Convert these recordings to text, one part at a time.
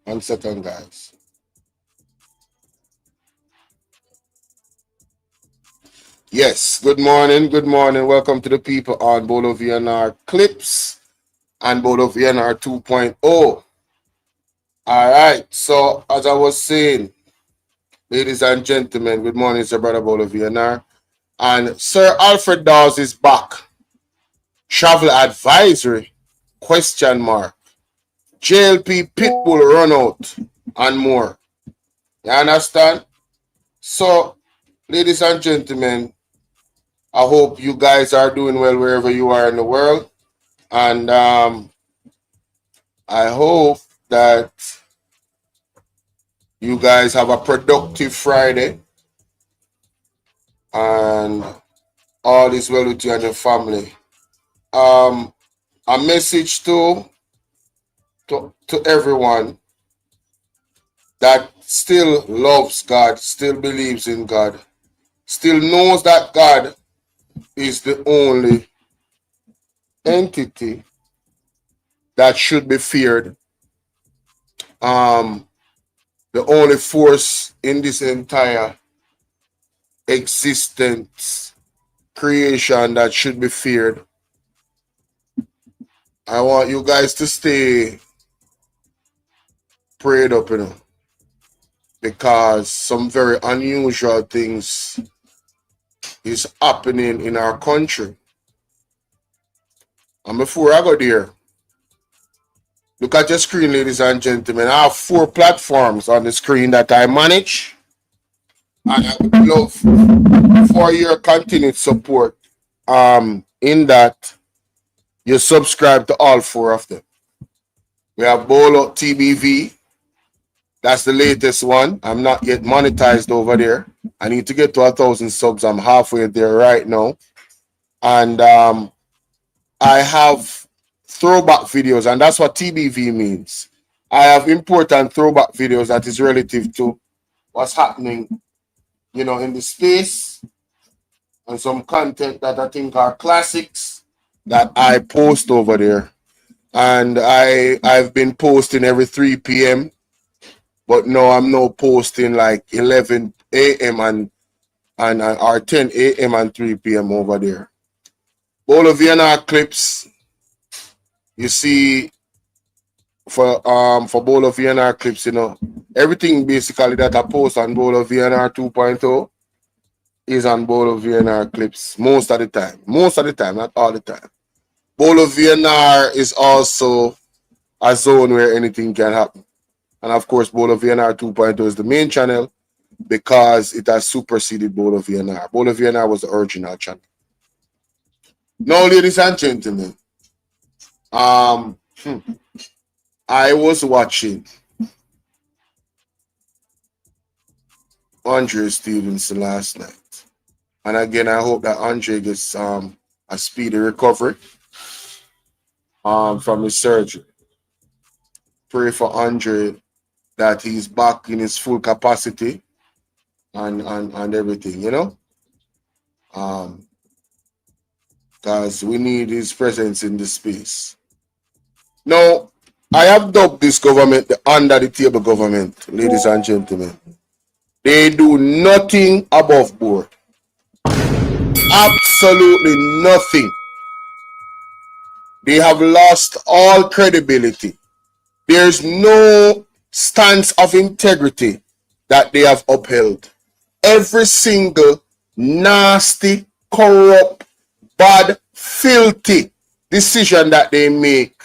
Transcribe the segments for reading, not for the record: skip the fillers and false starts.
1 second, guys. Yes, good morning, good morning. Welcome to the people on Bolo VNR Clips and Bolo VNR 2.0. All right, so as I was saying, ladies and gentlemen, good morning, Sir Brother Bolo VNR. And Sir Alfred Dawes is back. Travel advisory, question mark. JLP PITBULL run out and more. You understand? So, ladies and gentlemen, I hope you guys are doing well wherever you are in the world. And I hope that you guys have a productive Friday. And all is well with you and your family. A message to everyone that still loves God, still believes in God, still knows that God is the only entity that should be feared. The only force in this entire existence, creation that should be feared. I want you guys to stay prayed up, because some very unusual things is happening in our country. And before I go there, look at your screen, ladies and gentlemen. I have 4 platforms on the screen that I manage. And I would love for your continued support. In that, you subscribe to all 4 of them. We have Bolo TBV. That's the latest one. I'm not yet monetized over there. I need to get to 1,000 subs. I'm halfway there right now. And I have throwback videos, and that's what TBV means. I have important throwback videos that is relative to what's happening, in the space, and some content that I think are classics that I post over there. And I've been posting every 3 p.m. But no, I'm now posting like 11 a.m. and or 10 a.m. and 3 p.m. over there. Bolo VNR clips, you see, for Bolo VNR clips, everything basically that I post on Bolo VNR 2.0 is on Bolo VNR clips most of the time. Most of the time, not all the time. Bolo VNR is also a zone where anything can happen. And of course, Bolo VNR 2.0 is the main channel because it has superseded Bolo VNR. Bolo VNR was the original channel. Now, ladies and gentlemen, I was watching Andre Stevenson last night. And again, I hope that Andre gets a speedy recovery from his surgery. Pray for Andre that he's back in his full capacity and everything, because we need his presence in the space. Now, I have dubbed this government the under-the-table government, ladies and gentlemen. They do nothing above board. Absolutely nothing. They have lost all credibility. There's no stance of integrity that they have upheld. Every single nasty, corrupt, bad, filthy decision that they make,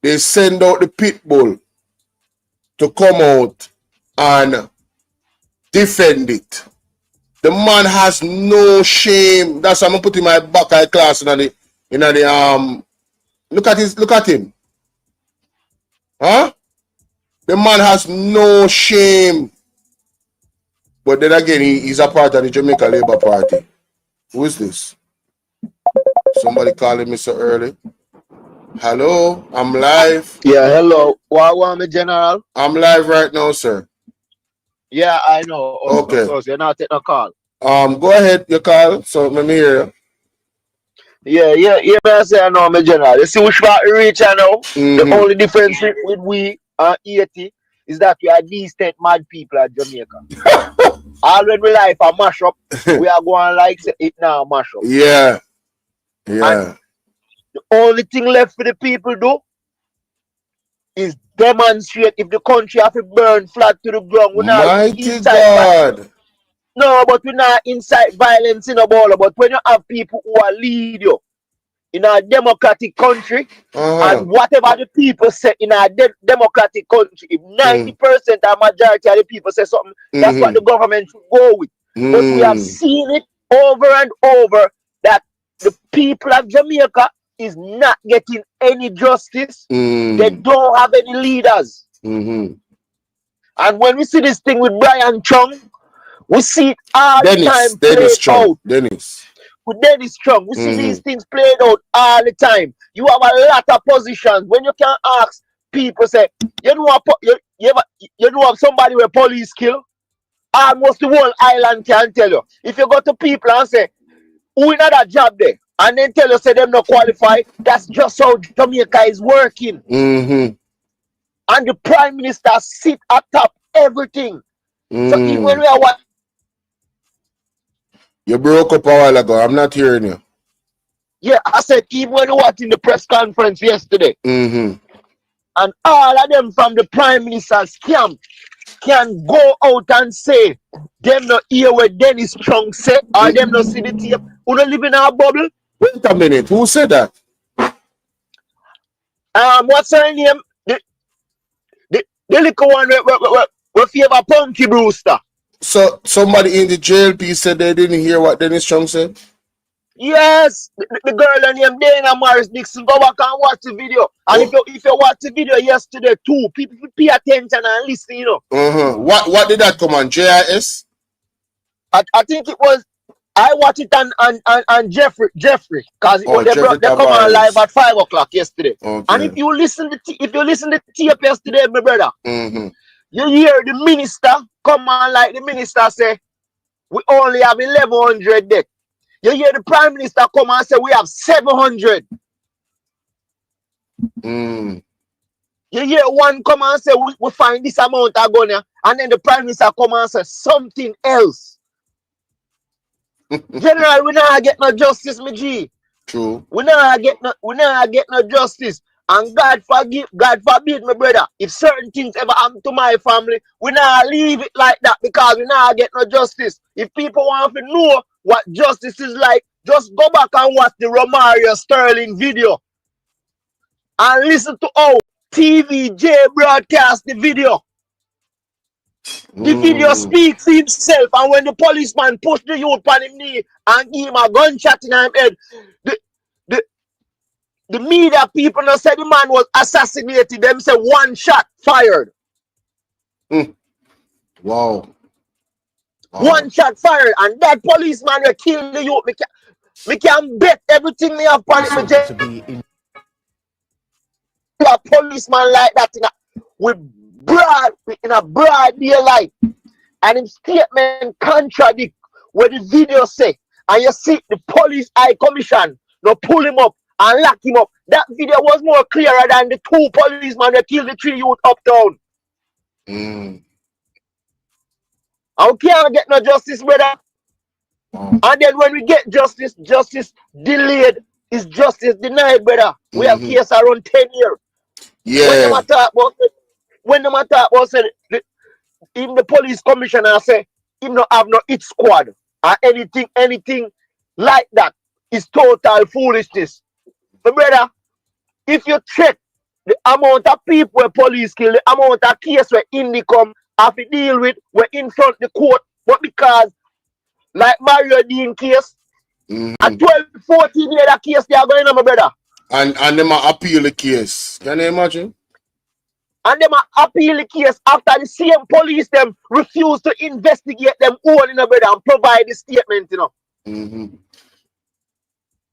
they send out the PITBULL to come out and defend it. The man has no shame. That's why I'm putting my back eye class in the look at him. Huh? The man has no shame. But then again, he's a part of the Jamaica Labour Party. Who is this? Somebody calling me so early. Hello, I'm live. Yeah, hello. What want me, General? I'm live right now, sir. Yeah, I know. Okay. You're not taking a call. Go ahead, your call. So let me hear you. Yeah, I say I know, me, General. You see which part we reach, I know? Mhm. The only difference with we are 80 is that we are decent mad people at Jamaica. Already we life a mash up, we are going like say it now mash up. Yeah. And Yeah. the only thing left for the people do is demonstrate. If the country have to burn flat to the ground, we're not Mighty inside God. no, but we're not inside violence in a Bolo. But when you have people who are lead you in a democratic country, and whatever the people say in a democratic country, if 90% or majority of the people say something, that's what the government should go with. But we have seen it over and over that the people of Jamaica is not getting any justice. They don't have any leaders. And when we see this thing with Brian Chung, we see it all the time played out. With Dennis Chung, we see these things played out all the time. You have a lot of positions. When you can ask people, say, you know somebody where police kill, almost the whole island can tell you. If you go to people and say, who in that job there? And then tell you, say, them not qualified, that's just how Jamaica is working. And the Prime Minister sit atop everything. So even when we are what? You broke up a while ago. I'm not hearing you. Yeah, I said even when we were in the press conference yesterday, and all of them from the Prime Minister's camp can go out and say them not hear what Dennis Chung said, or them not see the tape. Who don't live in our bubble? Wait a minute. Who said that? What's her name? The little one we favor Punky Brewster. So somebody in the JLP said they didn't hear what Dennis Chung said? Yes, the girl named Dana Morris Dixon. Go back and watch the video. And if you watch the video yesterday too, people pay attention and listen, you know. What did that come on? JIS? I think it was. I watched it on Jeffrey, because they come on live at 5 o'clock yesterday. Okay. And if you listen to the tape yesterday, my brother, you hear the minister come on like the minister say, we only have 1,100 dead. You hear the Prime Minister come and say, we have 700. You hear one come and say, we find this amount of gun here, and then the Prime Minister come and say something else. General, we not get no justice, my G. True. We not get no justice. And God forbid, my brother, if certain things ever happen to my family, we not leave it like that because we not get no justice. If people want to know what justice is like, just go back and watch the Romario Sterling video. And listen to how TVJ broadcast the video. The video speaks for himself, and when the policeman pushed the youth on his knee and give him a gunshot in his head, the media people now said the man was assassinated. Them say one shot fired. Wow. One shot fired, and that policeman will kill the youth. Me can bet everything me have on it. A policeman like that in a broad daylight, and his statement contradict what the video say, and you see the police high commission now pull him up and lock him up. That video was more clearer than the 2 policemen that killed the 3 youth uptown. And we can't get no justice, brother. And then when we get justice delayed is justice denied, brother. We have case around 10 years. Yeah. When the matter about even the police commissioner say him not have no hit squad or anything like that is total foolishness. But brother, if you check the amount of people where police kill, the amount of case where Indy come have to deal with, we're in front of the court, but because like Mario Dean case, at 12, 14 years that case they are going on, my brother. And them appeal the case. Can you imagine? And them appeal the case after the same police them refuse to investigate them own, you know, brother, and provide the statement, you know.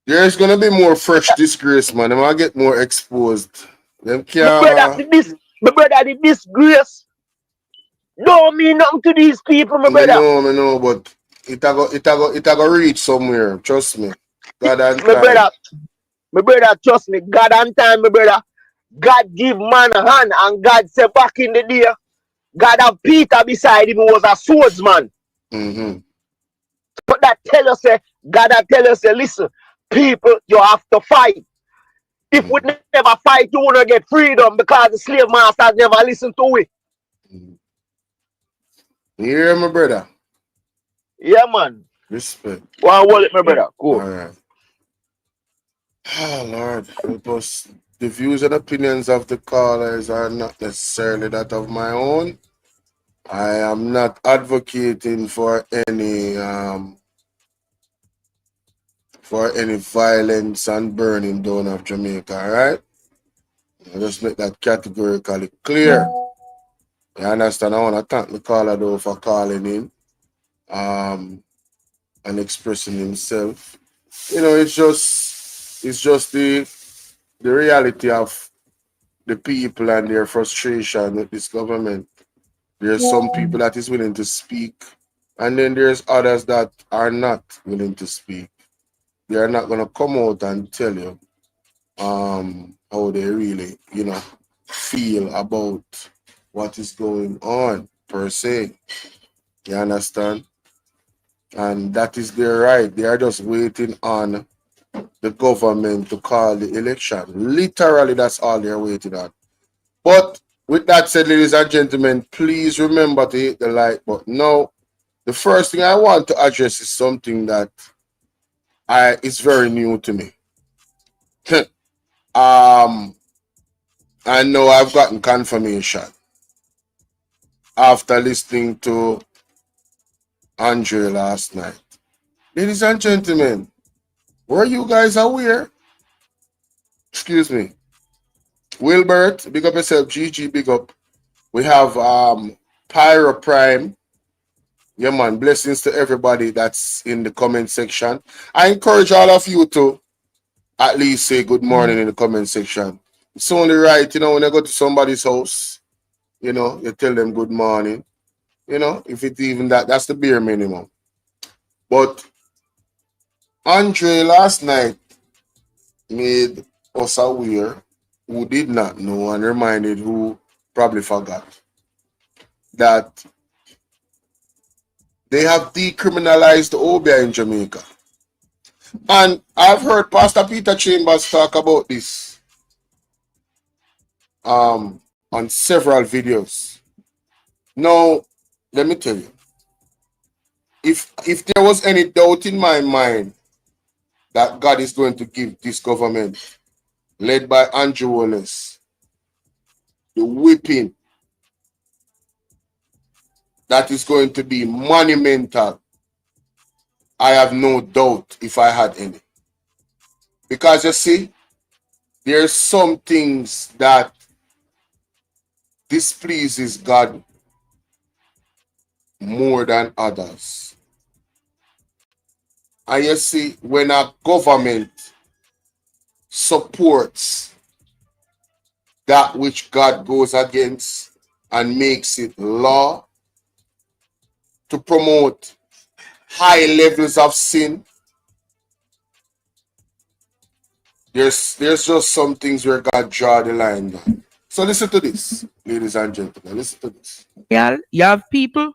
There's gonna be more fresh disgrace, man. Them gonna get more exposed. Them can't. My brother, the disgrace don't mean nothing to these people, my brother. I know, but it go reach somewhere. Trust me. God and time. My brother, trust me. God and time, my brother. God give man a hand, and God said back in the day, God have Peter beside him who was a swordsman. But that tell us, God have tell us, listen, people, you have to fight. If we never fight, you won't get freedom because the slave masters never listen to it. You hear my brother? Yeah, man. Respect. Well, hold it, my brother. Cool. All right. Oh, Lord, help us. The views and opinions of the callers are not necessarily that of my own. I am not advocating for any violence and burning down of Jamaica, all right? I just make that categorically clear. You understand? I want to thank the caller though for calling in and expressing himself. You know, it's just the reality of the people and their frustration with this government. There's some people that is willing to speak, and then there's others that are not willing to speak. They are not gonna come out and tell you how they really, feel about what is going on per se. You understand? And that is their right. They are just waiting on the government to call the election. Literally, that's all they're waiting on. But with that said, ladies and gentlemen, please remember to hit the like button. Now, the first thing I want to address is something that is very new to me. I know I've gotten confirmation after listening to Andre last night. Ladies and gentlemen, were you guys aware? Excuse me. Wilbert, big up yourself. GG, big up. We have Pyro Prime. Yeah, man. Blessings to everybody that's in the comment section. I encourage all of you to at least say good morning in the comment section. It's only right, when you go to somebody's house, you tell them good morning. If it's even that's the bare minimum. But Andre last night made us aware, who did not know, and reminded who probably forgot, that they have decriminalized Obeah in Jamaica. And I've heard Pastor Peter Chambers talk about this on several videos. Now, let me tell you, if there was any doubt in my mind that God is going to give this government, led by Andrew Wallace, the whipping that is going to be monumental, I have no doubt if I had any. Because you see, there's some things that displeases God more than others. And you see, when a government supports that which God goes against and makes it law to promote high levels of sin, there's just some things where God draw the line down. So listen to this, ladies and gentlemen. Listen to this. Yeah, you have people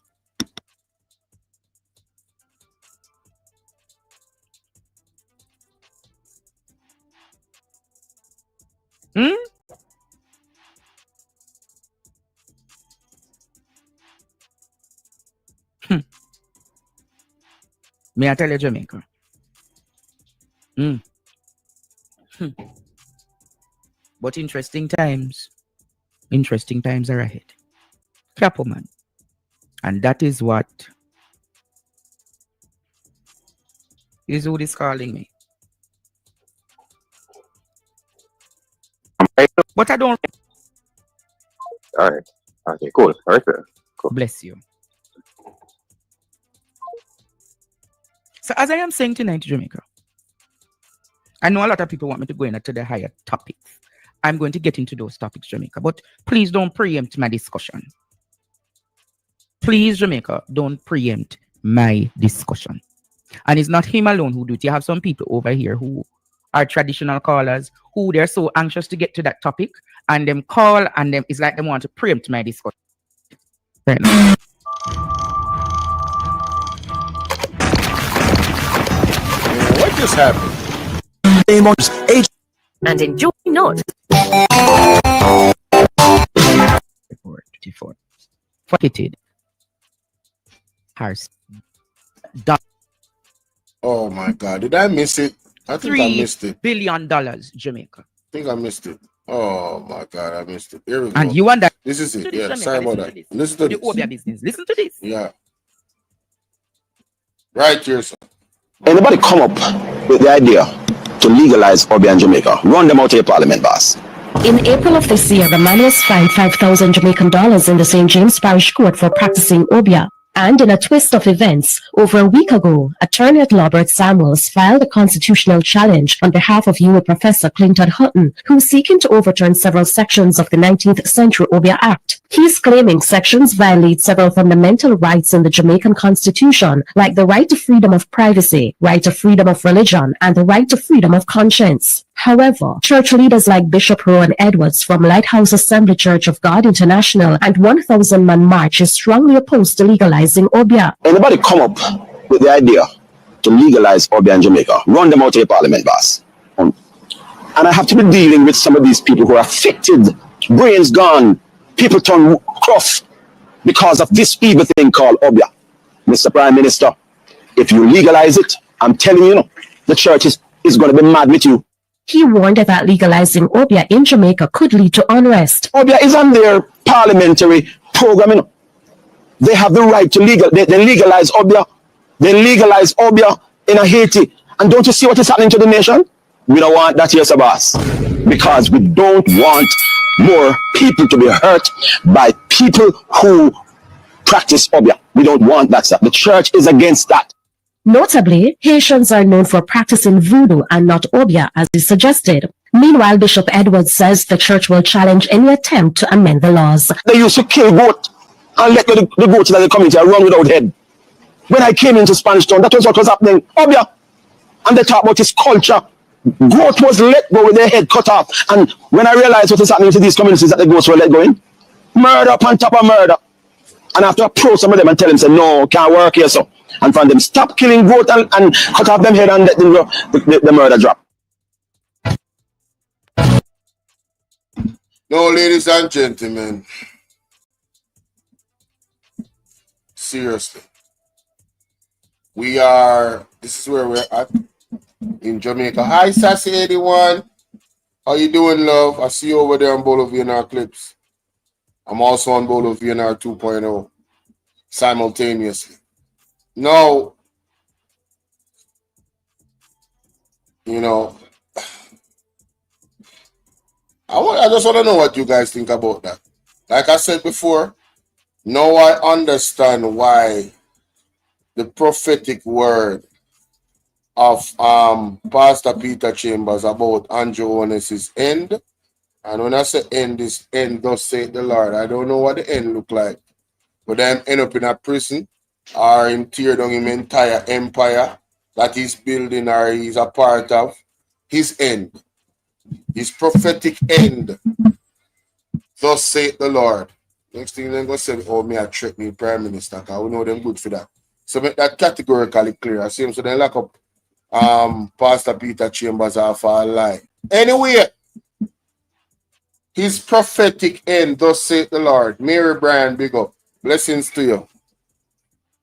May I tell you, Jamaica? But interesting times are ahead. Careful, man. And that is what is who is calling me. But I don't. All right. Okay, cool. All right, sir. Cool. Bless you. So as I am saying tonight, Jamaica, I know a lot of people want me to go into the higher topics. I'm going to get into those topics, Jamaica, but please don't preempt my discussion. Please, Jamaica, don't preempt my discussion. And it's not him alone who do it. You have some people over here who are traditional callers who they're so anxious to get to that topic, and them call and them it's like they want to preempt my discussion. Right now. What just happened? And enjoy not. Report 24. Forfeited. Harris. Oh my God. Did I miss it? I think I missed it. $3 billion, Jamaica. I think I missed it. Oh my God, I missed it. Here we go. And you wonder. This is it. This, Yeah, Jamaica, sorry about that. Listen to the this. Obeah business. Listen to this. Yeah. Right here, sir. Anybody come up with the idea to legalize Obeah in Jamaica? Run them out of your parliament, boss. In April of this year, a man was fined 5,000 Jamaican dollars in the St. James Parish Court for practicing Obeah. And in a twist of events, over a week ago, attorney at law Bert Samuels filed a constitutional challenge on behalf of UA Professor Clinton Hutton, who's seeking to overturn several sections of the 19th century Obeah Act. He's claiming sections violate several fundamental rights in the Jamaican Constitution, like the right to freedom of privacy, right to freedom of religion, and the right to freedom of conscience. However, church leaders like Bishop Rowan Edwards from Lighthouse Assembly Church of God International and 1,000-man March is strongly opposed to legalizing Obeah. Anybody come up with the idea to legalize Obeah in Jamaica? Run them out of your parliament, boss. And I have to be dealing with some of these people who are affected, brains gone, people turn rough because of this evil thing called Obeah. Mr. Prime Minister, if you legalize it, I'm telling you, the church is going to be mad with you. He warned that legalizing Obeah in Jamaica could lead to unrest. Obeah is on their parliamentary program. They have the right to they legalize Obeah. They legalize Obeah in Haiti. And don't you see what is happening to the nation? We don't want that here, sir, boss. Because we don't want more people to be hurt by people who practice Obeah. We don't want that, sir. The church is against that. Notably, Haitians are known for practicing voodoo and not Obeah, as is suggested. Meanwhile, Bishop Edwards says the church will challenge any attempt to amend the laws. They used to kill goat and let the goats that the community run without head. When I came into Spanish Town, that was what was happening. Obeah. And they talk about his culture. Goat was let go with their head cut off. And when I realized what is happening to these communities that the goats were let go in, murder upon top of murder. And I have to approach some of them and tell them, say, no, can't work here, so. And from them, stop killing goat and cut off them head and let the murder drop. No, ladies and gentlemen. Seriously. This is where we're at in Jamaica. Hi, Sassy81. How you doing, love? I see you over there on Bolo VNR Clips. I'm also on Bolo VNR 2.0 simultaneously. No, I just want to know what you guys think about that. Like I said before, now I understand why the prophetic word of Pastor Peter Chambers about Andrew Onnes's end. And when I say end, this end does say the Lord. I don't know what the end look like. But then end up in a prison or him tear down his entire empire that he's building or he's a part of. His end. His prophetic end. Thus saith the Lord. Next thing they're going to say, oh, me a trick me Prime Minister, because we know them good for that. So make that categorically clear. I see him, so they lock up Pastor Peter Chambers off a lie. Anyway, his prophetic end, thus saith the Lord. Mary Bryan, big up. Blessings to you.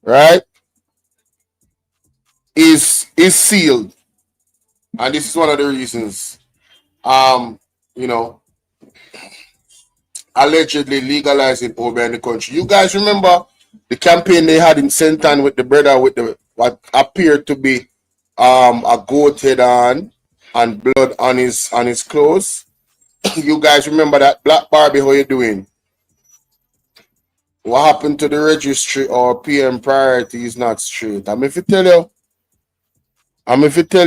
Right? Is sealed. And this is one of the reasons, allegedly legalizing Obeah in the country. You guys remember the campaign they had in Senton with the brother with the what appeared to be a goat head on and blood on his clothes? You guys remember that? Black Barbie, how you doing? What happened to the registry or PM priority is not straight. If you tell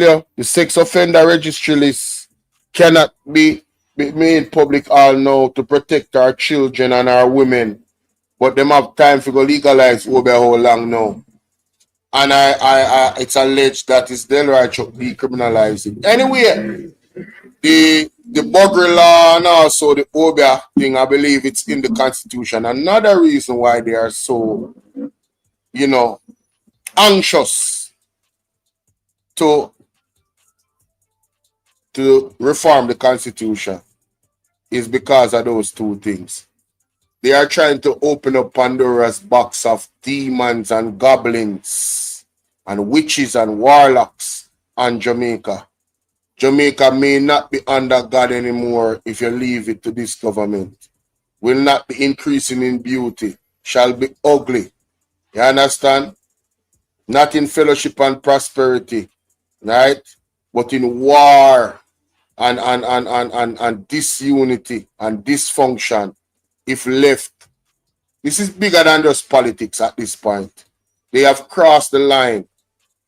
you, the sex offender registry list cannot be made public all now to protect our children and our women. But them have time to go legalize Obeah how long now. And it's alleged that it's Delroy Chuck decriminalizing. Anyway, the the Buggery law and also the Obeah thing, I believe it's in the Constitution. Another reason why they are so, anxious to reform the Constitution is because of those two things. They are trying to open up Pandora's box of demons and goblins and witches and warlocks on Jamaica. Jamaica may not be under God anymore if you leave it to this government. Will not be increasing in beauty, shall be ugly. You understand? Not in fellowship and prosperity, right? But in war and disunity and dysfunction if left. This is bigger than just politics at this point. They have crossed the line.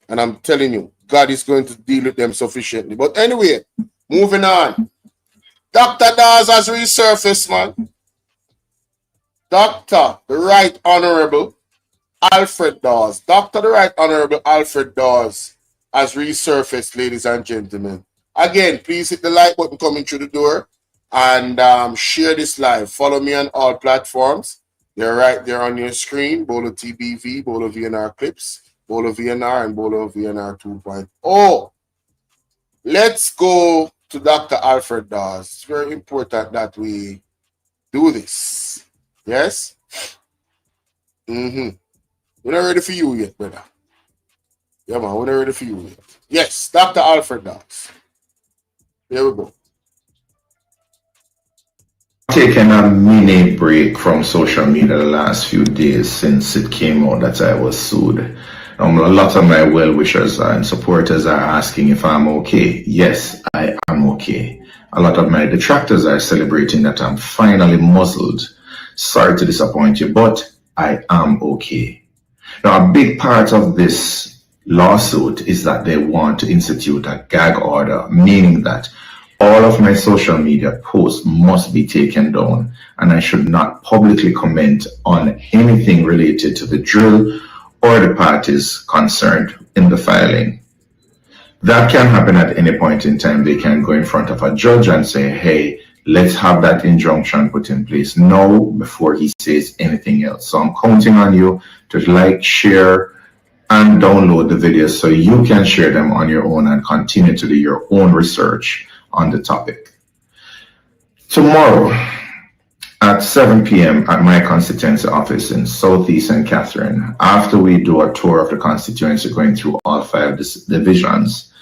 And I'm telling you, God is going to deal with them sufficiently. But anyway, moving on. Dr. Dawes has resurfaced, man. Dr. the Right Honorable Alfred Dawes. Dr. the Right Honorable Alfred Dawes has resurfaced, ladies and gentlemen. Again, please hit the like button coming through the door and share this live. Follow me on all platforms. They're right there on your screen. Bolo TBV, Bolo VNR Clips, Bolo VNR, and Bolo VNR 2.0. Let's go to Dr. Alfred Dawes. It's very important that we do this. Yes? We're not ready for you yet, brother. Yeah, man, we're not ready for you yet. Yes, Dr. Alfred Dawes. Here we go. Taken a mini break from social media the last few days since it came out that I was sued. A lot of my well-wishers and supporters are asking if I'm okay. Yes, I am okay. A lot of my detractors are celebrating that I'm finally muzzled. Sorry to disappoint you, but I am okay. Now, a big part of this lawsuit is that they want to institute a gag order, meaning that all of my social media posts must be taken down and I should not publicly comment on anything related to the drill or the parties concerned in the filing. That can happen at any point in time. They can go in front of a judge and say, hey, let's have that injunction put in place now before he says anything else. So I'm counting on you to like, share, and download the videos so you can share them on your own and continue to do your own research on the topic. Tomorrow at 7 p.m. at my constituency office in Southeast St. Catherine, after we do a tour of the constituency going through all 5 divisions,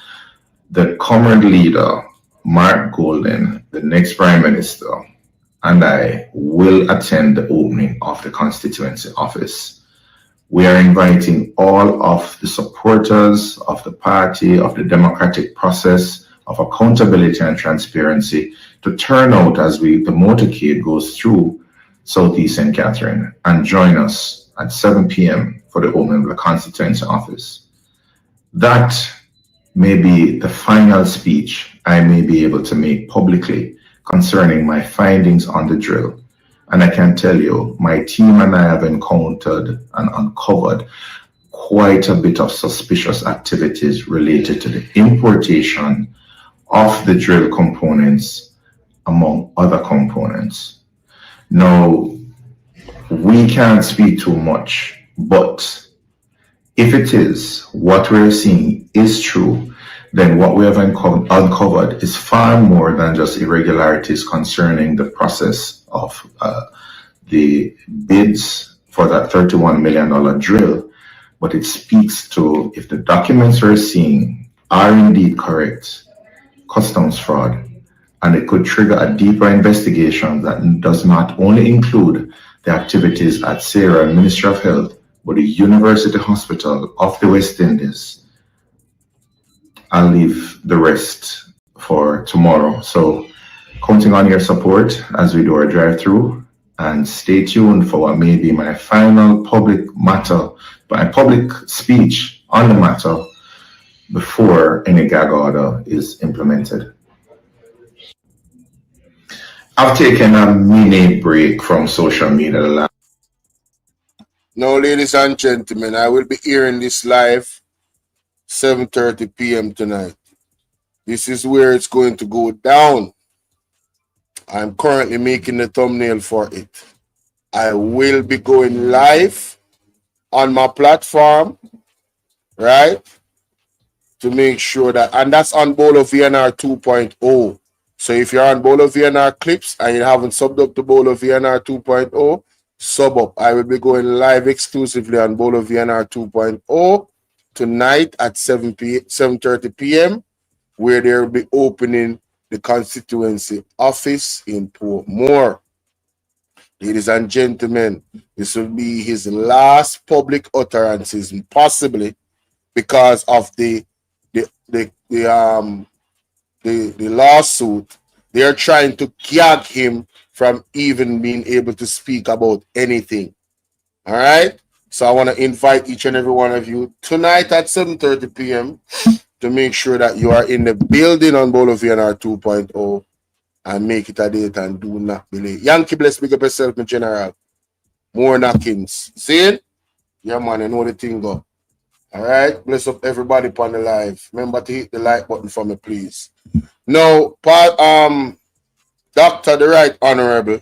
the current leader, Mark Golden, the next Prime Minister, and I will attend the opening of the constituency office. We are inviting all of the supporters of the party, of the democratic process, of accountability and transparency to turn out as the motorcade goes through Southeast St. Catherine and join us at 7 p.m. for the opening of the constituency office. That may be the final speech I may be able to make publicly concerning my findings on the drill. And I can tell you, my team and I have encountered and uncovered quite a bit of suspicious activities related to the importation of the drill components, among other components. Now, we can't speak too much, but if it is what we're seeing is true, then what we have uncovered is far more than just irregularities concerning the process of the bids for that $31 million drill, but it speaks to, if the documents we're seeing are indeed correct, customs fraud, and it could trigger a deeper investigation that does not only include the activities at Sarah Ministry of Health, but the University Hospital of the West Indies. I'll leave the rest for tomorrow. So counting on your support as we do our drive-through, and stay tuned for what may be my final public speech on the matter before any gag order is implemented. I've taken a mini break from social media. Now, ladies and gentlemen, I will be airing this live 7:30 p.m. tonight. This is where it's going to go down. I'm currently making the thumbnail for it. I will be going live on my platform, right? To make sure that, and that's on Bolo VNR 2.0. So if you're on Bolo VNR clips and you haven't subbed up to Bolo VNR 2.0, sub up. I will be going live exclusively on Bolo VNR 2.0 tonight at 7:30 p.m., where they will be opening the constituency office in Portmore. Ladies and gentlemen, this will be his last public utterances, possibly because of the lawsuit. They are trying to gag him from even being able to speak about anything. All right. So I want to invite each and every one of you tonight at 7:30 p.m. to make sure that you are in the building on Bolo VNR 2.0 and make it a date and do not delay. Yankee bless, big up yourself, my general. More knockings. See it? Yeah, man, you know the thing go. All right. Bless up everybody upon the live. Remember to hit the like button for me, please. Now, Dr. the Right Honorable,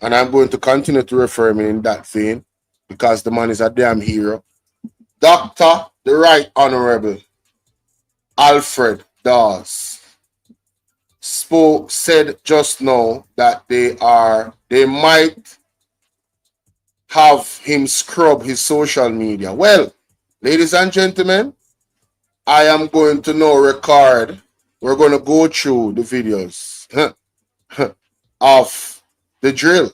and I'm going to continue to refer him in that vein because the man is a damn hero. Dr. the Right Honorable Alfred Dawes said just now that they might have him scrub his social media. Well, ladies and gentlemen, I am going to now record. We're going to go through the videos of the drill.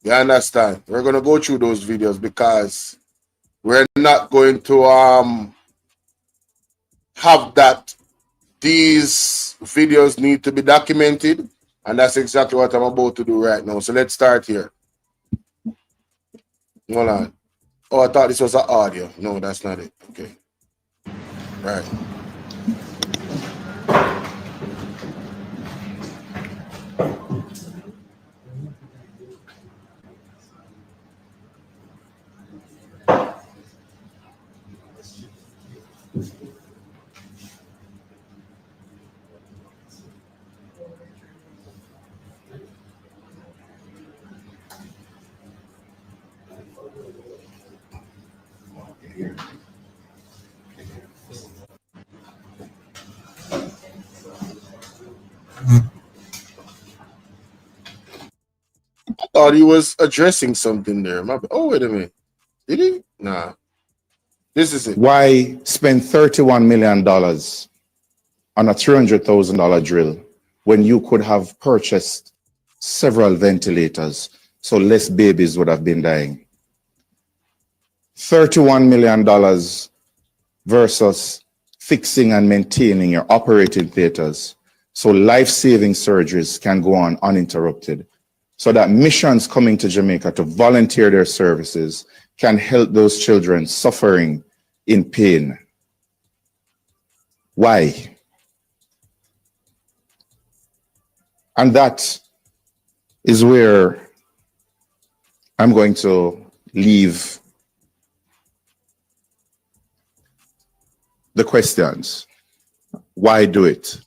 You understand? We're going to go through those videos because we're not going to have that. These videos need to be documented, and that's exactly what I'm about to do right now. So let's start here. Hold on. Oh, I thought this was an audio. No, that's not it. Okay. Right. I thought he was addressing something there. Oh, wait a minute. Did he? Nah. This is it. Why spend $31 million on a $300,000 drill when you could have purchased several ventilators so less babies would have been dying? $31 million versus fixing and maintaining your operating theaters so life-saving surgeries can go on uninterrupted, so that missions coming to Jamaica to volunteer their services can help those children suffering in pain. Why? And that is where I'm going to leave the questions. Why do it?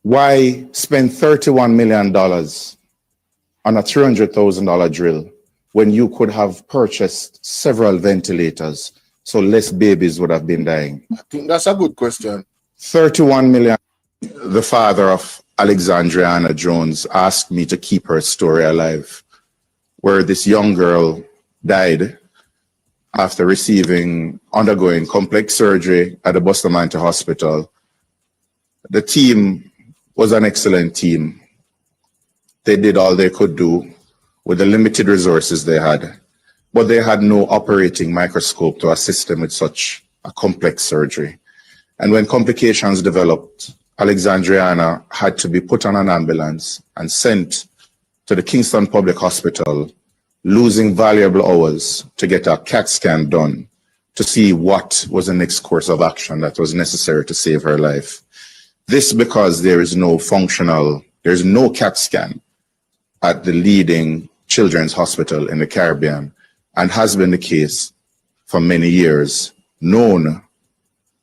Why spend $31 million on a $300,000 drill when you could have purchased several ventilators so less babies would have been dying? I think that's a good question. 31 million. The father of Alexandriana Jones asked me to keep her story alive, where this young girl died after undergoing complex surgery at the Bustamante Hospital. The team was an excellent team. They did all they could do with the limited resources they had, but they had no operating microscope to assist them with such a complex surgery. And when complications developed, Alexandriana had to be put on an ambulance and sent to the Kingston Public Hospital, losing valuable hours to get a CAT scan done to see what was the next course of action that was necessary to save her life. This because there's no CAT scan at the leading children's hospital in the Caribbean, and has been the case for many years, known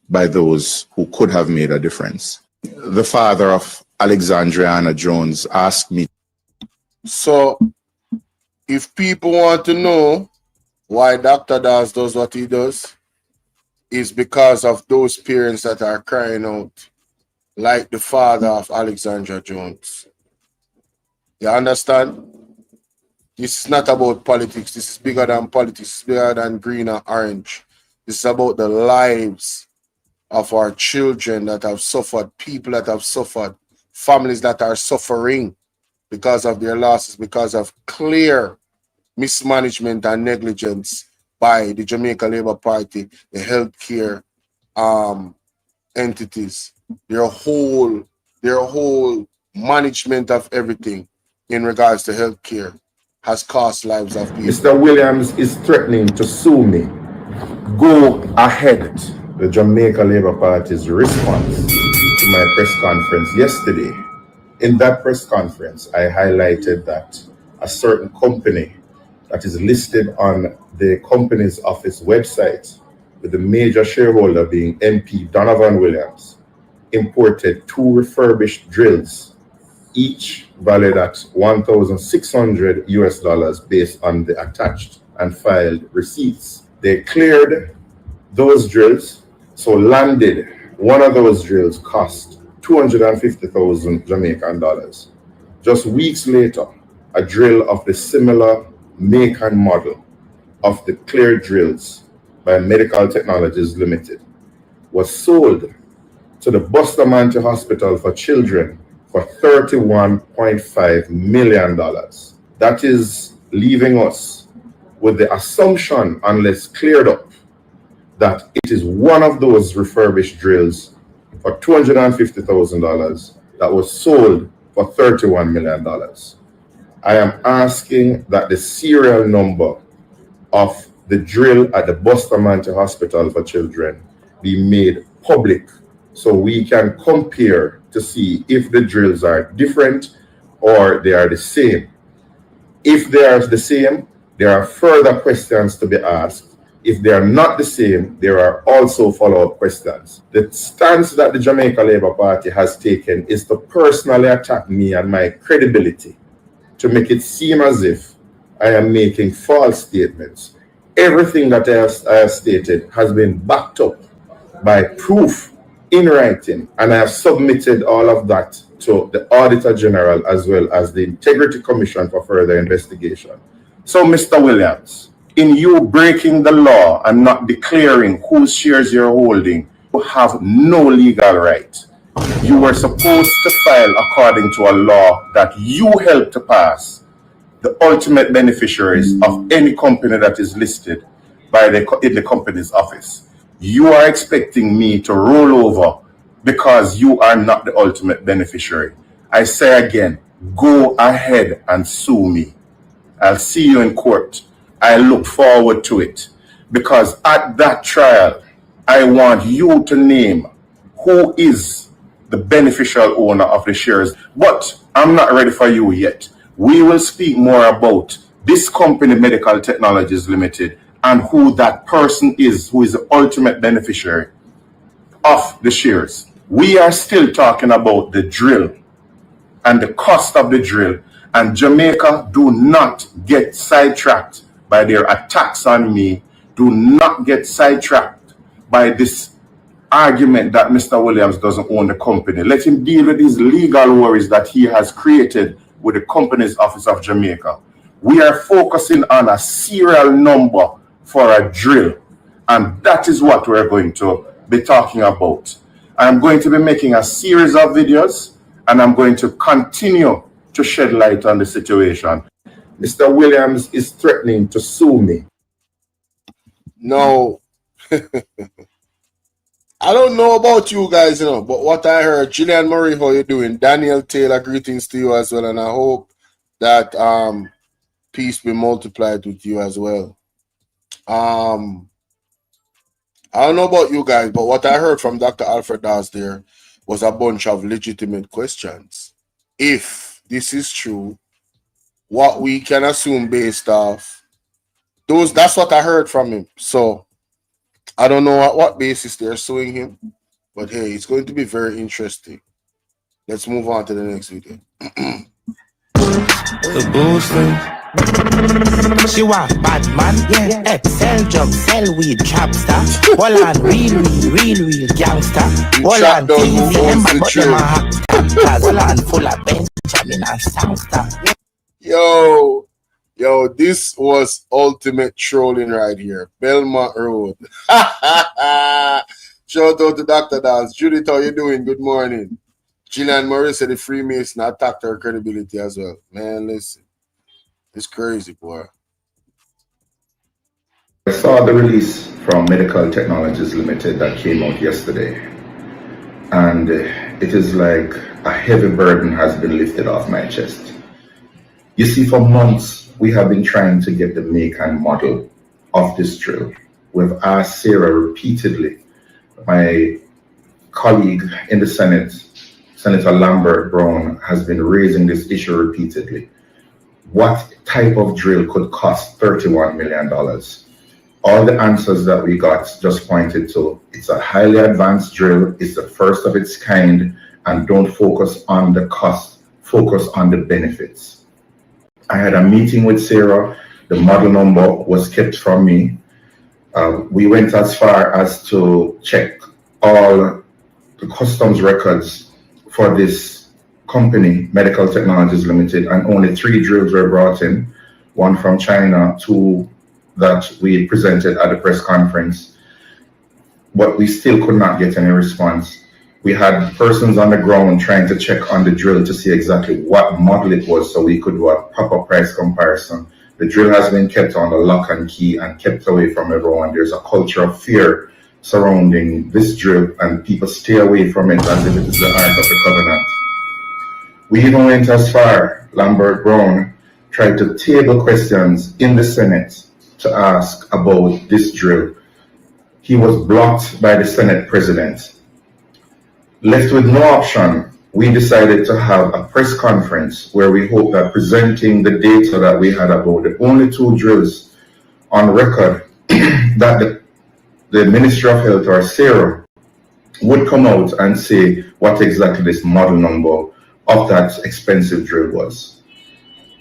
by those who could have made a difference. The father of Alexandriana Jones asked me. So, if people want to know why Dr. Dawes does what he does, is because of those parents that are crying out, like the father of Alexandra Jones. You understand? This is not about politics. This is bigger than politics. It's bigger than green or orange. This is about the lives of our children that have suffered, people that have suffered, families that are suffering because of their losses, because of clear mismanagement and negligence by the Jamaica Labour Party, the healthcare entities, their whole management of everything in regards to healthcare has cost lives of people. Mr. Williams is threatening to sue me. Go ahead. The Jamaica Labour Party's response to my press conference yesterday. In that press conference, I highlighted that a certain company that is listed on the Companies Office website, with the major shareholder being MP Donovan Williams, imported 2 refurbished drills, each valued at $1,600 based on the attached and filed receipts. They cleared those drills, so landed one of those drills cost 250,000 Jamaican dollars. Just weeks later, a drill of the similar make and model of the cleared drills by Medical Technologies Limited was sold to the Bustamante Hospital for Children for $31.5 million. That is leaving us with the assumption, unless cleared up, that it is one of those refurbished drills for $250,000 that was sold for $31 million. I am asking that the serial number of the drill at the Bustamante Hospital for Children be made public so we can compare to see if the drills are different or they are the same. If they are the same, there are further questions to be asked. If they are not the same, there are also follow-up questions. The stance that the Jamaica Labour Party has taken is to personally attack me and my credibility, to make it seem as if I am making false statements. Everything that I have stated has been backed up by proof in writing, and I have submitted all of that to the Auditor General as well as the Integrity Commission for further investigation. So, Mr. Williams, in you breaking the law and not declaring whose shares you're holding, you have no legal right. You were supposed to file according to a law that you helped to pass, the ultimate beneficiaries of any company that is listed in the Companies Office. You are expecting me to roll over because you are not the ultimate beneficiary. I say again, go ahead and sue me. I'll see you in court. I look forward to it, because at that trial, I want you to name who is the beneficial owner of the shares. But I'm not ready for you yet. We will speak more about this company, Medical Technologies Limited, and who that person is, who is the ultimate beneficiary of the shares. We are still talking about the drill and the cost of the drill. And Jamaica, do not get sidetracked by their attacks on me. Do not get sidetracked by this argument that Mr. Williams doesn't own the company. Let him deal with his legal worries that he has created with the Companies Office of Jamaica. We are focusing on a serial number for a drill, and that is what we're going to be talking about. I'm going to be making a series of videos, and I'm going to continue to shed light on the situation. Mr. Williams is threatening to sue me. No. I don't know about you guys, but what I heard, Gillian Murray, how you doing? Daniel Taylor, greetings to you as well, and I hope that peace be multiplied with you as well. I don't know about you guys, but what I heard from Dr. Alfred Dawes there was a bunch of legitimate questions. If this is true, what we can assume based off that's what I heard from him. So I don't know at what basis they're suing him, but hey, it's going to be very interesting. Let's move on to the next video. The boosting. She want bad man, yeah. Sell drugs, sell weed, trapster. Hold on, real gangster. Hold on, TV, them but them a hack. Hold on, full of Benjamin and Sangster. Yo, this was ultimate trolling right here. Belmont Road. Shout out to Dr. Dawes. Judith, how you doing? Good morning. Gillian Murray said the Freemason attacked her credibility as well. Man, listen. It's crazy, boy. I saw the release from Medical Technologies Limited that came out yesterday. And it is like a heavy burden has been lifted off my chest. You see, for months, we have been trying to get the make and model of this drill. We've asked Sarah repeatedly, my colleague in the Senate, Senator Lambert Brown, has been raising this issue repeatedly. What type of drill could cost $31 million? All the answers that we got just pointed to, it's a highly advanced drill, it's the first of its kind, and don't focus on the cost, focus on the benefits. I had a meeting with Sarah, the model number was kept from me. We went as far as to check all the customs records for this company, Medical Technologies Limited, and only 3 drills were brought in, 1 from China, 2 that we presented at the press conference, but we still could not get any response. We had persons on the ground trying to check on the drill to see exactly what model it was so we could do a proper price comparison. The drill has been kept on the lock and key and kept away from everyone. There's a culture of fear surrounding this drill, and people stay away from it as if it is the Ark of the Covenant. We even went as far, Lambert Brown tried to table questions in the Senate to ask about this drill. He was blocked by the Senate president. Left with no option, we decided to have a press conference where we hope that presenting the data that we had about the only 2 drills on record that the Ministry of Health or Sarah would come out and say what exactly this model number of that expensive drill was.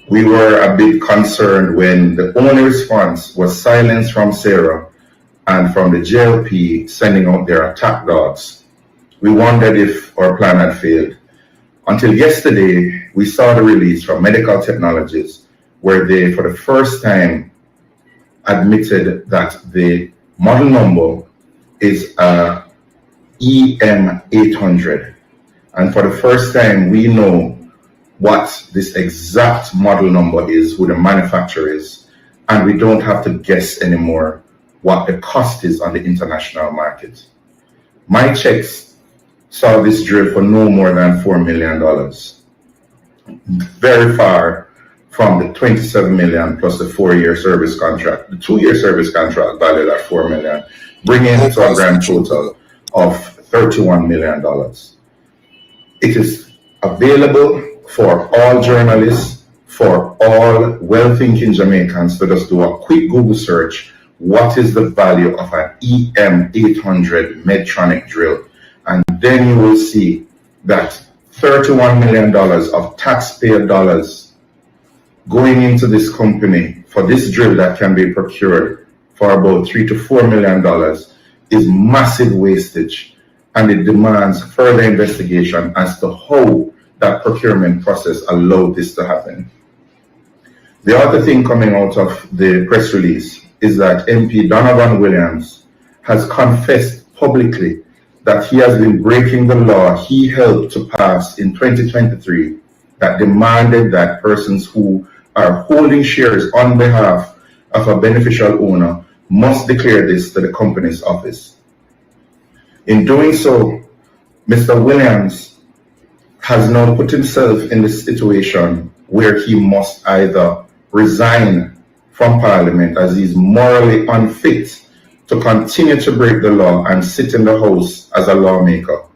We were a bit concerned when the only response was silence from Sarah and from the JLP sending out their attack dogs. We wondered if our plan had failed. Until yesterday, we saw the release from Medical Technologies where they, for the first time, admitted that the model number is a EM800. And for the first time, we know what this exact model number is, who the manufacturer is, and we don't have to guess anymore what the cost is on the international market. My checks saw this drill for no more than $4 million. Very far from the 27 million plus the 4-year service contract, the 2-year service contract valued at $4 million, bringing it to a grand total of $31 million. It is available for all journalists, for all well-thinking Jamaicans to just do a quick Google search. What is the value of an EM800 Medtronic drill? And then you will see that $31 million of taxpayer dollars going into this company for this drill that can be procured for about $3 to $4 million is massive wastage, and it demands further investigation as to how that procurement process allowed this to happen. The other thing coming out of the press release is that MP Donovan Williams has confessed publicly that he has been breaking the law he helped to pass in 2023 that demanded that persons who are holding shares on behalf of a beneficial owner must declare this to the company's office. In doing so, Mr. Williams has now put himself in the situation where he must either resign from Parliament as he is morally unfit to continue to break the law and sit in the House as a lawmaker,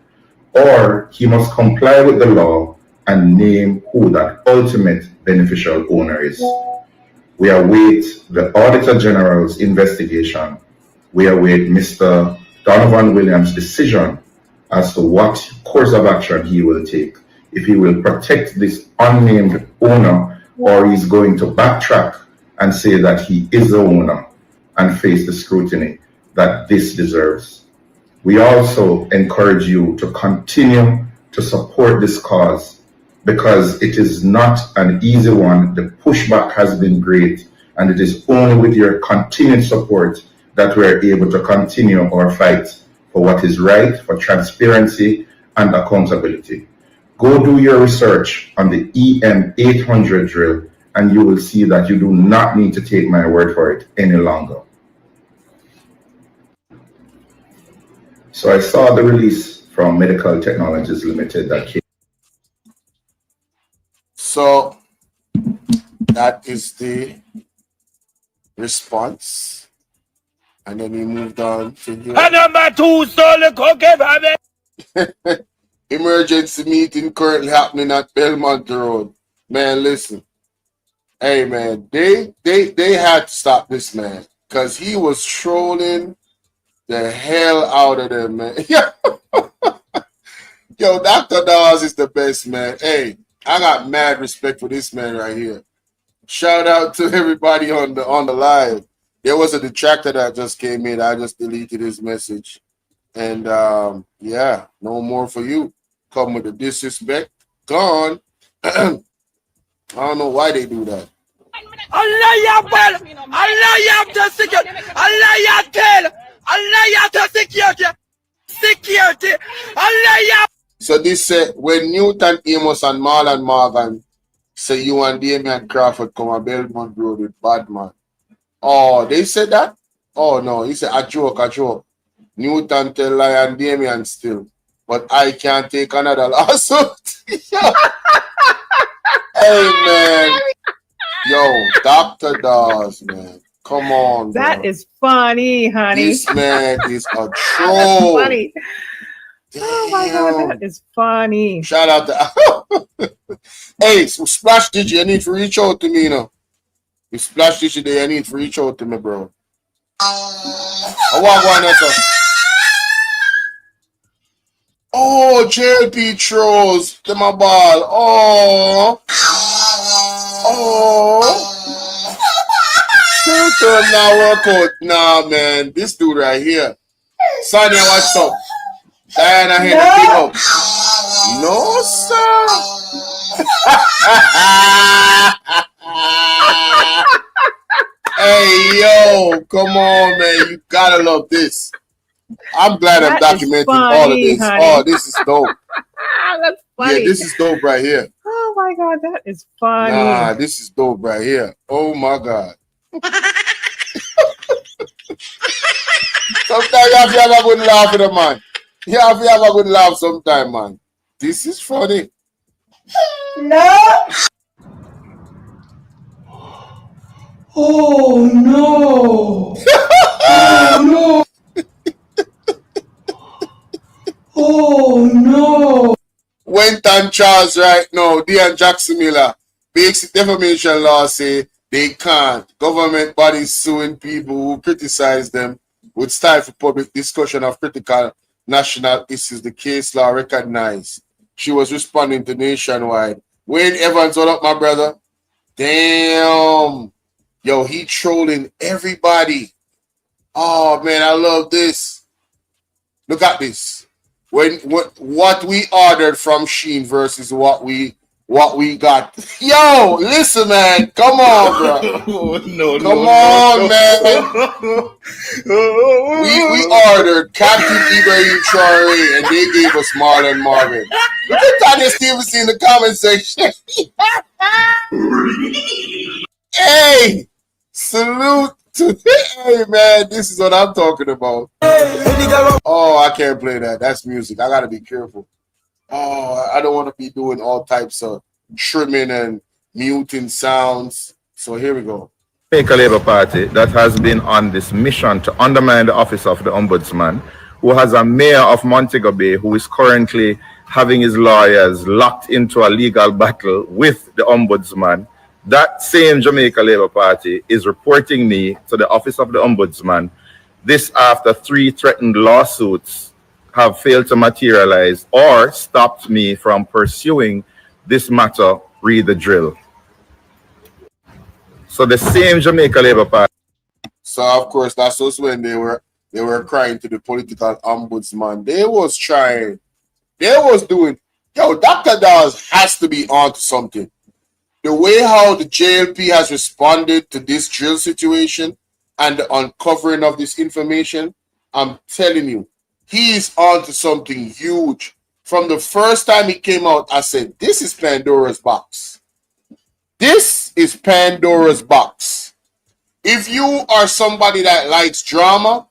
or he must comply with the law and name who that ultimate beneficial owner is. We await the Auditor General's investigation. We await Mr. Donovan Williams' decision as to what course of action he will take. if he will protect this unnamed owner or he's going to backtrack and say that he is the owner and face the scrutiny that this deserves. We also encourage you to continue to support this cause because it is not an easy one. The pushback has been great, and it is only with your continued support that we are able to continue our fight for what is right, for transparency and accountability. Go do your research on the EM800 drill, and you will see that you do not need to take my word for it any longer. So I saw the release from Medical Technologies Limited that came. So that is the response. And then we moved on to here. Number 2, stolen cookie, baby. Emergency meeting currently happening at Belmont Road. Man, listen. Hey man, they had to stop this man because he was trolling the hell out of them, man. Yo, Dr. Dawes is the best, man. Hey, I got mad respect for this man right here. Shout out to everybody on the live. There was a detractor that just came in. I just deleted his message. And yeah, no more for you. Come with the disrespect. Gone. I don't know why they do that. Allah ya bel, Allah ya to security, Allah ya tell, Allah ya to security, Allah ya. So this said, when Newton Amos and Marlon Morgan say you and Damian Crawford come a Belmont Road with Badman. Oh, they said that? Oh no, he said a joke. Newton tell lie and Damian still. But I can't take another lawsuit. Hey man. Yo, Dr. Dawes, man. Come on, That bro. is funny, honey. This man is a That's troll. funny. Oh my God, that is funny. Shout out to Hey, so Splash Digi, you need to reach out to me, you know. If Splash Digi there, you need to reach out to me, bro. I want one answer. Oh, JLP trolls. Them a ball. Oh. Turn now work out. Nah, man. This dude right here. Sonia, what's up? Diana here to pick up. No, sir. Hey, yo. Come on, man. You gotta love this. I'm glad I'm documenting all of this. Honey. Oh, this is dope. That's funny. Yeah, this is dope right here. Oh my God, that is funny. Nah, this is dope right here. Oh my God. Sometimes you have to have a good laugh with a man. You have to have a good laugh sometime, man. This is funny. No. Oh no. Oh no. Oh no. Went on Charles right now. Dean Jackson Miller. Basic defamation law say they can't. Government bodies suing people who criticize them would stifle public discussion of critical national issues. The case law recognized. She was responding to Nationwide. Wayne Evans, what up, my brother? Damn. Yo, he trolling everybody. Oh man, I love this. Look at this. What we ordered from Sheen versus what we got. Yo, listen, man. Come on, bro. Come on, man. We ordered Captain Ibrahim Traore and they gave us Marlon Marvin. Look at Tanya Stevenson in the comment section. Hey, salute to hey man, this is what I'm talking about. Oh, I can't play that. That's music. I gotta be careful. Oh, I don't want to be doing all types of trimming and muting sounds. So here we go. Jamaica Labour Party that has been on this mission to undermine the office of the Ombudsman, who has a mayor of Montego Bay who is currently having his lawyers locked into a legal battle with the Ombudsman. That same Jamaica Labour Party is reporting me to the office of the Ombudsman. This after 3 threatened lawsuits have failed to materialize or stopped me from pursuing this matter, read the drill. So the same Jamaica Labour Party. So of course that's also when they were crying to the political ombudsman. They was trying. They was doing. Yo, Dr. Dawes has to be on to something. The way how the JLP has responded to this drill situation and the uncovering of this information, I'm telling you, he is on to something huge. From the first time he came out, I said, this is Pandora's box. This is Pandora's box. If you are somebody that likes drama,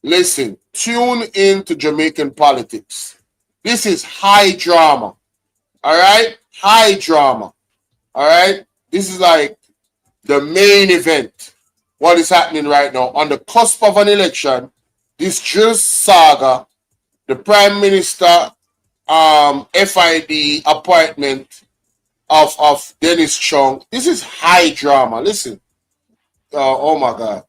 listen, tune in to Jamaican politics. This is high drama. All right? High drama. All right? This is like the main event. What is happening right now? On the cusp of an election, this drill saga, the Prime Minister FID appointment of Dennis Chung, this is high drama. Listen. Oh my God.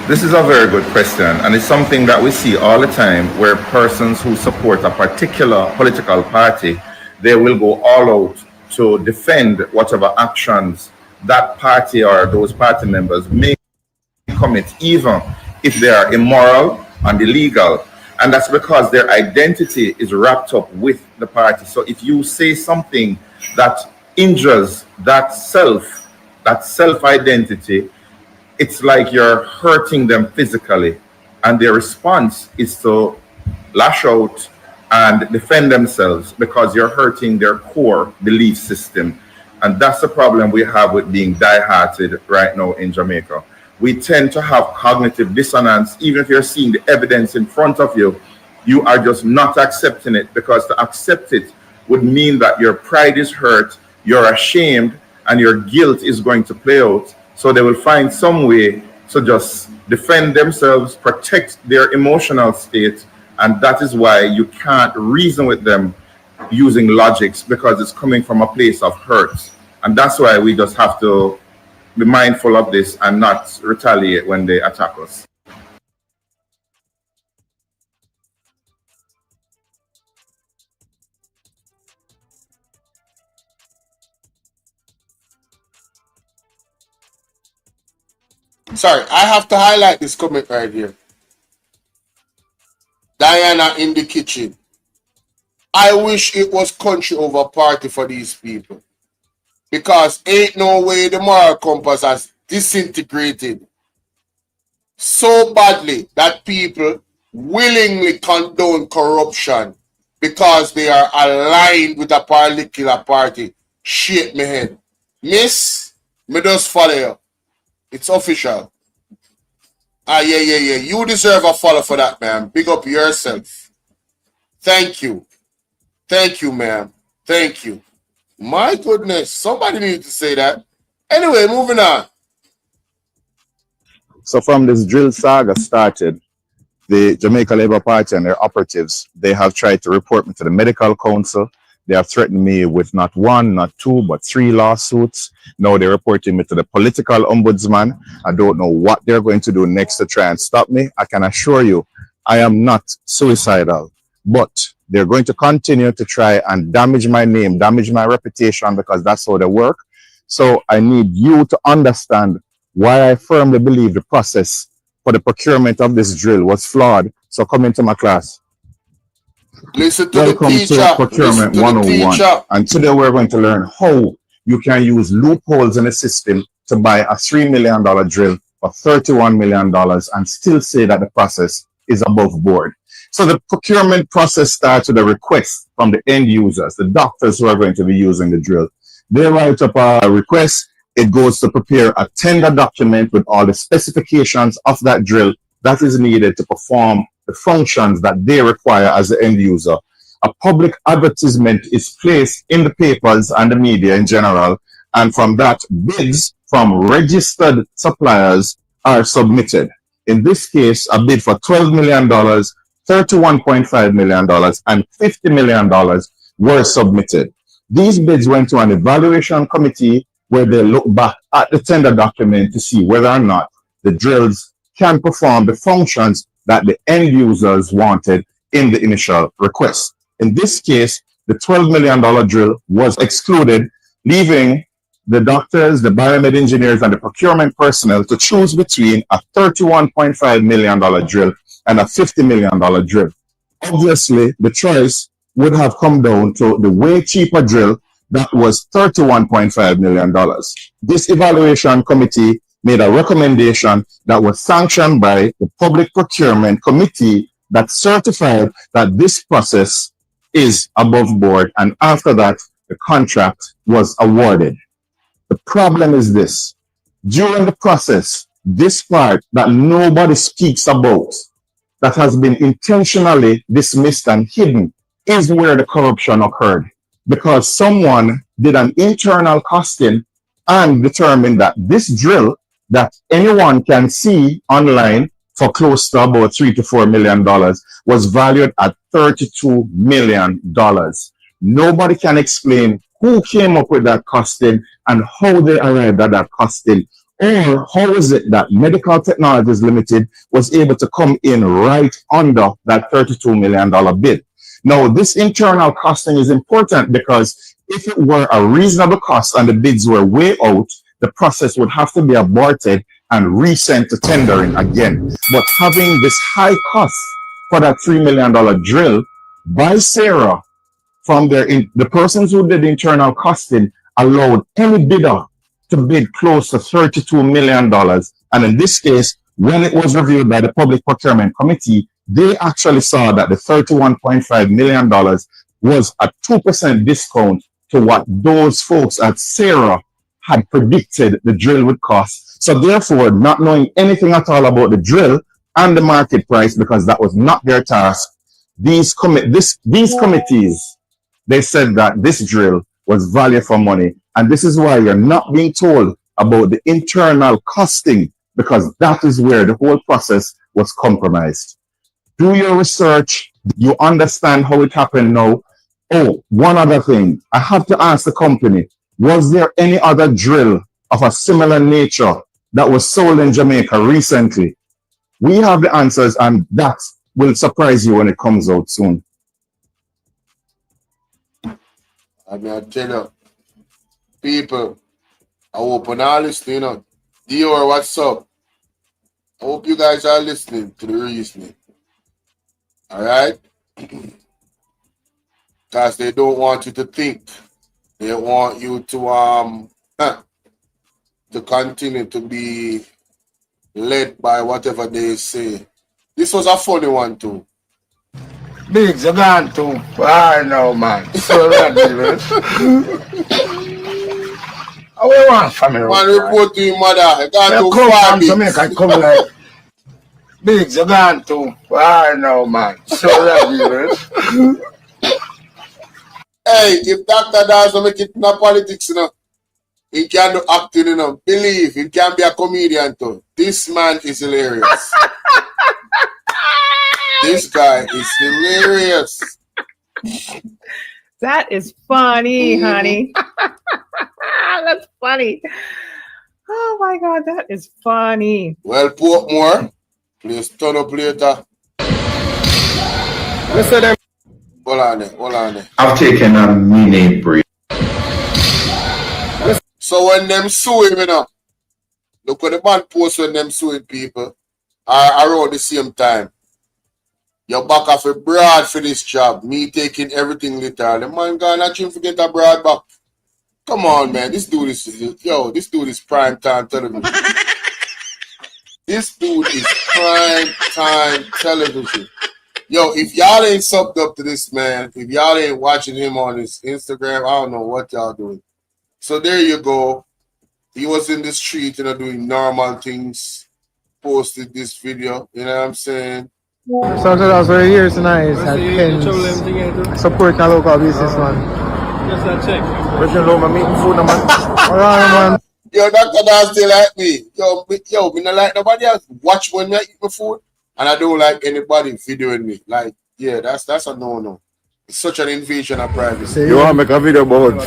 This is a very good question, and it's something that we see all the time where persons who support a particular political party, they will go all out to defend whatever actions that party or those party members may commit, even if they are immoral and illegal. And that's because their identity is wrapped up with the party. So if you say something that injures that self-identity, it's like you're hurting them physically, and their response is to lash out and defend themselves because you're hurting their core belief system. And that's the problem we have with being die-hearted right now in Jamaica. We tend to have cognitive dissonance. Even if you're seeing the evidence in front of you, you are just not accepting it, because to accept it would mean that your pride is hurt, you're ashamed, and your guilt is going to play out. So they will find some way to just defend themselves, protect their emotional state, and that is why you can't reason with them using logics, because it's coming from a place of hurt. And that's why we just have to be mindful of this and not retaliate when they attack us. Sorry, I have to highlight this comment right here. Diana in the kitchen. I wish it was country over party for these people, because ain't no way the moral compass has disintegrated so badly that people willingly condone corruption because they are aligned with a particular party. Shake me head. Miss, me just follow you. It's official. Yeah. You deserve a follow for that, man. Big up yourself. Thank you. Thank you, ma'am. Thank you. My goodness. Somebody needs to say that. Anyway, moving on. So from this drill saga started, the Jamaica Labour Party and their operatives, they have tried to report me to the medical council. They have threatened me with not one, not two, but 3 lawsuits. Now they're reporting me to the political ombudsman. I don't know what they're going to do next to try and stop me. I can assure you, I am not suicidal, but they're going to continue to try and damage my name, damage my reputation, because that's how they work. So I need you to understand why I firmly believe the process for the procurement of this drill was flawed. So come into my class. Listen to Welcome the teacher. to Procurement 101. And today we're going to learn how you can use loopholes in the system to buy a $3 million drill for $31 million and still say that the process is above board. So the procurement process starts with a request from the end users, the doctors who are going to be using the drill. They write up a request. It goes to prepare a tender document with all the specifications of that drill that is needed to perform the functions that they require as the end user. A public advertisement is placed in the papers and the media in general, and from that, bids from registered suppliers are submitted. In this case, a bid for $12 million, $31.5 million, and $50 million were submitted. These bids went to an evaluation committee where they look back at the tender document to see whether or not the drills can perform the functions that the end users wanted in the initial request. In this case, the $12 million drill was excluded, leaving the doctors, the biomed engineers, and the procurement personnel to choose between a $31.5 million drill and a $50 million drill. Obviously, the choice would have come down to the way cheaper drill that was $31.5 million. This evaluation committee made a recommendation that was sanctioned by the Public Procurement Committee that certified that this process is above board, and after that, the contract was awarded. The problem is this: during the process, this part that nobody speaks about, that has been intentionally dismissed and hidden, is where the corruption occurred. Because someone did an internal costing and determined that this drill that anyone can see online for close to about $3 to $4 million was valued at $32 million. Nobody can explain who came up with that costing and how they arrived at that costing, or how is it that Medical Technologies Limited was able to come in right under that $32 million bid. Now, this internal costing is important because if it were a reasonable cost and the bids were way out, the process would have to be aborted and resent to tendering again. But having this high cost for that $3 million drill by Sarah from the persons who did the internal costing allowed any bidder to bid close to $32 million. And in this case, when it was reviewed by the Public Procurement Committee, they actually saw that the $31.5 million was a 2% discount to what those folks at Sarah had predicted the drill would cost. So therefore, not knowing anything at all about the drill and the market price, because that was not their task, these committees, they said that this drill was value for money. And this is why you're not being told about the internal costing, because that is where the whole process was compromised. Do your research. You understand how it happened now. Oh, one other thing. I have to ask the company, was there any other drill of a similar nature that was sold in Jamaica recently? We have the answers, and that will surprise you when it comes out soon. I mean, I tell you, people, I hope you're all listening. Dior, what's up? I hope you guys are listening to the reasoning. All right? Because they don't want you to think. They want you to continue to be led by whatever they say. This was a funny one too. Biggs, you gone too. I know, man. So that how we want family? Man, report to your mother. You gone too come far, from Jamaica, come like Biggs, you gone too. I know, man. So that Hey, if Dr. Dawes don't make it in politics, he can do acting, Believe, he can be a comedian too. This man is hilarious. This guy is hilarious. That is funny, honey. That's funny. Oh my God, that is funny. Well, Portmore, please turn up later. listen them. Hold on there. I've taken a mini break. So when them sue him, look what the man posts when them suing people are around the same time. You're back off a broad for this job. Me taking everything literal. The man gonna not forget a broad back. Come on, man. This dude is prime time television. This dude is prime time television. Yo, if y'all ain't subbed up to this man, if y'all ain't watching him on his Instagram, I don't know what y'all doing. So there you go. He was in the street, doing normal things. Posted this video, you know what I'm saying? So that's for years tonight. Support a local businessman. Just a check. But you know, I'm eating food, man. Yo, Dr. Dawes still like me. Yo, me not like nobody else. Watch when I eat my food, and I don't like anybody videoing me. Like, yeah, that's a no-no. It's such an invasion of privacy. You want to make a video about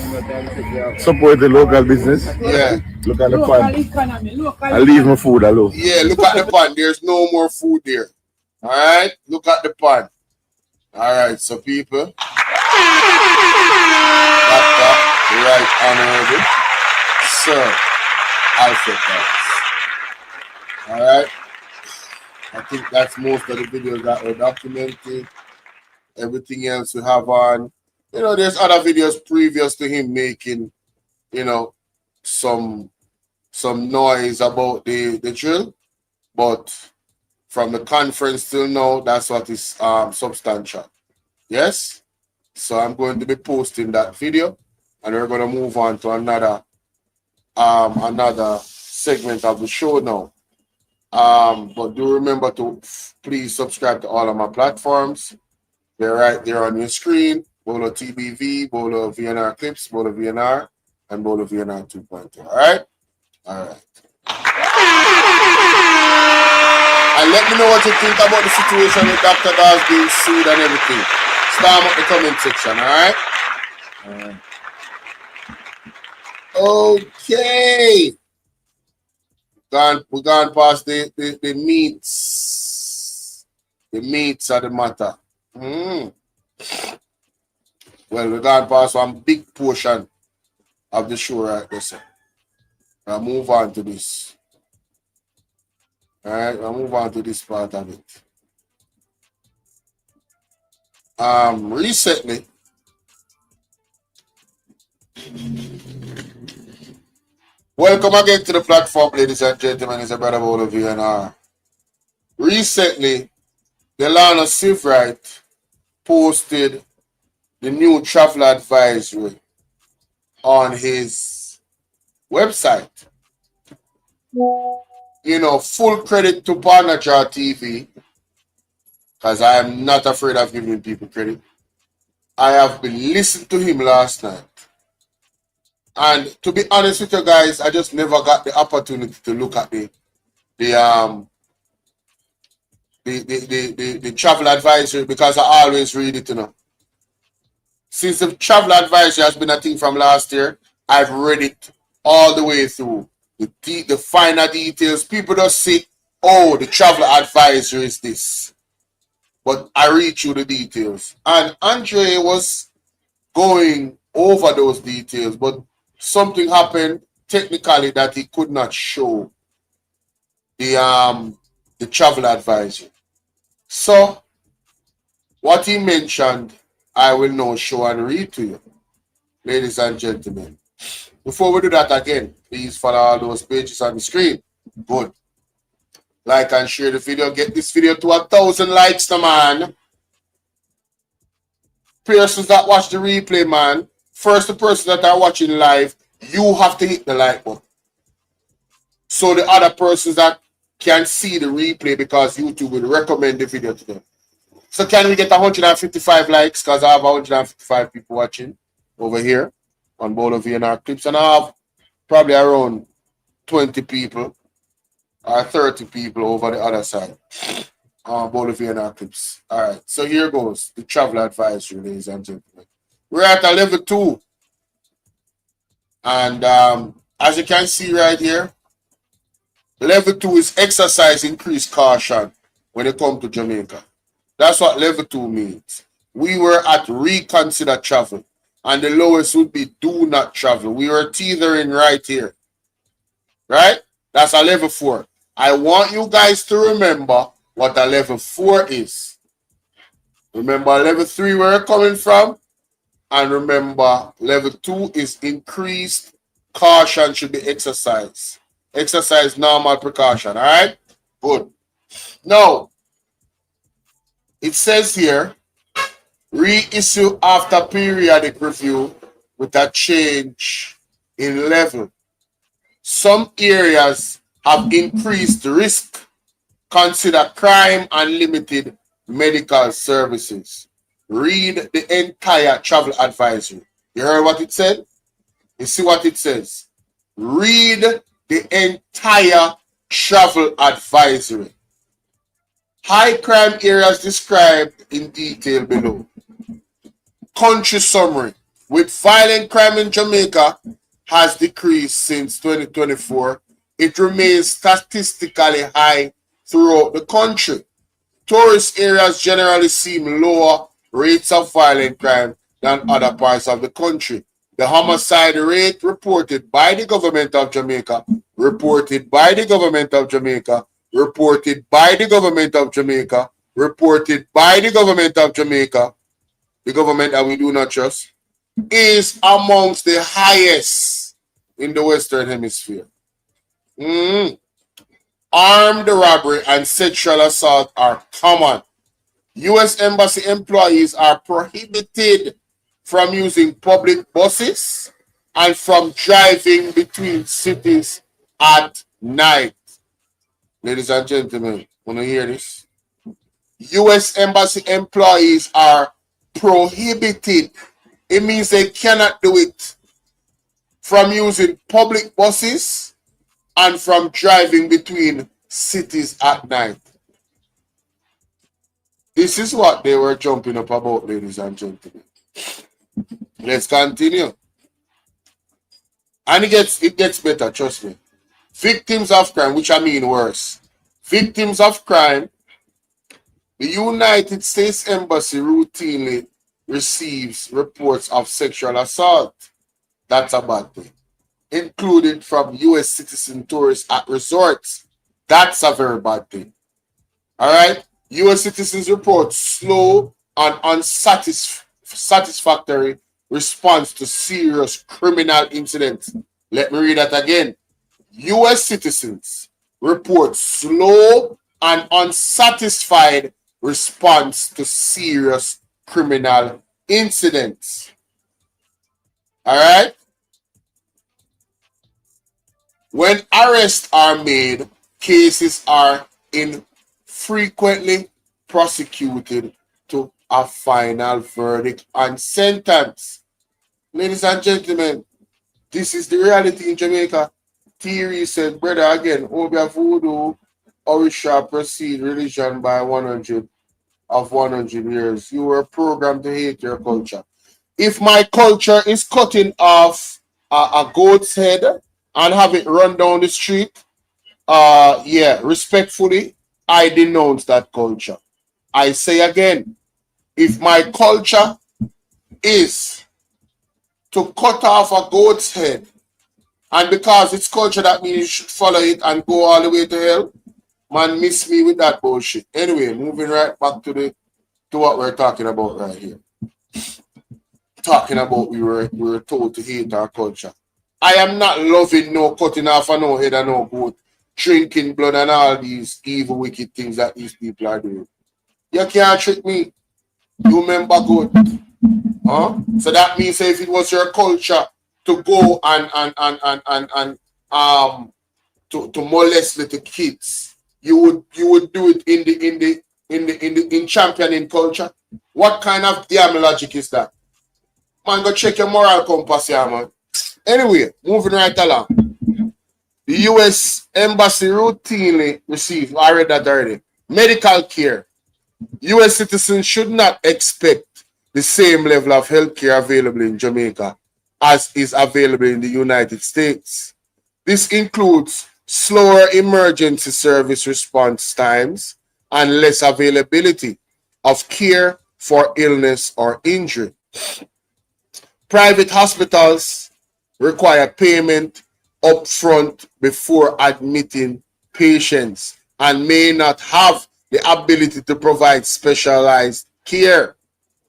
support the local business? Yeah. Look at the pan. I leave my food alone. Yeah, look at the pan. There's no more food there. All right? Look at the pan. Alright, so people, Dr. Right Honorable Sir Alfred Dawes. Alright. I think that's most of the videos that were documented. Everything else we have on. You know, there's other videos previous to him making, you know, some noise about the drill. But from the conference till now, that's what is substantial. Yes? So I'm going to be posting that video, and we're going to move on to another segment of the show now. But do remember to please subscribe to all of my platforms. They're right there on your screen. Bolo TBV, Bolo VNR Clips, Bolo VNR, and Bolo VNR 2.2. Alright? Alright. And let me know what you think about the situation with Dr. Dawes being sued and everything. Storm up the comment section, alright? Okay. We're gone past the meats. The meats of the matter. Well, we're gone past one big portion of the show right there, sir. I'll move on to this. Alright, I'll move on to this part of it. Recently, welcome again to the platform, ladies and gentlemen. It's a brother Bolo VNR. Recently, Delano Sivright posted the new travel advisory on his website. You know, full credit to Partnerjar TV, because I am not afraid of giving people credit. I have been listening to him last night. And to be honest with you guys, I just never got the opportunity to look at the travel advisory, because I always read it, you know. Since the travel advisory has been a thing from last year, I've read it all the way through. The finer details. People just say, oh, the travel advisory is this. But I read through the details. And Andre was going over those details, but something happened technically that he could not show the travel advisory. So what he mentioned, I will now show and read to you, ladies and gentlemen. Before we do that again, please follow all those pages on the screen. Good. Like and share the video. Get this video to 1,000 likes, now, man. Persons that watch the replay, man. First, the person that are watching live, you have to hit the like button. So the other persons that can see the replay, because YouTube will recommend the video to them. So can we get 155 likes? Because I have 155 people watching over here on Bolo VNR Clips. And I have probably around 20 people or 30 people over the other side on Bolo VNR Clips. All right. So here goes the travel advisory, ladies and gentlemen. We're at a level 2. And as you can see right here, level 2 is exercise increased caution when it comes to Jamaica. That's what level 2 means. We were at reconsider travel, and the lowest would be do not travel. We were tethering right here. Right? That's a level 4. I want you guys to remember what a level 4 is. Remember level 3 where we're coming from? And remember, level 2 is increased caution should be exercised. Exercise normal precaution. All right? Good. Now, it says here, reissue after periodic review with a change in level. Some areas have increased risk. Consider crime and limited medical services. Read the entire travel advisory. You heard what it said? You see what it says? Read the entire travel advisory. High crime areas described in detail below. Country summary. With violent crime in Jamaica has decreased since 2024, it remains statistically high throughout the country. Tourist areas generally seem lower rates of violent crime than other parts of the country. The homicide rate reported by the government of Jamaica, reported by the government of Jamaica, reported by the government of Jamaica, reported by the government of Jamaica, the government that we do not trust, is amongst the highest in the Western Hemisphere. Armed robbery and sexual assault are common. U.S. Embassy employees are prohibited from using public buses and from driving between cities at night. Ladies and gentlemen, want to hear this? U.S. Embassy employees are prohibited. It means they cannot do it from using public buses and from driving between cities at night. This is what they were jumping up about, ladies and gentlemen. Let's continue. And it gets better, trust me. Victims of crime, which I mean worse. Victims of crime, the United States Embassy routinely receives reports of sexual assault. That's a bad thing. Included from U.S. citizen tourists at resorts. That's a very bad thing. All right? U.S. citizens report slow and unsatisfactory response to serious criminal incidents. Let me read that again. U.S. citizens report slow and unsatisfied response to serious criminal incidents. All right? When arrests are made, cases are infrequently prosecuted to a final verdict and sentence. Ladies and gentlemen, this is the reality in Jamaica. Theory said, brother, again, Obeah voodoo, Orisha proceed religion by 100 years. You were programmed to hate your culture. If my culture is cutting off a goat's head and have it run down the street, respectfully, I denounce that culture. I say again, if my culture is to cut off a goat's head, and because it's culture, that means you should follow it and go all the way to hell, man, miss me with that bullshit. Anyway, moving right back to what we're talking about right here. Talking about we were told to hate our culture. I am not loving no cutting off of no head and no goat, drinking blood and all these evil, wicked things that these people are doing. You can't trick me. You remember good. Huh? So that means if it was your culture to go and to molest little kids, you would do it in championing culture. What kind of damn logic is that? Man, go check your moral compass here, man. Anyway, moving right along. The U.S. Embassy routinely receives, I read that already, medical care. U.S. citizens should not expect the same level of health care available in Jamaica as is available in the United States. This includes slower emergency service response times and less availability of care for illness or injury. Private hospitals require payment upfront before admitting patients and may not have the ability to provide specialized care.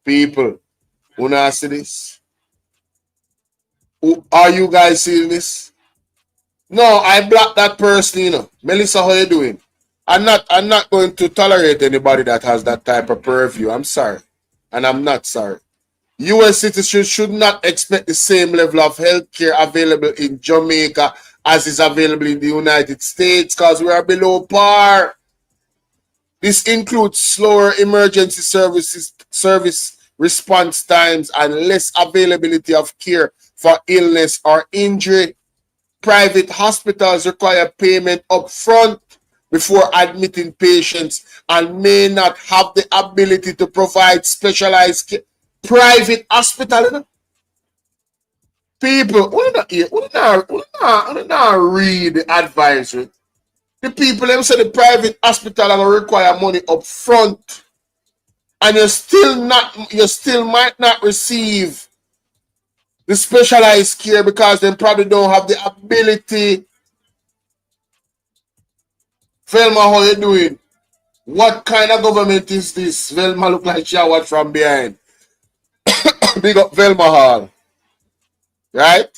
People, who not see this? Are you guys seeing this? No, I blocked that person, you know. Melissa, how you doing? I'm not going to tolerate anybody that has that type of purview. I'm sorry. And I'm not sorry. U.S. citizens should not expect the same level of health care available in Jamaica as is available in the United States because we are below par. This includes slower emergency service response times and less availability of care for illness or injury. Private hospitals require payment upfront before admitting patients and may not have the ability to provide specialized care. Private hospital, you know? People, we not read the advisory. The people them say the private hospital are gonna require money up front. and you still might not receive the specialized care because they probably don't have the ability. Velma, how you doing? What kind of government is this? Velma look like she watch from behind. Big up Velma Hall. Right?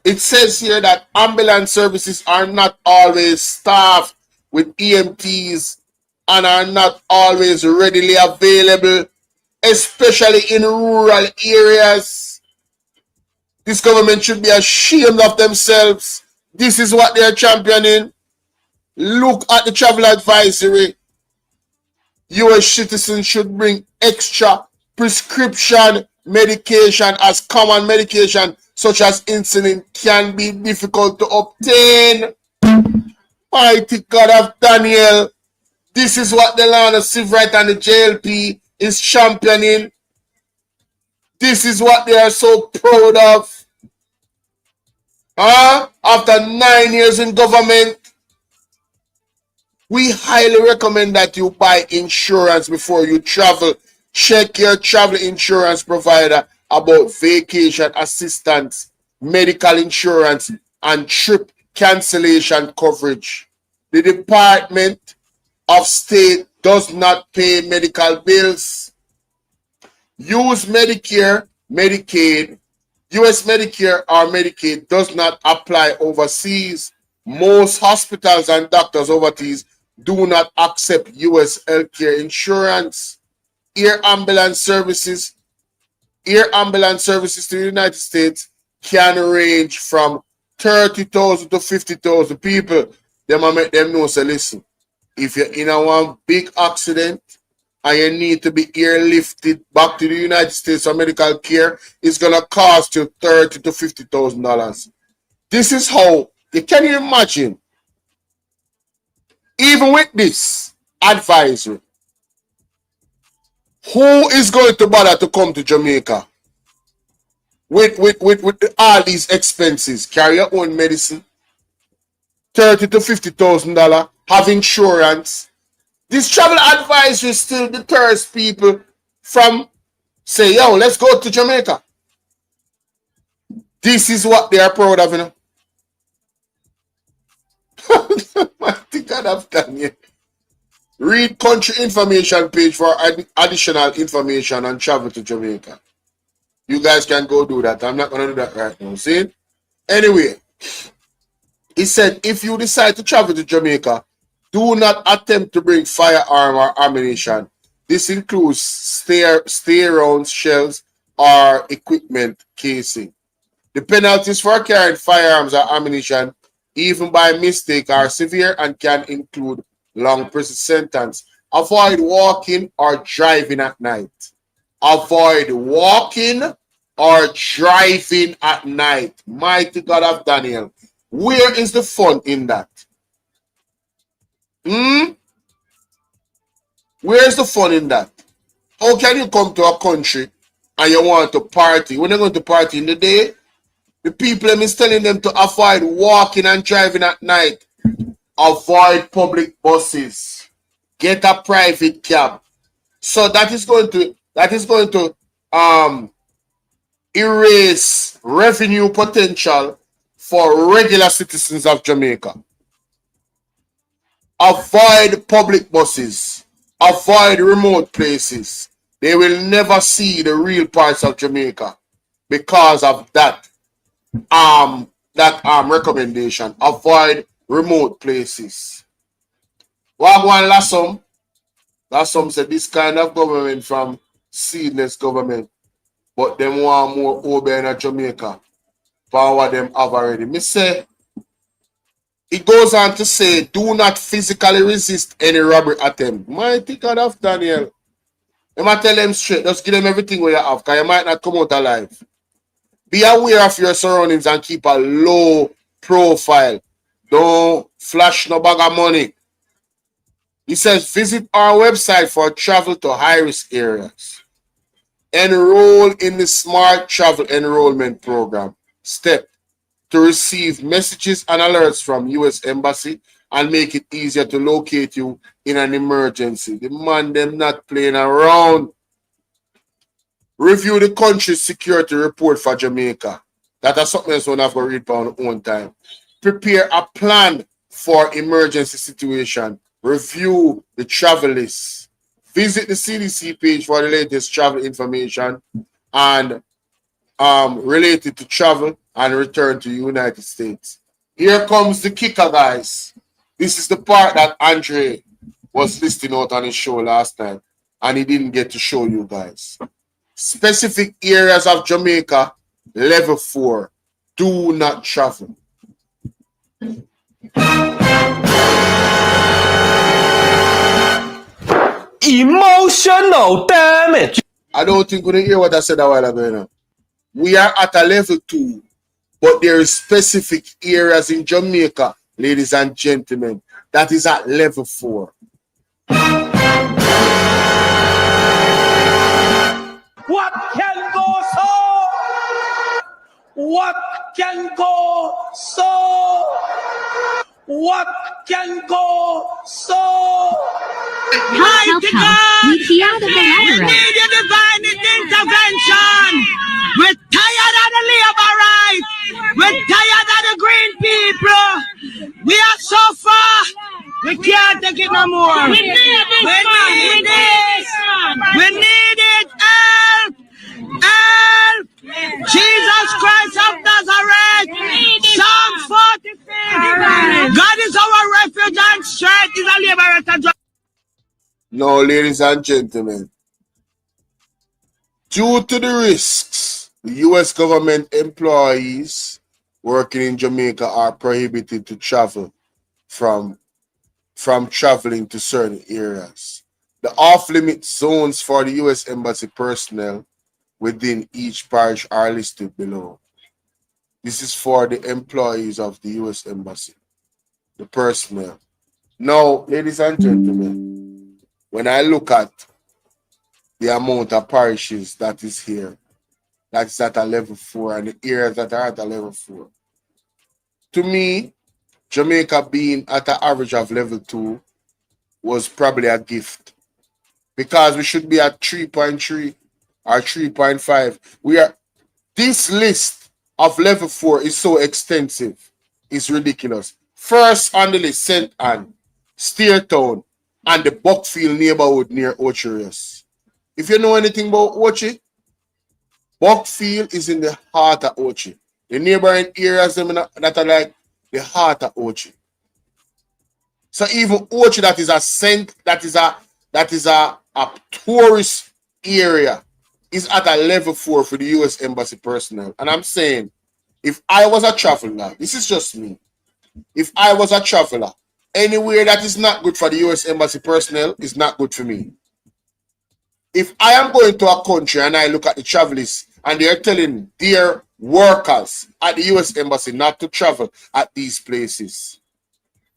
It says here that ambulance services are not always staffed with EMTs and are not always readily available, especially in rural areas. This government should be ashamed of themselves. This is what they are championing. Look at the travel advisory. US citizens should bring extra prescription medication as common medication such as insulin can be difficult to obtain. Mighty God of Daniel. This is what the Land of Civil Rights and the JLP is championing. This is what they are so proud of. After 9 years in government, we highly recommend that you buy insurance before you travel. Check your travel insurance provider about vacation assistance, medical insurance, and trip cancellation coverage. The Department of State does not pay medical bills. Use Medicare, Medicaid. US Medicare or Medicaid does not apply overseas. Most hospitals and doctors overseas do not accept US healthcare insurance. Air ambulance services to the United States can range from 30,000 to 50,000 people. Them I make them know, say, listen, if you're in a one big accident and you need to be airlifted back to the United States for medical care, it's gonna cost you $30,000 to $50,000. This is how you can you imagine. Even with this advisory, who is going to bother to come to Jamaica with all these expenses? Carry your own medicine, $30,000 to $50,000, have insurance. This travel advisory still deters people from say, yo, let's go to Jamaica. This is what they are proud of, you know. Mighty God of Daniel. Read country information page for additional information on travel to Jamaica. You guys can go do that. I'm not going to do that right now. See? Anyway, he said, if you decide to travel to Jamaica, do not attempt to bring firearm or ammunition. This includes stay rounds, shells, or equipment casing. The penalties for carrying firearms or ammunition, even by mistake, are severe and can include long prison sentence. Avoid walking or driving at night. Avoid walking or driving at night. Mighty God of Daniel. Where is the fun in that? Where is the fun in that? How can you come to a country and you want to party? When you're going to party in the day, the people is telling them to avoid walking and driving at night. Avoid public buses. Get a private cab. So that is going to erase revenue potential for regular citizens of Jamaica. Avoid public buses. Avoid remote places. They will never see the real parts of Jamaica because of that recommendation. Avoid remote places. Wagwan Lassom. Lassom said this kind of government from seedless government, but them want more Obeah in Jamaica for what them have already. Me say, it goes on to say, do not physically resist any robbery attempt. Mighty God of Daniel. You might tell them straight, just give them everything where you have, because you might not come out alive. Be aware of your surroundings and keep a low profile. Don't flash no bag of money. He says, visit our website for travel to high-risk areas. Enroll in the Smart Travel Enrollment Program. Step to receive messages and alerts from U.S. Embassy and make it easier to locate you in an emergency. The man them not playing around. Review the country's security report for Jamaica. That is something else we have to read on our own time. Prepare a plan for emergency situation. Review the travel list. Visit the CDC page for the latest travel information and related to travel and return to the United States. Here comes the kicker, guys. This is the part that Andre was listing out on his show last time, and he didn't get to show you guys. Specific areas of Jamaica, level 4. Do not travel. Emotional damage. I don't think we didn't hear what I said a while ago. You know? We are at a level 2, but there is specific areas in Jamaica, ladies and gentlemen, that is at level 4. What can go so? What can go so? What can go so? Help, we see out of the ladder. We need a divine intervention. We're tired of the labor rights. We're tired of the green people. We are so far. We can't take it no more. We need this. We need it. Help. Help. Jesus Christ of Nazareth. Psalm 46. God is our refuge and strength. Is a liberator. No, ladies and gentlemen, due to the risks, the U.S. government employees working in Jamaica are prohibited to travel from traveling to certain areas. The off-limit zones for the U.S. Embassy personnel within each parish are listed below. This is for the employees of the U.S. Embassy, the personnel. Now, ladies and gentlemen, when I look at the amount of parishes that is here, that's at a level 4, and the areas that are at a level 4, to me, Jamaica being at an average of level 2 was probably a gift, because we should be at 3.3 or 3.5. This list of level 4 is so extensive, it's ridiculous. First on the list, St. Anne, Steertown, and the Buckfield neighborhood near Ocherius. If you know anything about Ochi, Buckfield is in the heart of Ochi. The neighboring areas that are like the heart of Ochi. So even Ochi, that is a tourist area, is at a level 4 for the U.S. Embassy personnel. And I'm saying, if I was a traveler, this is just me. If I was a traveler, anywhere that is not good for the U.S. Embassy personnel is not good for me. If I am going to a country and I look at the travel list and they are telling their workers at the U.S. Embassy not to travel at these places,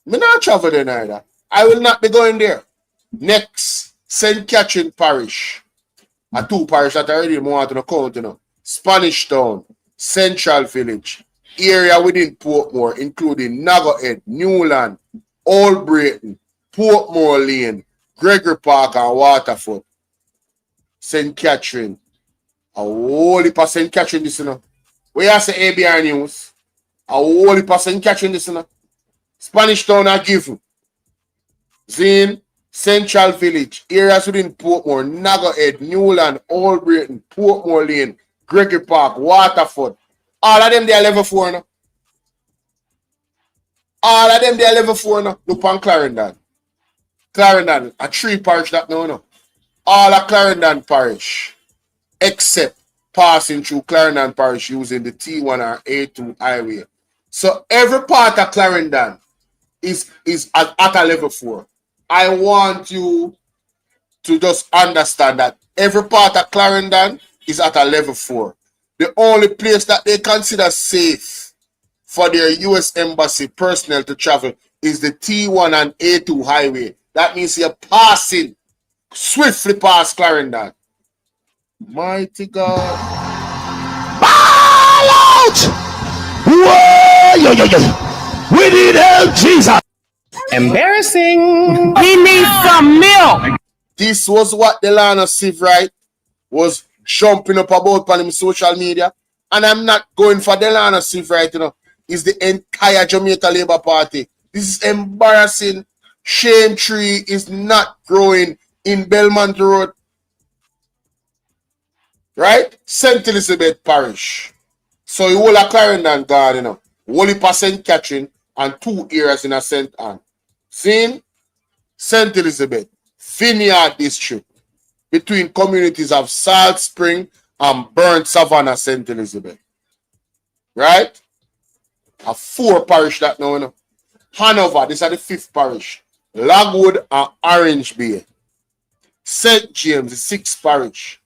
me not travel there either. I will not be going there. Next, St. Catherine Parish. A 2 parish that I already want to count, you know. Spanish Town, Central Village, area within Portmore, including Naggohead, Newland, Old Brayton, Portmore Lane, Gregory Park, and Waterford. St. Catherine. A whole heap of St. Catherine this, you know. Where you say ABR News? A whole heap of St. Catherine this, you know. Spanish Town are given. Zane, Central Village, areas within Portmore, Naggohead, Newland, Old Brayton, Portmore Lane, Gregory Park, Waterford. All of them they are level 4 now. All of them they are level 4 now. Look on Clarendon. Clarendon, a 3 parish that no. All of Clarendon parish, except passing through Clarendon parish using the T1 or A2 highway. So every part of Clarendon is at a level 4. I want you to just understand that every part of Clarendon is at a level 4. The only place that they consider safe for their U.S. Embassy personnel to travel is the T1 and A2 highway. That means you're passing swiftly past Clarendon. Mighty God. Ball out! Whoa! We need help, Jesus! Embarrassing. We need some milk. This was what the land of Siv, right, was jumping up about on him social media. And I'm not going for Delano Sif right, you know. It's the entire Jamaica Labour Party. This is embarrassing. Shame tree is not growing in Belmont Road. Right? St. Elizabeth Parish. So you will a Clarendon God, you know. Whole heap of St. Catherine and 2 areas in a St. Anne. Seen? St. Elizabeth. Vineyard District. Between communities of Salt Spring and Burnt Savannah, St. Elizabeth. Right? A 4 parish that now, you know. Hanover, this is the 5th parish. Lagwood and Orange Bay. St. James, the 6th parish.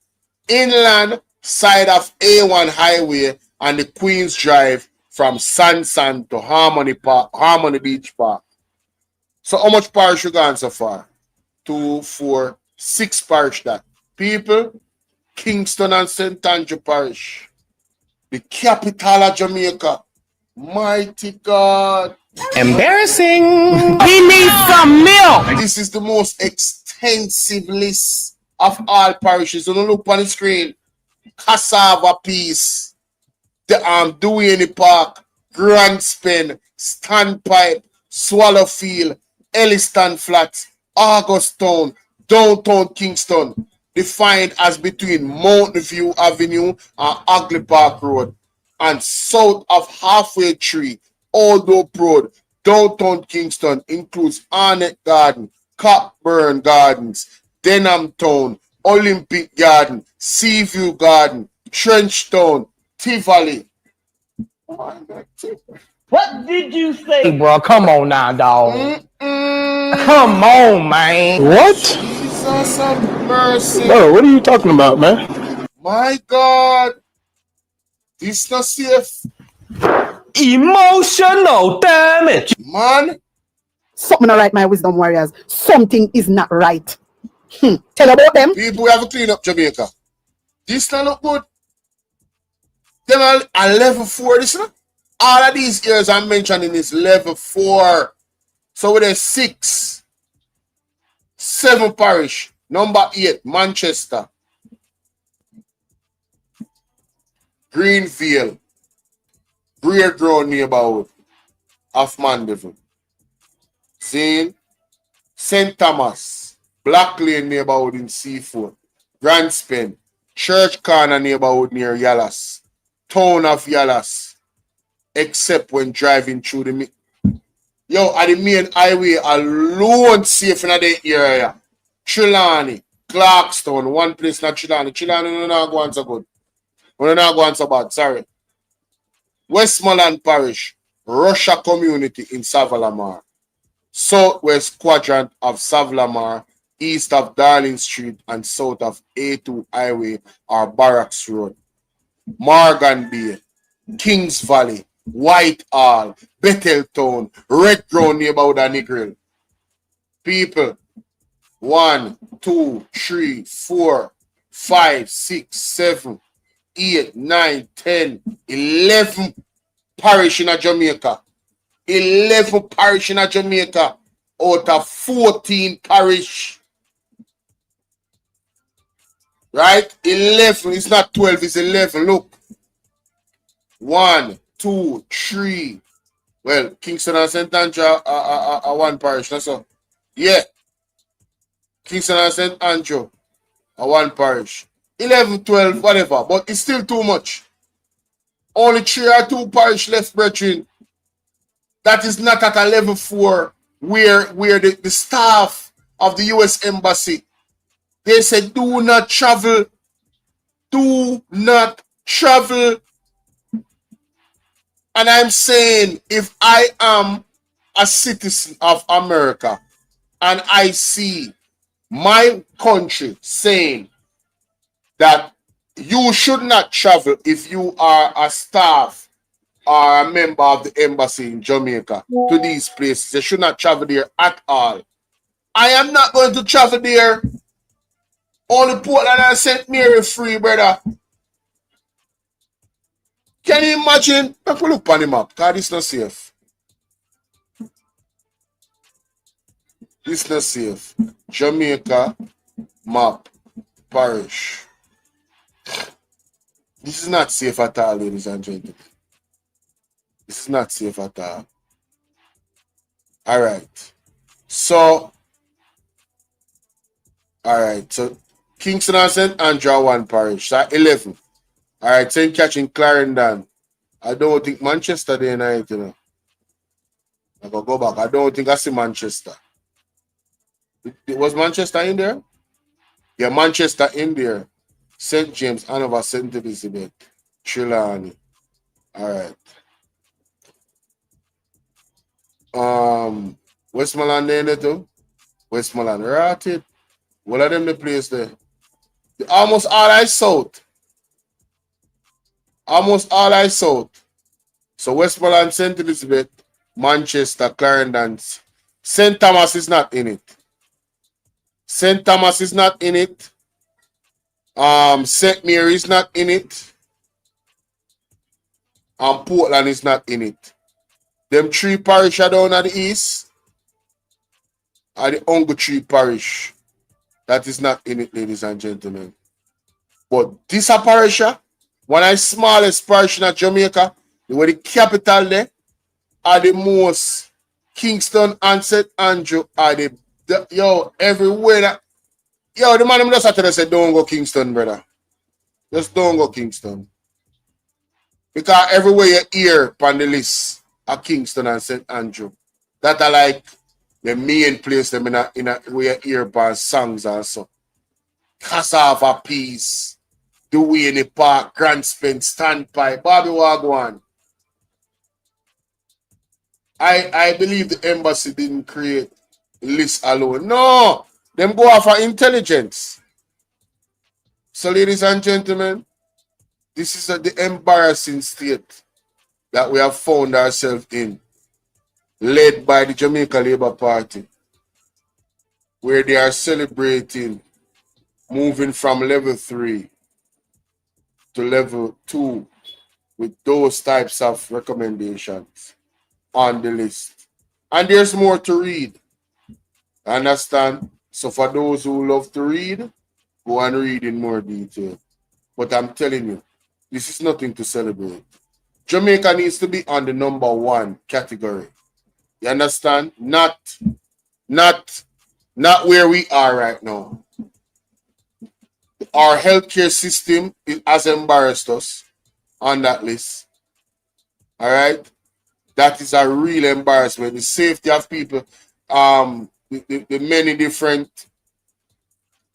Inland side of A1 Highway and the Queens Drive from Sansan to Harmony Park, Harmony Beach Park. So how much parish you gone so far? 2, 4, 6 parish that. People, Kingston and St. Andrew Parish. The capital of Jamaica. Mighty God. Embarrassing. We need some milk. This is the most extensive list of all parishes. So don't look on the screen. Cassava Peace, the Duane Park, Grandspin, Standpipe, Swallowfield, Elliston Flats, Augustown, Downtown Kingston, defined as between Mountain View Avenue and Ugly Park Road, and south of Halfway Tree, Old Hope Road, Downtown Kingston includes Arnett Garden, Cockburn Gardens, Denham Town, Olympic Garden, Seaview Garden, Trenchtown, Tivoli. What did you say? Hey, bro, come on now, dog. Come on, man. What? Jesus have mercy. Bro, what are you talking about, man? My God. This not safe. Emotional damage. Man. Something not right, my wisdom warriors. Something is not right. Tell about them. People, we have to clean up Jamaica. This not look good. Them are level 4, this not. All of these years I'm mentioning is level 4. So with a 6, 7 parish. Number 8, Manchester. Greenfield. Breer Ground neighborhood of Mandeville. Seeing? St. Thomas. Black Lane neighborhood in Seafood. Grandspin. Church Corner neighborhood near Yallas. Town of Yallas. Except when driving through the... Yo, at the main highway alone safe in the area. Trelawney, Clarkstown, one place not Trelawney. Trelawney no not go on so good. No not go on so bad, sorry. Westmoreland Parish, Russia Community in Savalamar. Southwest quadrant of Savalamar, east of Darling Street and south of A2 Highway or Barracks Road. Morgan Bay, Kings Valley, Whitehall, Betheltown, Red Ground neighborhood and Negril. People, 1, 2, 3, 4, 5, 6, 7, 8, 9, 10, 11 parish in Jamaica. 11 parish in Jamaica out of 14 parish. Right? 11. It's not 12, it's 11. Look. 1, 2, 3. Well, Kingston and St. Andrew are one parish. That's all. Yeah. Kingston and St. Andrew are one parish. 11, 12, whatever. But it's still too much. Only 3 or 2 parish left, brethren. That is not at a level 4 where the staff of the U.S. Embassy, they said, do not travel. Do not travel. And I'm saying, if I am a citizen of America and I see my country saying that you should not travel if you are a staff or a member of the embassy in Jamaica to these places, you should not travel there at all. I am not going to travel there. Only Portland and St. Mary free, brother. Can you imagine? People look on the map, because it's not safe. It's not safe. Jamaica map parish. This is not safe at all, ladies and gentlemen. This is not safe at all. All right. So, Kingston and St. Andrew one parish. So 11. All right, St. Catherine Clarendon. I don't think Manchester there night, you know. I gotta go back. I don't think I see Manchester. Was Manchester in there? Yeah, Manchester in there. St. James, Hanover, St. Elizabeth, Trelawney. All right. Westmoreland there too. Westmoreland, right? It. What are them the place there? Almost all I south. Almost all I south. So Westmoreland, St. Elizabeth, Manchester, Clarendon. St. Thomas is not in it. St. Thomas is not in it. St. Mary is not in it. And Portland is not in it. Them three parishes down at the east are the Uncle Tree Parish. That is not in it, ladies and gentlemen. But this parish, one of the smallest parish in Jamaica, where the capital there, are the most. Kingston and St. Andrew are the everywhere that the man just had to say don't go Kingston, brother. Just don't go Kingston. Because everywhere you hear on the list are Kingston and St. Andrew. That are like the main place them in a where you hear by songs also. Cassava Peace, Duane Park, Grand Spence, Standpipe, Bobby Wagwan. I believe the embassy didn't create list alone. No, them go off for intelligence. So, ladies and gentlemen, this is the embarrassing state that we have found ourselves in, led by the Jamaica Labour Party, where they are celebrating moving from level 3 to level 2 with those types of recommendations on the list. And there's more to read. Understand? So for those who love to read, go and read in more detail. But I'm telling you, this is nothing to celebrate. Jamaica needs to be on the number 1 category. You understand? Not where we are right now. Our healthcare system has embarrassed us on that list. All right? That is a real embarrassment. The safety of people, the many different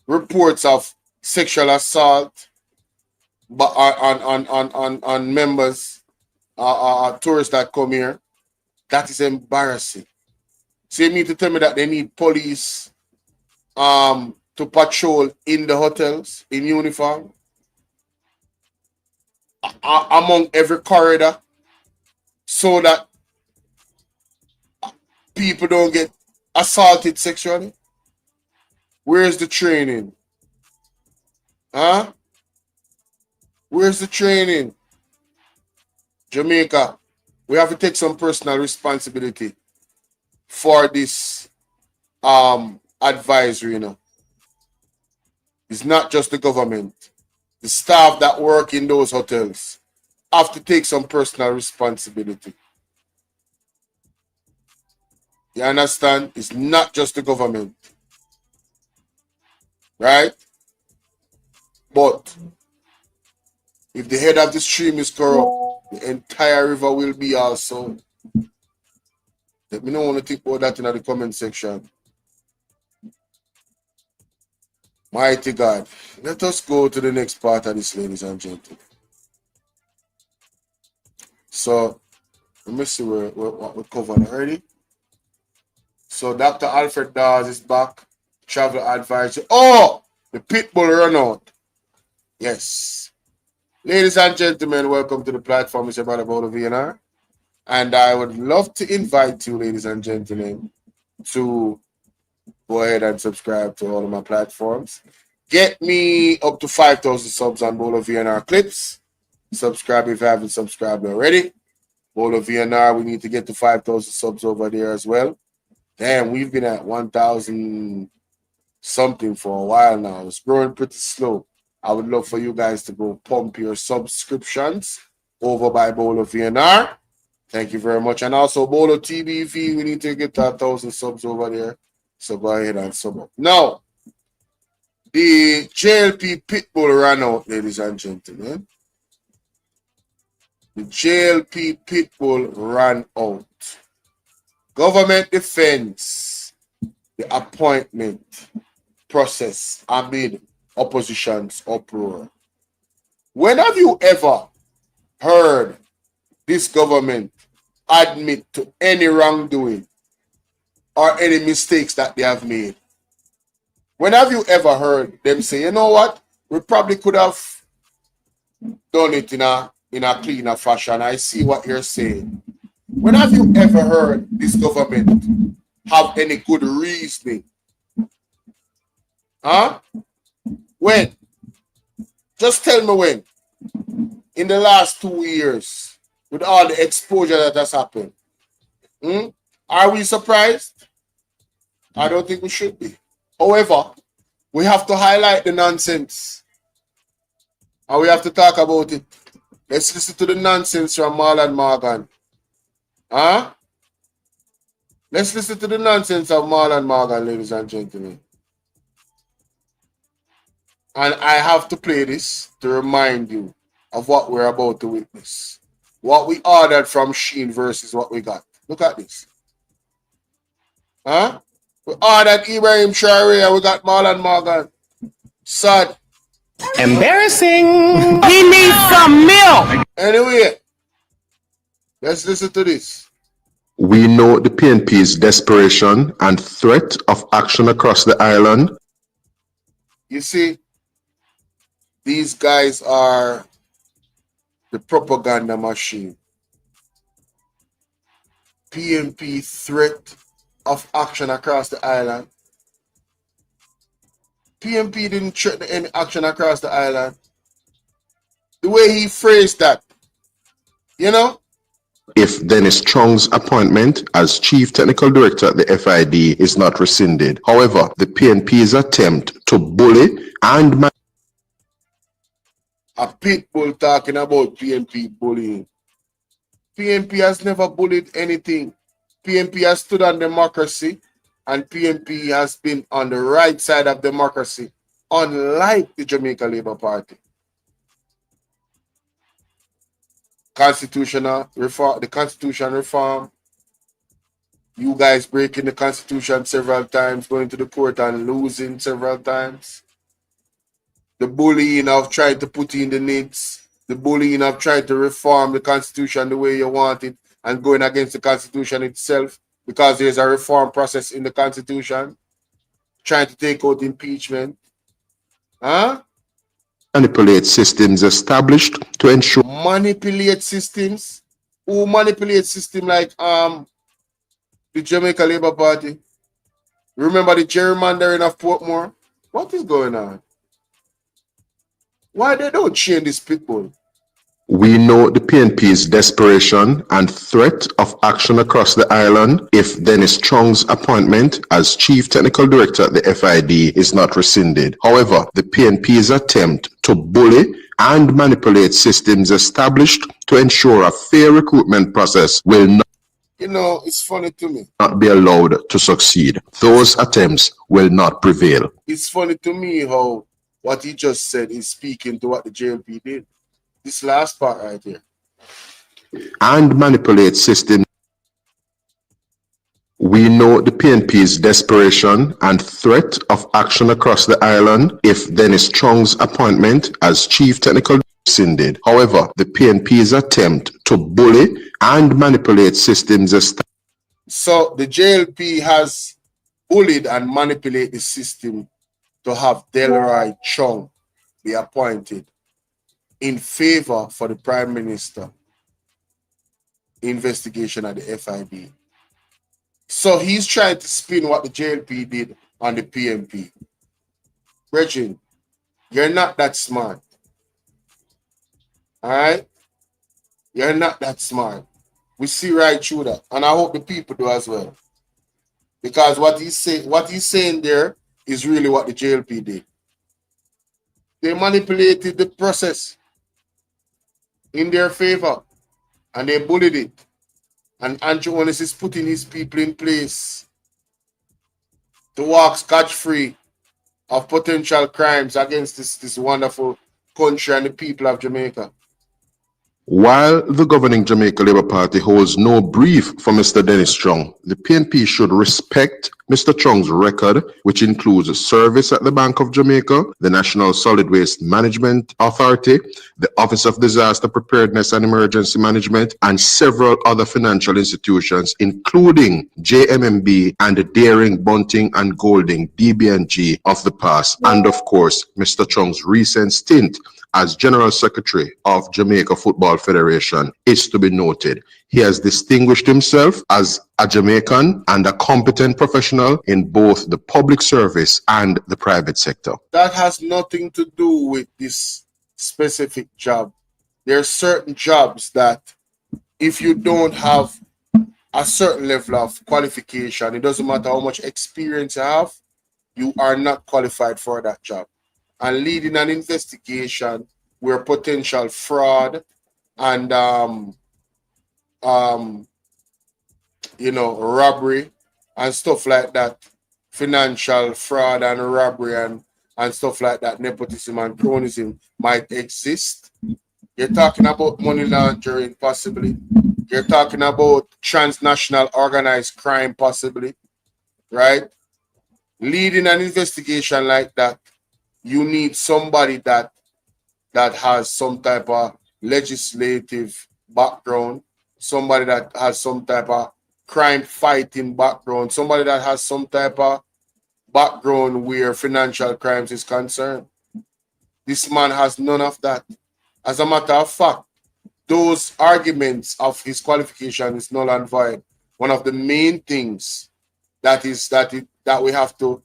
reports of sexual assault but on members, tourists that come here, that is embarrassing. So you mean to tell me that they need police to patrol in the hotels in uniform among every corridor so that people don't get assaulted sexually? Where's the training? Huh? Where's the training? Jamaica, we have to take some personal responsibility for this advisory, you know. It's not just the government. The staff that work in those hotels have to take some personal responsibility. You understand? It's not just the government. Right? But if the head of the stream is corrupt, the entire river will be also. Let me know what you think about that in the comment section. Mighty God. Let us go to the next part of this, ladies and gentlemen. So, let me see what we covered already. So, Dr. Alfred Dawes is back. Travel advisor. Oh! The PITBULL run out. Yes. Ladies and gentlemen, welcome to the platform. It's your brother Bolo VNR. And I would love to invite you, ladies and gentlemen, to go ahead and subscribe to all of my platforms. Get me up to 5,000 subs on Bolo VNR Clips. Subscribe if you haven't subscribed already. Bolo VNR, we need to get to 5,000 subs over there as well. Damn, we've been at 1,000 something for a while now. It's growing pretty slow. I would love for you guys to go pump your subscriptions over by Bolo VNR. Thank you very much. And also Bolo TBV, we need to get 1,000 subs over there. So go ahead and sub up. Now, the JLP Pitbull ran out, ladies and gentlemen. The JLP Pitbull ran out. Government defense the appointment process amid opposition's uproar. When have you ever heard this government admit to any wrongdoing or any mistakes that they have made? When have you ever heard them say, you know what, we probably could have done it in a cleaner fashion? I see what you're saying. When have you ever heard this government have any good reasoning? Huh? When? Just tell me when. In the last 2 years, with all the exposure that has happened. Are we surprised? I don't think we should be. However, we have to highlight the nonsense. And we have to talk about it. Let's listen to the nonsense from Marlon Morgan. Huh? Let's listen to the nonsense of Marlon Morgan, ladies and gentlemen. And I have to play this to remind you of what we're about to witness. What we ordered from Sheen versus what we got. Look at this. Huh? We ordered Ibrahim Shari and we got Marlon Morgan. Sad. Embarrassing. He needs some milk. Anyway, let's listen to this. We know the PNP's desperation and threat of action across the island. You see, these guys are the propaganda machine. PNP threat of action across the island. PNP didn't threaten any action across the island. The way he phrased that, you know? If Dennis Strong's appointment as Chief Technical Director at the FID is not rescinded. However, the PNP's attempt to bully and a pitbull talking about PNP bullying. PNP has never bullied anything. PNP has stood on democracy, and PNP has been on the right side of democracy, unlike the Jamaica Labour Party. Constitutional reform, the Constitution reform. You guys breaking the Constitution several times, going to the court and losing several times. The bullying of trying to put in the needs, the bullying of trying to reform the Constitution the way you want it and going against the Constitution itself because there's a reform process in the Constitution, trying to take out impeachment. Huh? manipulate systems established to ensure. Manipulate systems? Who manipulate system like the Jamaica Labour Party? Remember the gerrymandering of Portmore? What is going on? Why they don't change this pitbull? We know the PNP's desperation and threat of action across the island if Dennis Strong's appointment as Chief Technical Director at the FID is not rescinded. However, the PNP's attempt to bully and manipulate systems established to ensure a fair recruitment process will not. You know, it's funny to me. Not be allowed to succeed. Those attempts will not prevail. It's funny to me how what he just said is speaking to what the JLP did. This last part right here. And manipulate systems. We know the PNP's desperation and threat of action across the island if Dennis Strong's appointment as Chief Technical rescinded. However, the PNP's attempt to bully and manipulate systems. So the JLP has bullied and manipulated the system to have Delroy Chung be appointed in favor for the Prime Minister investigation at the FIB. So he's trying to spin what the JLP did on the PNP. Brethren, you're not that smart. All right? You're not that smart. We see right through that. And I hope the people do as well. Because what he's saying there is really what the JLP did. They manipulated the process in their favor and they bullied it. And Andrew Holness is putting his people in place to walk scotch-free of potential crimes against this wonderful country and the people of Jamaica. While the governing Jamaica Labour Party holds no brief for Mr. Dennis Chung, the PNP should respect Mr. Chung's record, which includes service at the Bank of Jamaica, the National Solid Waste Management Authority, the Office of Disaster Preparedness and Emergency Management, and several other financial institutions, including JMMB and the Daring, Bunting, and Golding DBNG of the past, and of course, Mr. Chung's recent stint as General Secretary of Jamaica Football Federation is to be noted. He has distinguished himself as a Jamaican and a competent professional in both the public service and the private sector. That has nothing to do with this specific job. There are certain jobs that if you don't have a certain level of qualification, it doesn't matter how much experience you have, you are not qualified for that job. And leading an investigation where potential fraud and robbery and stuff like that, financial fraud and robbery and stuff like that, nepotism and cronyism might exist. You're talking about money laundering possibly. You're talking about transnational organized crime possibly, right? Leading an investigation like that, you need somebody that has some type of legislative background, somebody that has some type of crime fighting background, somebody that has some type of background where financial crimes is concerned. This man has none of that. As a matter of fact, those arguments of his qualification is null and void. One of the main things that we have to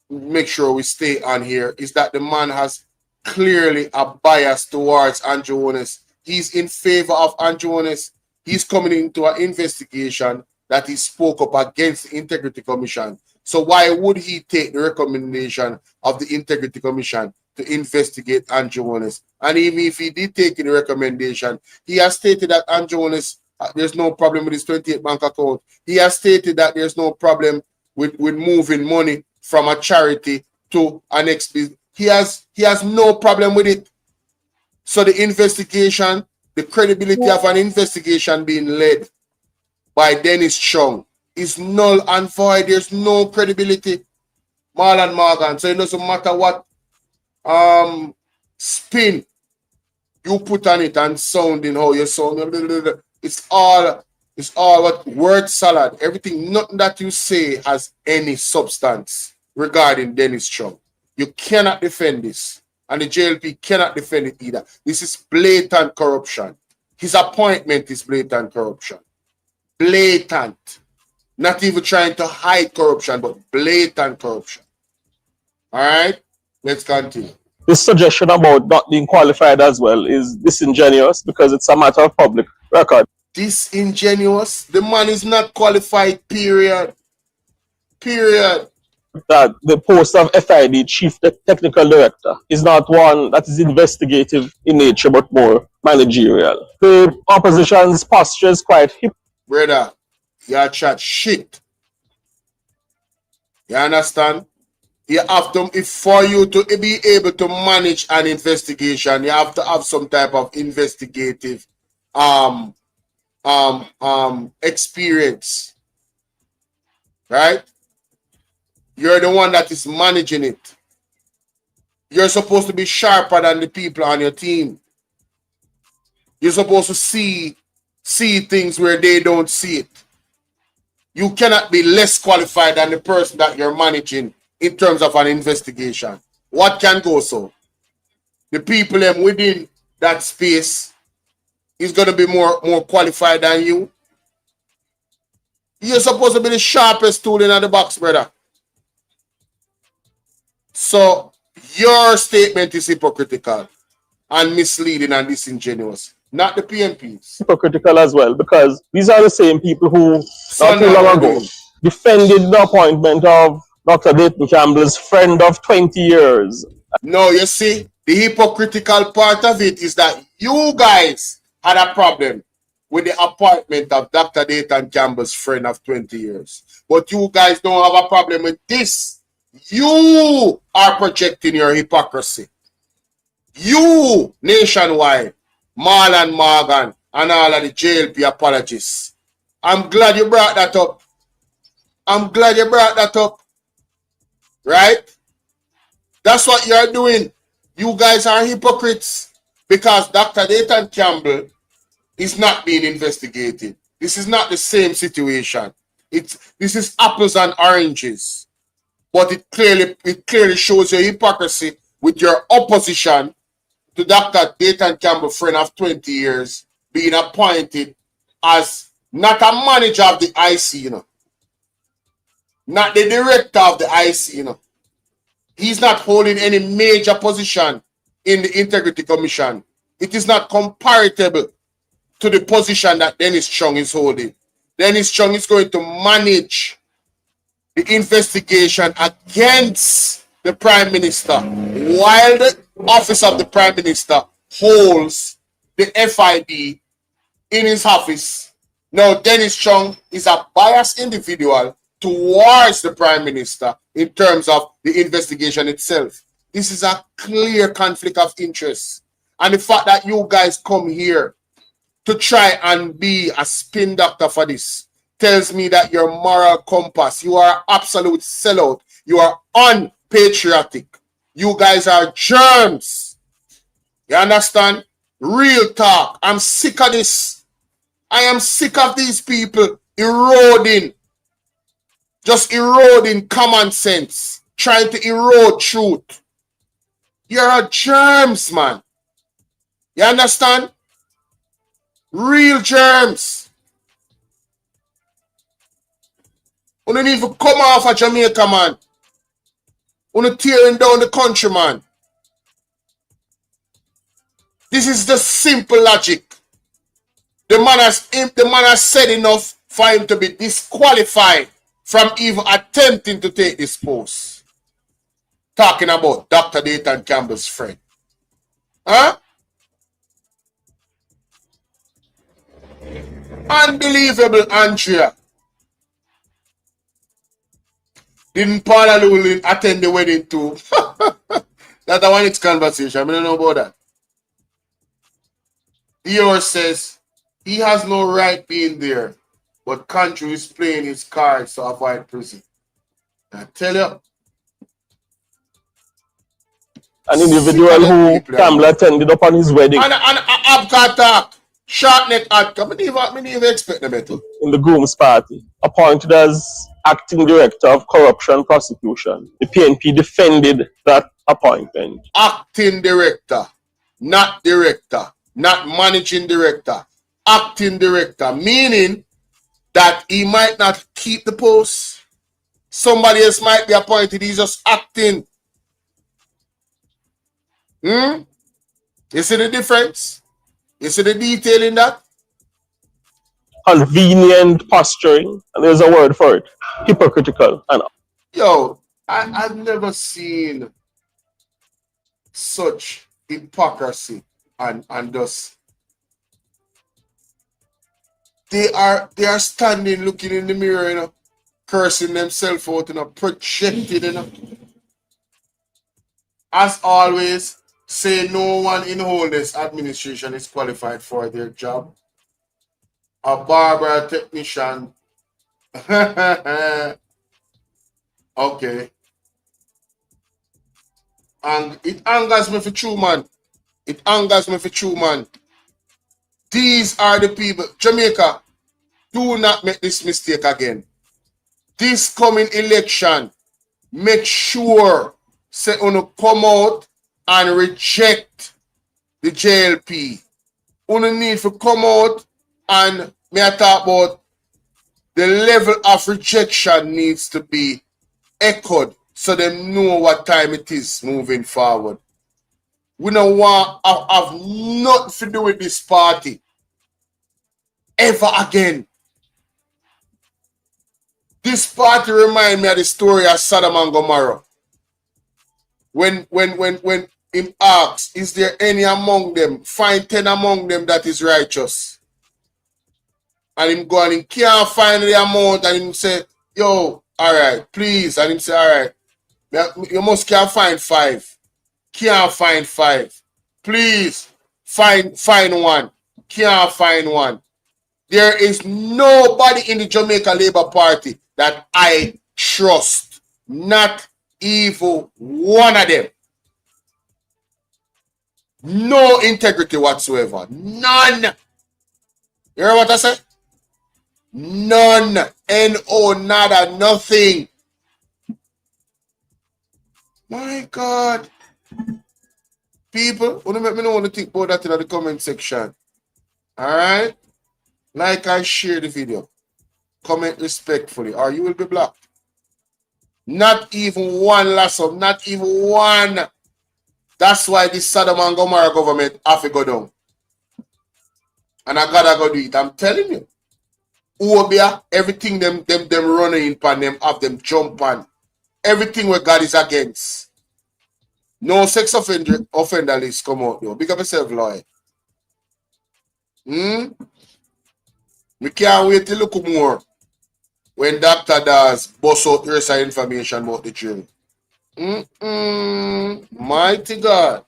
make sure we stay on here is that the man has clearly a bias towards Andrew Holness. He's in favor of Andrew Holness. He's coming into an investigation that he spoke up against the Integrity Commission. So why would he take the recommendation of the Integrity Commission to investigate Andrew Holness? And even if he did take the recommendation, he has stated that Andrew Holness, there's no problem with his 28 bank account. He has stated that there's no problem with moving money from a charity to an business. He has no problem with it. So the investigation, the credibility of an investigation being led by Dennis Chung is null and void. There's no credibility, Marlon Morgan. So it doesn't matter what spin you put on it and sounding how you sound. It's all what word salad. Everything, nothing that you say has any substance regarding Dennis Chung. You cannot defend this. And the JLP cannot defend it either. This is blatant corruption. His appointment is blatant corruption. Blatant. Not even trying to hide corruption, but blatant corruption. All right? Let's continue. This suggestion about not being qualified as well is disingenuous because it's a matter of public record. Disingenuous? The man is not qualified, period. Period. That the post of FID, Chief Technical Director, is not one that is investigative in nature, but more managerial. The opposition's posture is quite hip. Brother, you chat shit. You understand? You have to, if for you to be able to manage an investigation, you have to have some type of investigative experience. Right? You're the one that is managing it. You're supposed to be sharper than the people on your team. You're supposed to see things where they don't see it. You cannot be less qualified than the person that you're managing in terms of an investigation. What can go so? The people within that space is going to be more qualified than you. You're supposed to be the sharpest tool in the box, brother. So your statement is hypocritical and misleading and disingenuous. Not the PNPs. Hypocritical as well, because these are the same people who not too long ago defended the appointment of Dr. Dayton Campbell's friend of 20 years. No, you see, The hypocritical part of it is that you guys had a problem with the appointment of Dr. Dayton Campbell's friend of 20 years. But you guys don't have a problem with this. You are projecting your hypocrisy. You, nationwide, Marlon Morgan, and all of the JLP apologists. I'm glad you brought that up. I'm glad you brought that up. Right? That's what you're doing. You guys are hypocrites because Dr. Dayton Campbell is not being investigated. This is not the same situation. This is apples and oranges. But it clearly shows your hypocrisy with your opposition to Dr. Dayton Campbell, friend of 20 years, being appointed as not a manager of the IC, you know. Not the director of the IC, you know. He's not holding any major position in the Integrity Commission. It is not comparable to the position that Dennis Chung is holding. Dennis Chung is going to manage the investigation against the Prime Minister while the office of the Prime Minister holds the FID in his office. Now, Dennis Chung is a biased individual towards the Prime Minister in terms of the investigation itself. This is a clear conflict of interest. And the fact that you guys come here to try and be a spin doctor for this tells me that your moral compass, you are absolute sellout. You are unpatriotic. You guys are germs. You understand? Real talk. I'm sick of this. I am sick of these people just eroding common sense, trying to erode truth. You're a germs, man. You understand? Real germs. You don't even come off of Jamaica, man. You tearing down the country, man. This is the simple logic. The man has said enough for him to be disqualified from even attempting to take this post. Talking about Dr. Dayton Campbell's friend. Huh? Unbelievable, Andrea. Didn't Paula Lulin attend the wedding too? That's the one it's conversation. I don't know about that. Dior says he has no right being there, but country is playing his cards to avoid prison. I tell you. An individual who Campbell attended upon his wedding. And Abkata, short neck Abka. I didn't even expect them better. In the groom's party, appointed as acting director of corruption prosecution. The PNP defended that appointment. Acting director, not managing director. Acting director, meaning that he might not keep the post. Somebody else might be appointed. He's just acting. You see the difference? You see the detail in that? Convenient posturing, and there's a word for it. Hypocritical. And yo, I've never seen such hypocrisy and thus they are standing looking in the mirror, you know, cursing themselves out, you know, projected, you know. As always, say no one in Holders administration is qualified for their job. A barber, a technician. Okay. And it angers me for true, man. It angers me for true, man. These are the people. Jamaica, do not make this mistake again. This coming election, make sure say you come out and reject the JLP. You need to come out and me I talk about the level of rejection needs to be echoed so them know what time it is moving forward. We don't want to have nothing to do with this party ever again. This party reminds me of the story of Sodom and Gomorrah. When him asks, is there any among them? Find 10 among them that is righteous. And him go and him can't find the amount and him say, yo, all right, please. And him say, all right, you must can't find 5. Can't find 5. Please, find one. Can't find one. There is nobody in the Jamaica Labour Party that I trust. Not even one of them. No integrity whatsoever. None. You hear what I said? None. N-O, nada, nothing. My God. People, want to make me know what to think about that in the comment section. Alright? Like and share the video. Comment respectfully or you will be blocked. Not even one lasso. Not even one. That's why this Sodom and Gomorrah government have to go down. And I gotta go do it. I'm telling you. Obeah, everything them running in pan them, have them jump on. Everything where God is against. No sex offender list come out though. Big up yourself, Lloyd. We can't wait to look more when Dr. Dawes bust out the rest of information about the children. Mighty God.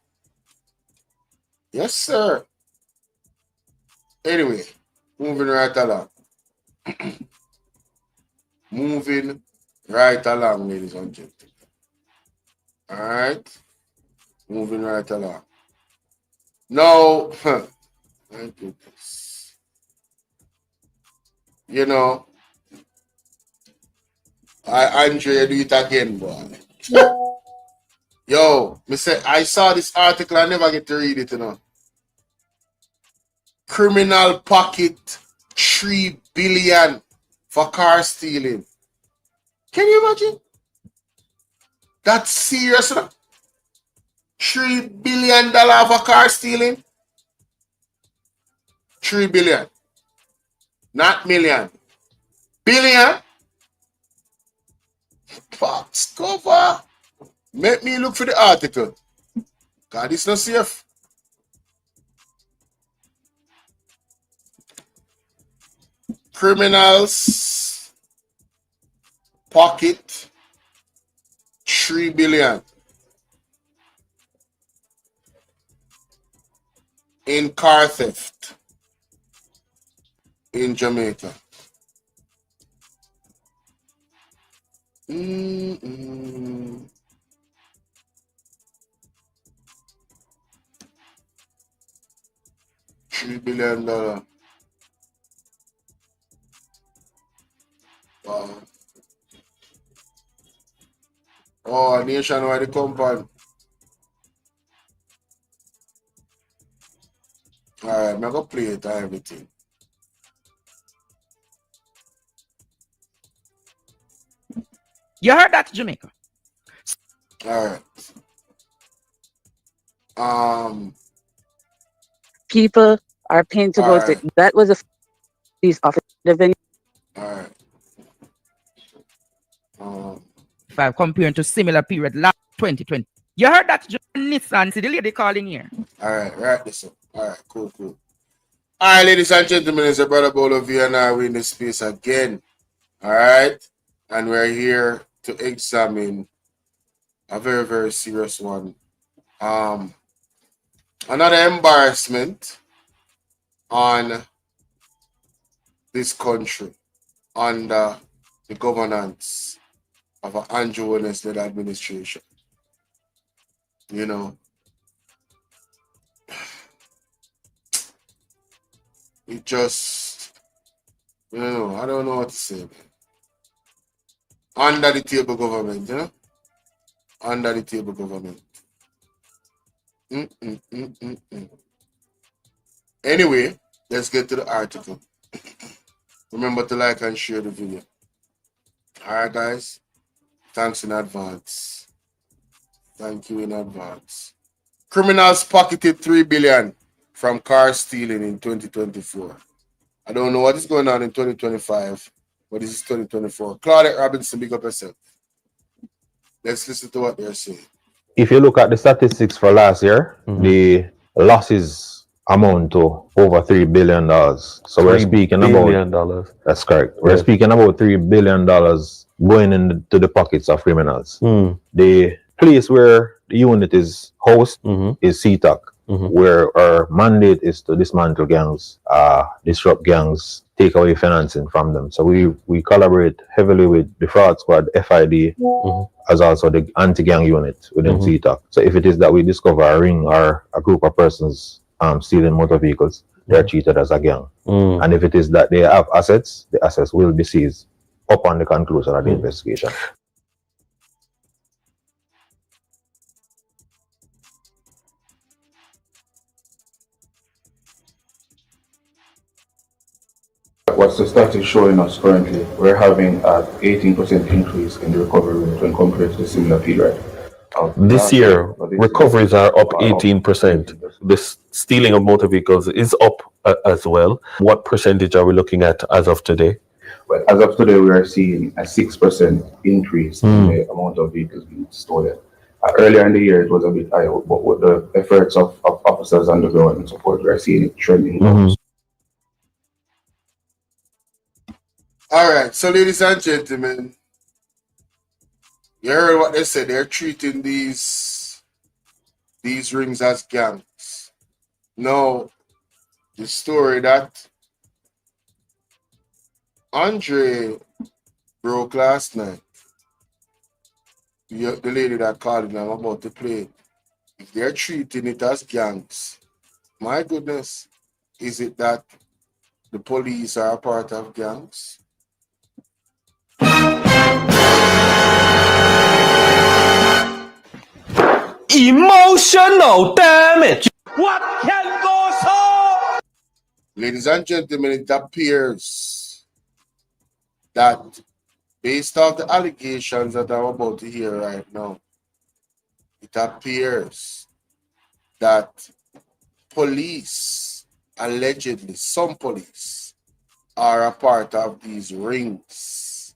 Yes, sir. Anyway, moving right along. Moving right along, ladies and gentlemen. Alright. Moving right along. Now, my goodness. You know, Andrea do it again, boy. Yo, I saw this article, I never get to read it, you know. Criminal pocket 3 billion for car stealing. Can you imagine? That's serious, no? $3 billion for car stealing? 3 billion. Not million. Billion? Box cover. Make me look for the article. God, it's not safe. Criminals pocket 3 billion in car theft in Jamaica. 3 billion dollar. Wow. Oh, nationwide company. Alright, I'm gonna play it and everything. You heard that, Jamaica? Alright. People are painted about it. That was a piece of the Alright. 5 compared to similar period last 2020. You heard that, Nissan? See the lady calling here. Alright, right this up. Alright, cool. Alright, ladies and gentlemen, it's your brother Bolo and we're in this space again. Alright? And we're here to examine a very, very serious one. Another embarrassment on this country under the governance of an Andrew Willis-led administration. You know, it just, you know, I don't know what to say, man. Under the table government, you know? Under the table government. Anyway, let's get to the article. Remember to like and share the video. Alright, guys. Thanks in advance. Thank you in advance. Criminals pocketed 3 billion from car stealing in 2024. I don't know what is going on in 2025, but this is 2024. Claudette Robinson, big up yourself. Let's listen to what they're saying. if you look at the statistics for last year, the losses amount to over $3 billion. So we're speaking about that's correct. We're speaking about $3 billion going into the pockets of criminals. The place where the unit is housed is CTAC, where our mandate is to dismantle gangs, disrupt gangs, take away financing from them. So we collaborate heavily with the fraud squad, FID, as also the anti-gang unit within CTAC. So if it is that we discover a ring or a group of persons stealing motor vehicles, they are treated as a gang. And if it is that they have assets, the assets will be seized upon the conclusion of the investigation. What's the status showing us currently? We're having an 18% increase in the recovery rate when compared to the similar period. This year, recoveries are up 18%. The stealing of motor vehicles is up as well. What percentage are we looking at as of today? Well, as of today, we are seeing a 6% increase in the amount of vehicles being stolen. Earlier in the year, it was a bit higher, but with the efforts of officers on the ground and support, we are seeing it trending down. All right, so ladies and gentlemen, you heard what they said. They're treating these rings as gangs. Now, the story that Andre broke last night, the lady that called me, I'm about to play it. If they're treating it as gangs, my goodness, is it that the police are a part of gangs? Emotional damage. What can go so? Ladies and gentlemen, it appears that based on the allegations that I'm about to hear right now, it appears that police, allegedly, some police, are a part of these rings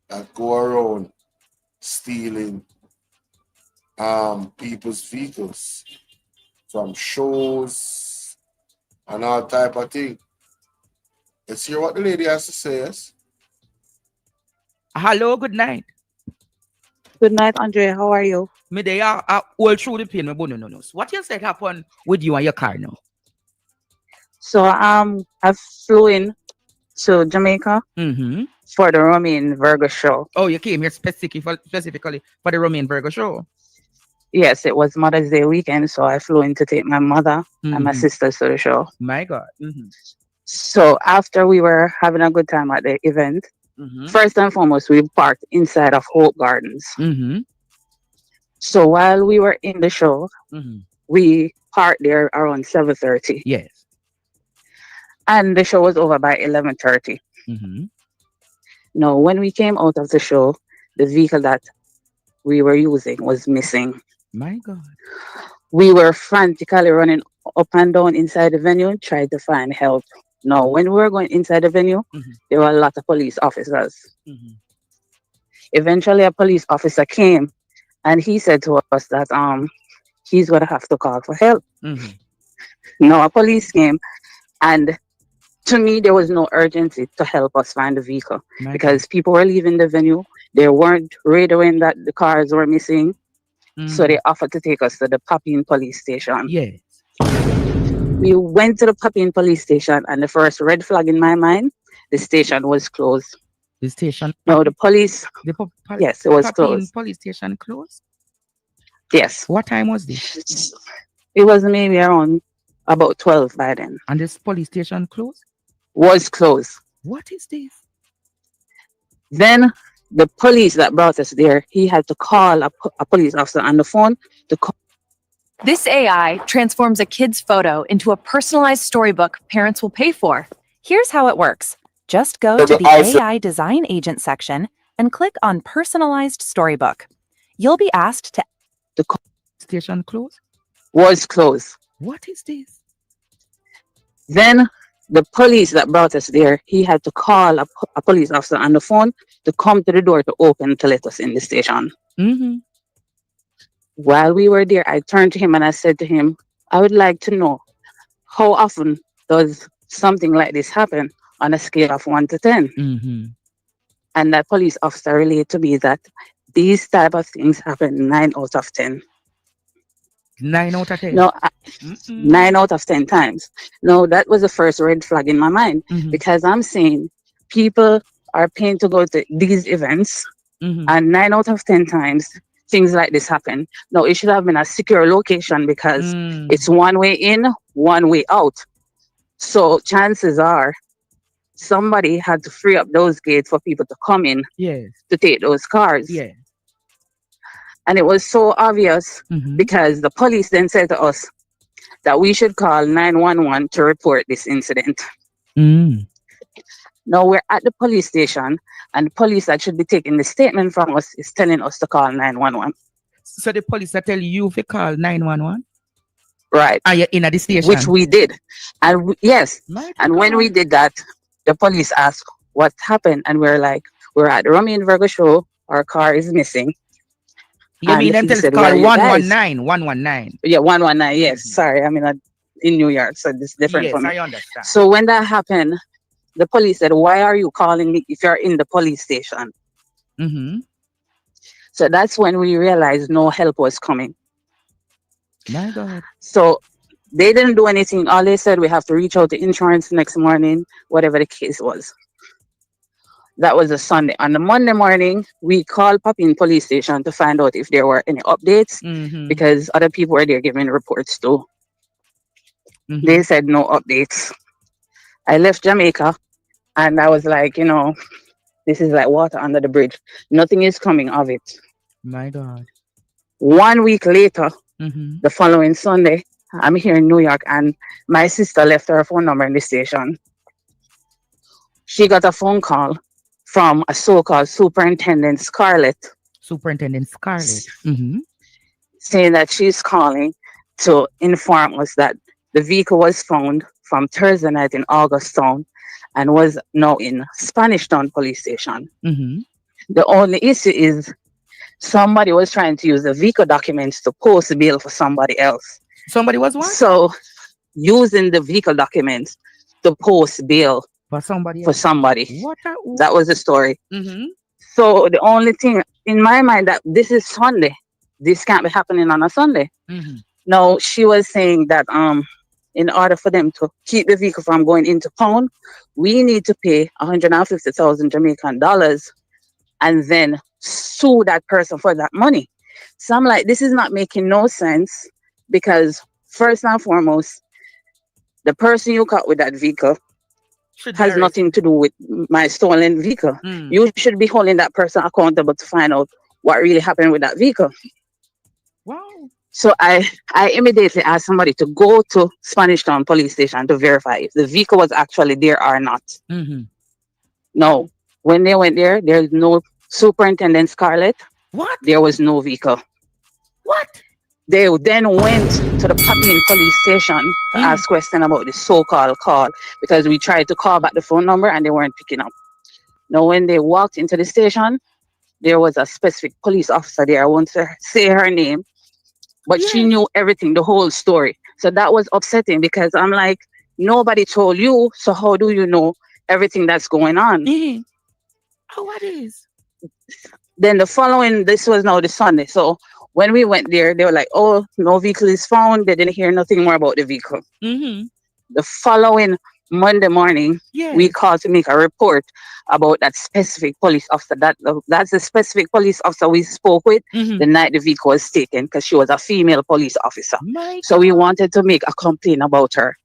that go around stealing people's vehicles from shows and all type of thing. Let's hear what the lady has to say. Yes. Hello, good night. Good night, Andre. How are you? Me they are all through the pain. Me bone no nose. What you said happened with you and your car now? So I flew in to Jamaica for the Romain Virgo show. Oh, you came here specifically for the Romain Virgo show? Yes, it was Mother's Day weekend, so I flew in to take my mother and my sisters to the show. My God. So after we were having a good time at the event, first and foremost, we parked inside of Hope Gardens. So while we were in the show, we parked there around 7:30. Yes. And the show was over by 11:30. Now, when we came out of the show, the vehicle that we were using was missing. My God. We were frantically running up and down inside the venue, trying to find help. Now, when we were going inside the venue, there were a lot of police officers. Eventually, a police officer came and he said to us that he's going to have to call for help. Now, a police came, and to me, there was no urgency to help us find the vehicle because people were leaving the venue. They weren't radioing that the cars were missing. So they offered to take us to the Papine police station. Yes. We went to the Papine police station, and the first red flag in my mind, the station was closed. The station? No, the police. Yes, it was Papine closed. police station closed? Yes. What time was this? It was maybe around about 12 by then. And this police station closed? Was closed. What is this? Then the police that brought us there, he had to call a police officer on the phone to call. This AI transforms a kid's photo into a personalized storybook parents will pay for. Here's how it works. Just go to the AI Design Agent section and click on Personalized Storybook. You'll be asked to... The station closed? Was closed. What is this? Then the police that brought us there, he had to call a police officer on the phone to come to the door to open to let us in the station. While we were there, I turned to him and I said to him, I would like to know how often does something like this happen on a scale of 1 to 10? Mm-hmm. And that police officer relayed to me that these type of things happen 9 out of 10. 9 out of 10? No, 9 out of 10 times. No, that was the first red flag in my mind because I'm saying people are paying to go to these events and 9 out of 10 times things like this happen. No, it should have been a secure location because it's one way in, one way out. So chances are somebody had to free up those gates for people to come in to take those cars. Yeah. And it was so obvious because the police then said to us that we should call 911 to report this incident. Now we're at the police station and the police that should be taking the statement from us is telling us to call 911. So the police that tell you if you call 911? Right. Are you in at the station? Which we did. And yes. And when we did that, the police asked what happened. And we're like, we're at the Romeo and Virgo show. Our car is missing. You and mean them tell call 119? 119. Yeah, 119. Yes. Sorry. I'm in New York. So this is different for me. I understand. So when that happened, the police said, why are you calling me if you're in the police station? So that's when we realized no help was coming. My God. So they didn't do anything. All they said, we have to reach out to insurance next morning, whatever the case was. That was a Sunday. On the Monday morning, we called Papin police station to find out if there were any updates because other people were there giving reports too. They said no updates. I left Jamaica and I was like, this is like water under the bridge. Nothing is coming of it. My God. 1 week later, the following Sunday, I'm here in New York and my sister left her phone number in the station. She got a phone call from a so-called Superintendent Scarlett. Superintendent Scarlett. Saying that she's calling to inform us that the vehicle was found from Thursday night in Augustown and was now in Spanish Town police station. The only issue is somebody was trying to use the vehicle documents to post bail for somebody else. Somebody was what? So using the vehicle documents to post bail for somebody. That was the story. So the only thing in my mind that this is Sunday. This can't be happening on a Sunday. Now she was saying that in order for them to keep the vehicle from going into pawn, we need to pay 150,000 Jamaican dollars and then sue that person for that money. So I'm like, this is not making no sense because first and foremost, the person you caught with that vehicle has nothing to do with my stolen vehicle. You should be holding that person accountable to find out what really happened with that vehicle. Wow. So I immediately asked somebody to go to Spanish Town police station to verify if the vehicle was actually there or not. No. When they went there, there's no Superintendent Scarlett. What? There was no vehicle. What? They then went to the Papin police station to ask questions about the so-called call because we tried to call back the phone number and they weren't picking up. Now, when they walked into the station, there was a specific police officer there. I won't say her name, but she knew everything, the whole story. So that was upsetting because I'm like, nobody told you, so how do you know everything that's going on? Oh, what is? Then this was now the Sunday. So when we went there, they were like, oh, no vehicle is found. They didn't hear nothing more about the vehicle. The following Monday morning, we called to make a report about that specific police officer. That's the specific police officer we spoke with the night the vehicle was taken because she was a female police officer. So we wanted to make a complaint about her.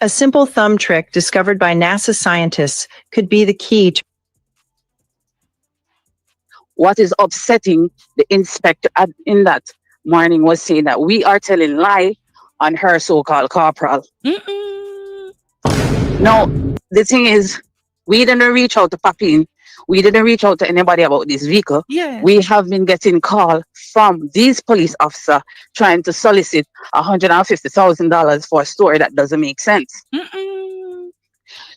A simple thumb trick discovered by NASA scientists could be the key to what is upsetting the inspector in that morning was saying that we are telling lie on her so-called corporal. No, the thing is, we didn't reach out to Papin. We didn't reach out to anybody about this vehicle. We have been getting calls from these police officers trying to solicit $150,000 for a story that doesn't make sense.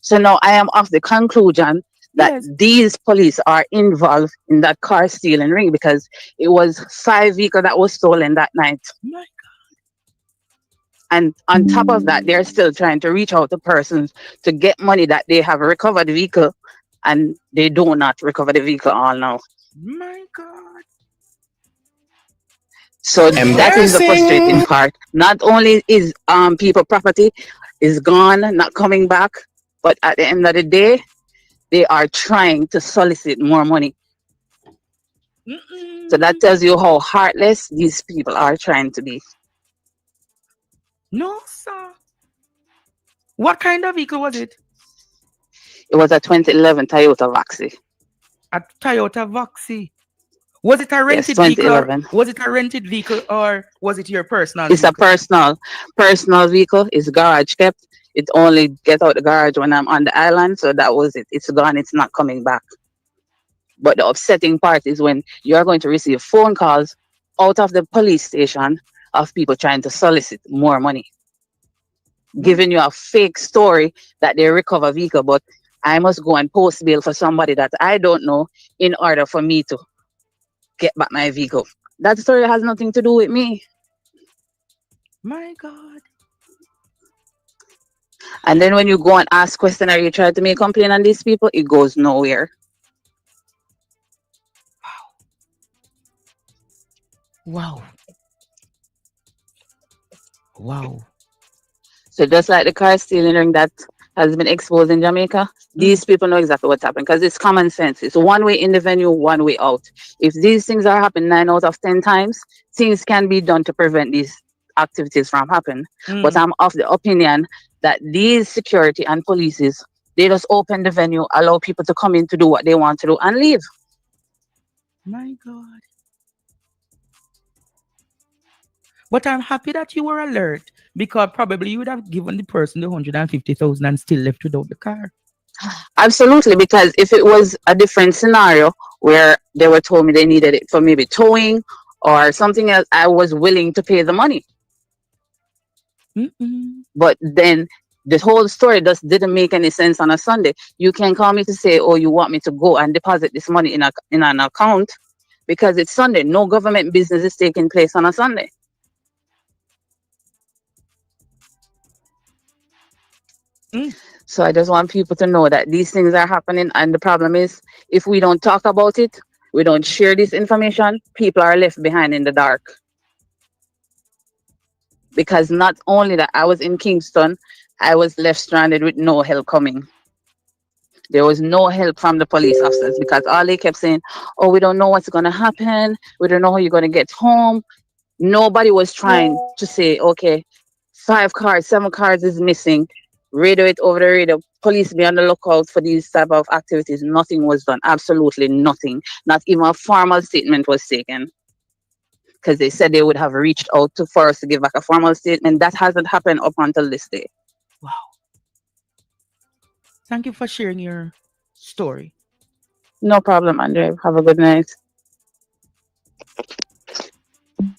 So now I am of the conclusion that these police are involved in that car stealing ring, because it was 5 vehicles that was stolen that night. My And on top of that, they're still trying to reach out to persons to get money that they have recovered the vehicle, and they do not recover the vehicle all now. My God. So that is the frustrating part. Not only is people property is gone, not coming back, but at the end of the day, they are trying to solicit more money. So that tells you how heartless these people are trying to be. No, sir. What kind of vehicle was it? It was a 2011 Toyota Voxy. A Toyota Voxy. Was it a rented Yes, vehicle? Or 2011. was it a rented vehicle, or was it your personal It's vehicle? a personal vehicle. It's garage kept. It only gets out the garage when I'm on the island. So that was it. It's gone. It's not coming back. But the upsetting part is when you are going to receive phone calls out of the police station of people trying to solicit more money, giving you a fake story that they recover vehicle, but I must go and post bail for somebody that I don't know in order for me to get back my vehicle. That story has nothing to do with me. My God. And then when you go and ask questions or you try to make complaint on these people, it goes nowhere. Wow. Wow. So just like the car stealing ring that has been exposed in Jamaica, these people know exactly what's happening, because it's common sense. It's one way in the venue, one way out. If these things are happening 9 out of 10 times, things can be done to prevent these activities from happening. But I'm of the opinion that these security and polices, they just open the venue, allow people to come in to do what they want to do and leave. My God. But I'm happy that you were alert, because probably you would have given the person the 150,000 and still left without the car. Absolutely, because if it was a different scenario where they were told me they needed it for maybe towing or something else, I was willing to pay the money. But then the whole story just didn't make any sense on a Sunday. You can call me to say, oh, you want me to go and deposit this money in an account because it's Sunday. No government business is taking place on a Sunday. So I just want people to know that these things are happening, and the problem is, if we don't talk about it, we don't share this information, people are left behind in the dark. Because not only that I was in Kingston, I was left stranded with no help coming. There was no help from the police officers, because all they kept saying, oh, we don't know what's going to happen. We don't know how you're going to get home. Nobody was trying to say, okay, 5 cars, 7 cars is missing. Radio it over the radio. Police be on the lookout for these type of activities. Nothing was done. Absolutely nothing. Not even a formal statement was taken. Because they said they would have reached out for us to give back a formal statement. That hasn't happened up until this day. Wow. Thank you for sharing your story. No problem, Andre. Have a good night. Wow.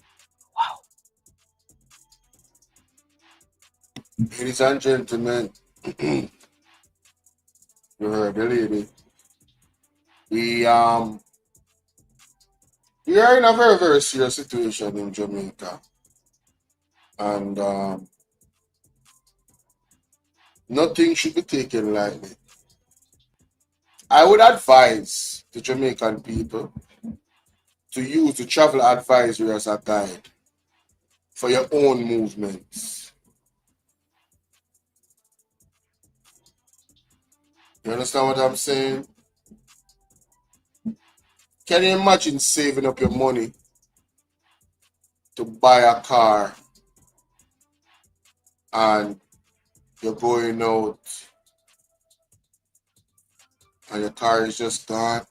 Ladies and gentlemen, you heard the lady. We are in a very, very serious situation in Jamaica. And nothing should be taken lightly. I would advise the Jamaican people to use the travel advisory as a guide for your own movements. You understand what I'm saying? Can you imagine saving up your money to buy a car and you're going out and your car is just gone?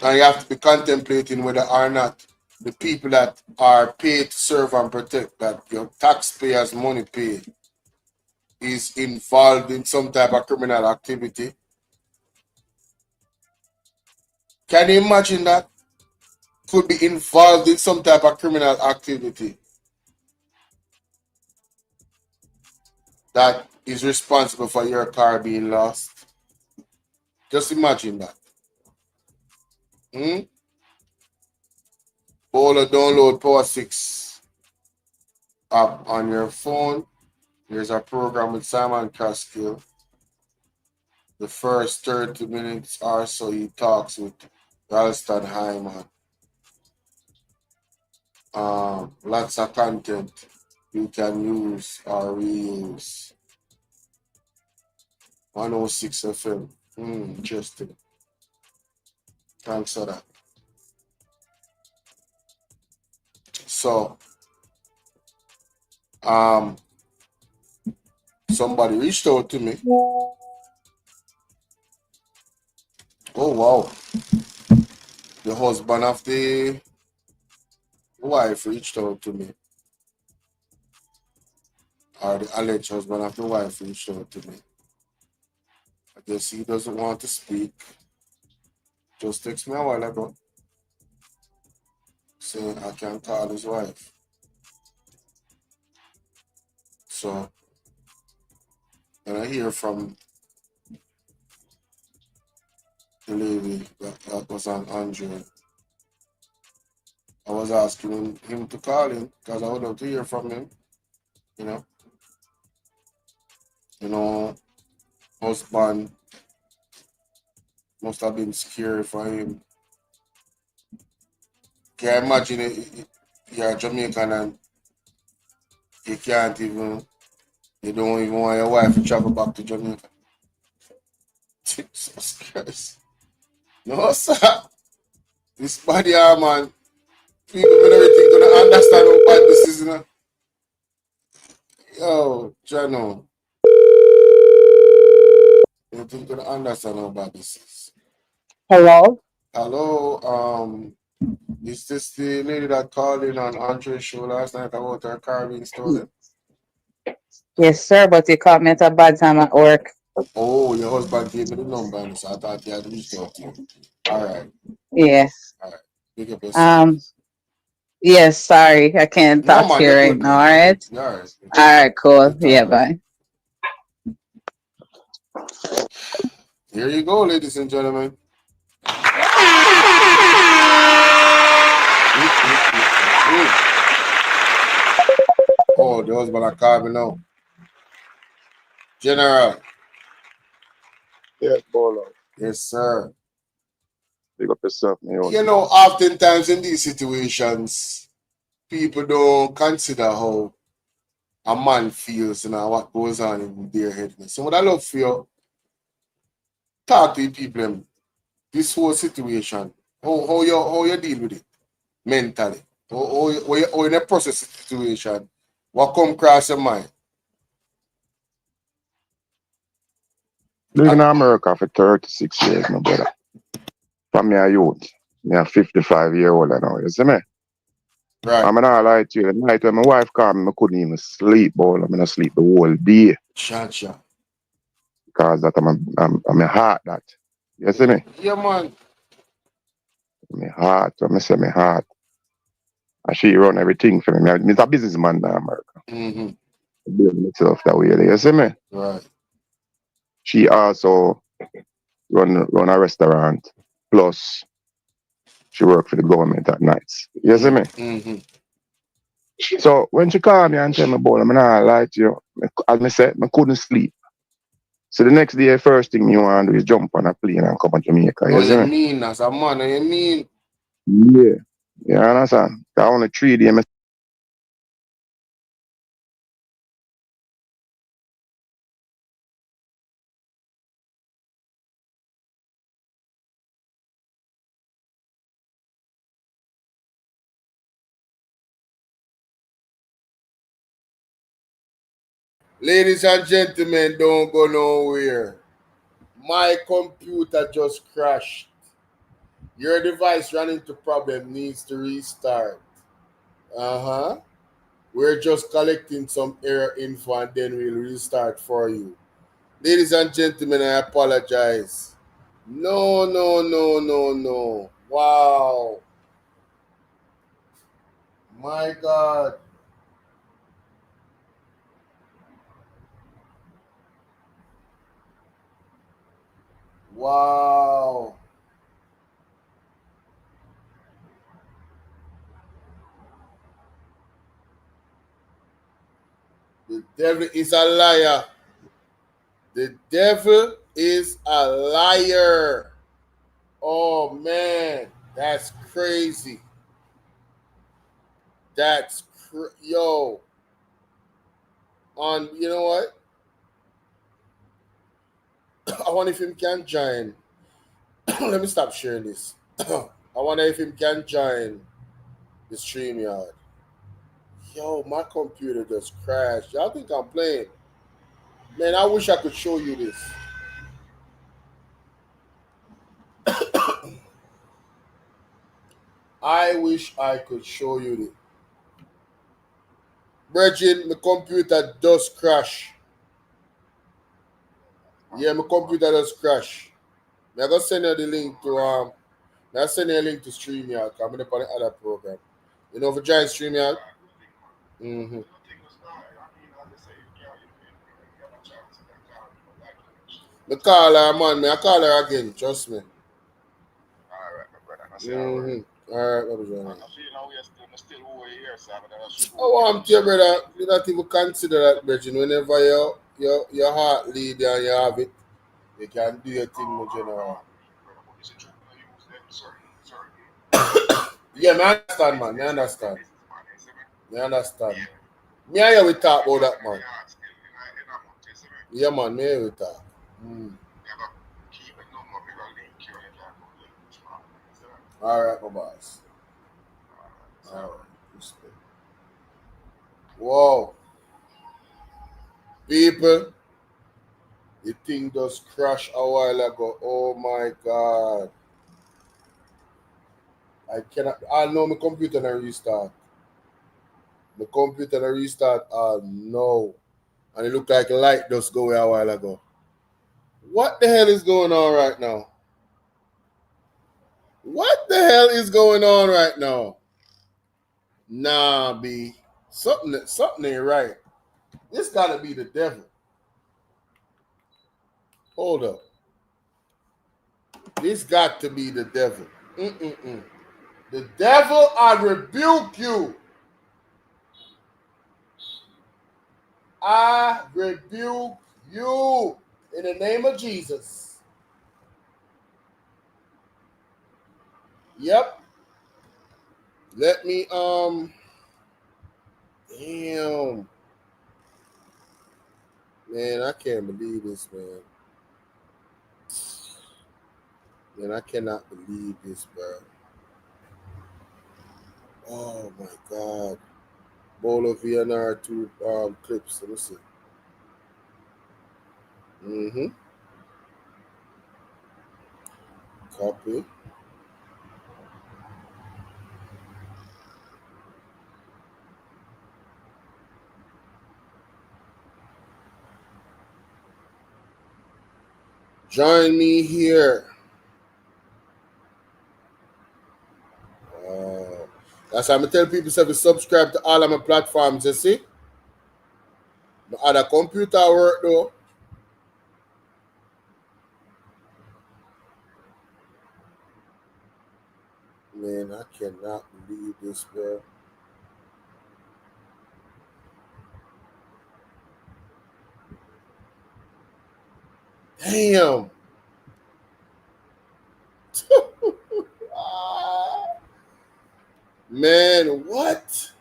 And you have to be contemplating whether or not the people that are paid to serve and protect, that your taxpayers' money paid, is involved in some type of criminal activity. Can you imagine that? Could be involved in some type of criminal activity that is responsible for your car being lost. Just imagine that. Bolo, download Power 6 app on your phone. There's a program with Simon Caskill. The first 30 minutes or so he talks with Ralston Hyman. Lots of content you can use or reuse. 106 FM. Interesting. Thanks for that. So, somebody reached out to me. Oh wow. The husband of the wife reached out to me. Or the alleged husband of the wife reached out to me. I guess he doesn't want to speak. Just text me a while ago saying I can call his wife. So when I hear from the lady that was on Android, I was asking him to call him because I would love to hear from him. Husband must have been scary for him. Can you imagine it? You're Jamaican and you don't even want your wife to travel back to Jamaica. Jesus Christ. No, sir. This body, man. People with everything gonna understand how bad this is, Yo, Jano. You think gonna understand how bad this is? Hello? Hello, is this the lady that called in on Andre's show last night about her car being stolen? Yes, sir, but you caught me at a bad time at work. Oh, your husband gave me the number, and so I thought he had reached out to you. All right. Yeah. All right. Big up yourself. Yes, sorry, I can't No, talk man, to you you're right good, now, man. all right? You're all right. All right, cool. Yeah, bye. Here you go, ladies and gentlemen. Oh, the husband are calling now. General. Yes, Bolo. Yes, sir. Big up yourself, man. Oftentimes in these situations, people don't consider how a man feels and what goes on in their head. So what I love for you, talk to the people, this whole situation, how you deal with it mentally, how you in a process situation, what come across your mind? Living in America for 36 years, my brother. From me a youth. Me a 55-year-old now, you see me? Right. I'm not lie to you. The night when my wife called me, I couldn't even sleep, Bolo. I'm not sleep the whole day. Sure. Because that I'm a heart that. You see me? Yeah, man. My heart. When I say my heart. And she run everything for me. I'm a businessman in America. I build myself that way. You see me? Right. She also run a restaurant. Plus, she work for the government at nights. You see me? So when she called me and tell me about it, I'm not lie to you. As I said, I couldn't sleep. So the next day, first thing you want to do is jump on a plane and come to Jamaica. No, You see you me? mean as a man, you mean? Yeah. You understand? I only 3 days. Ladies and gentlemen, don't go nowhere. My computer just crashed. Your device ran into problem, needs to restart. We're just collecting some error info and then we'll restart for you. Ladies and gentlemen, I apologize. No. Wow. My God. Wow. The devil is a liar. The devil is a liar. Oh man, that's crazy. That's yo. You know what? I wonder if him can join. Let me stop sharing this. I wonder if him can join the StreamYard. Yo, my computer just crashed. Y'all think I'm playing? Man, I wish I could show you this. I wish I could show you this. Virgin, my computer does crash. Yeah, my computer does crash. I'm gonna send you the link to I'm send you a link to StreamYard. I'm gonna put the other program. You know, for join StreamYard. Mm-hmm. I call her, man. I call her again. Trust me. Mm-hmm. All right, what was your name? Oh, I'm dear brother. You don't even consider that, Virgin. Whenever your heart lead and you have it, you can do your thing with general. Yeah, I understand, man. I understand. I understand. Me and you we talk about that, man. Yeah, man. Me and we talk. All right, my boss. All right. Whoa. People, the thing just crashed a while ago. Oh my God. I cannot. I know my computer not restart. The computer not restart. No. And it looked like a light just go away a while ago. What the hell is going on right now? What the hell is going on right now? Nah, B. Something ain't right. This gotta be the devil. Hold up. This got to be the devil. The devil, I rebuke you. I rebuke you in the name of Jesus. Yep. Let me damn. Man, I can't believe this, man. Man, I cannot believe this, bro. Oh my God. Bolo VNR 2 clips. Let me see. Copy. Join me here. That's why I'm going to tell people to subscribe to all of my platforms, you see? My other computer work though. Man, I cannot believe this, bro. Damn. Man, what?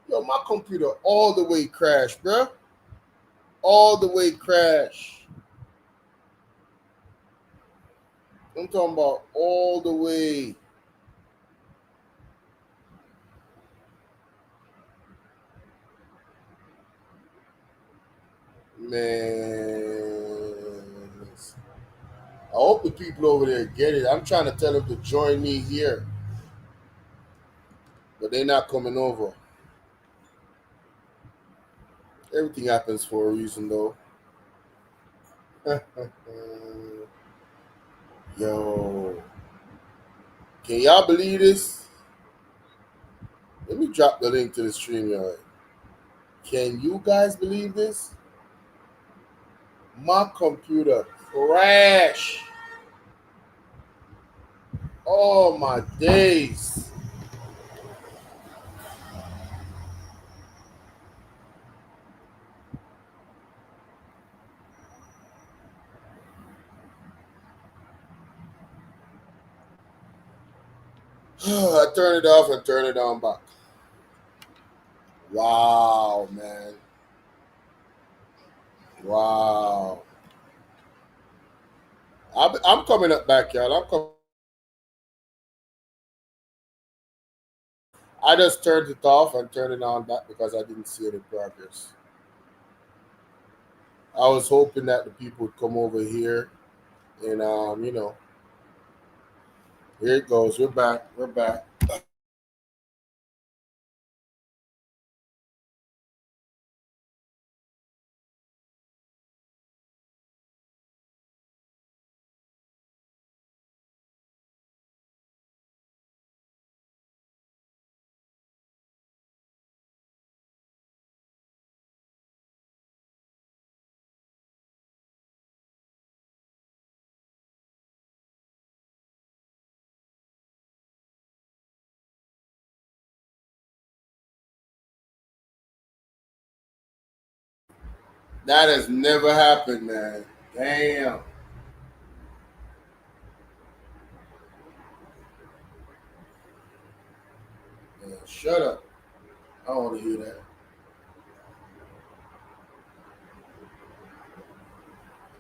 Yo, my computer all the way crashed, bro. All the way crashed. I'm talking about all the way. Man. I hope the people over there get it. I'm trying to tell them to join me here. But they're not coming over. Everything happens for a reason, though. Yo. Can y'all believe this? Let me drop the link to the StreamYard. Can you guys believe this? My computer Crash. Oh my days. I turn it off and turn it on back. Wow, man. Wow. I'm coming up back, y'all. I'm coming. I just turned it off and turned it on back because I didn't see any progress. I was hoping that the people would come over here and you know. Here it goes. We're back. We're back. That has never happened, man. Damn. Man, shut up. I don't want to hear that.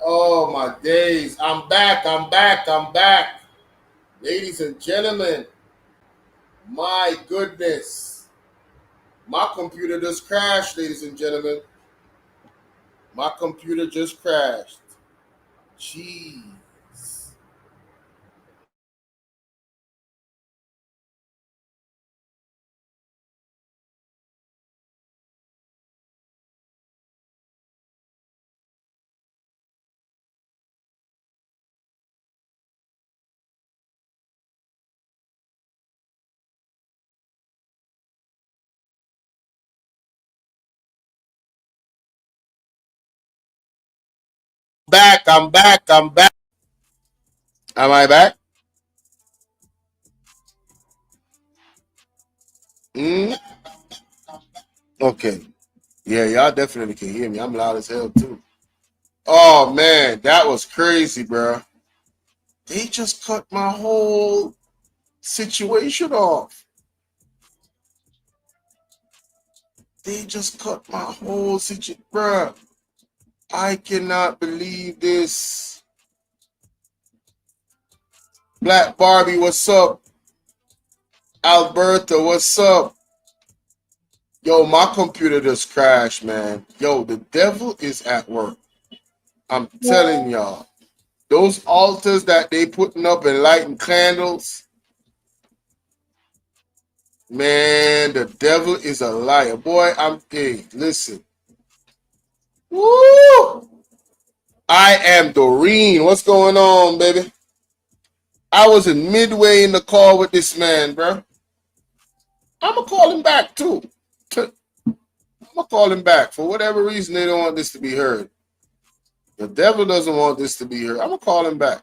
Oh my days. I'm back. I'm back. I'm back. Ladies and gentlemen. My goodness. My computer just crashed, ladies and gentlemen. My computer just crashed. Jeez. Back. I'm back. I'm back. Am I back? Okay. Yeah, y'all definitely can hear me. I'm loud as hell too. Oh man, that was crazy, bro. They just cut my whole situation off. They just cut my whole situation, bro. I cannot believe this. Black Barbie, what's up? Alberta, what's up? Yo, my computer just crashed, man. Yo, the devil is at work. I'm telling y'all. Those altars that they putting up and lighting candles, man, the devil is a liar. Boy, hey, listen. Woo! I am Doreen. What's going on, baby? I was in midway in the call with this man, bro. I'm going to call him back, too. I'm going to call him back. For whatever reason, they don't want this to be heard. The devil doesn't want this to be heard. I'm going to call him back.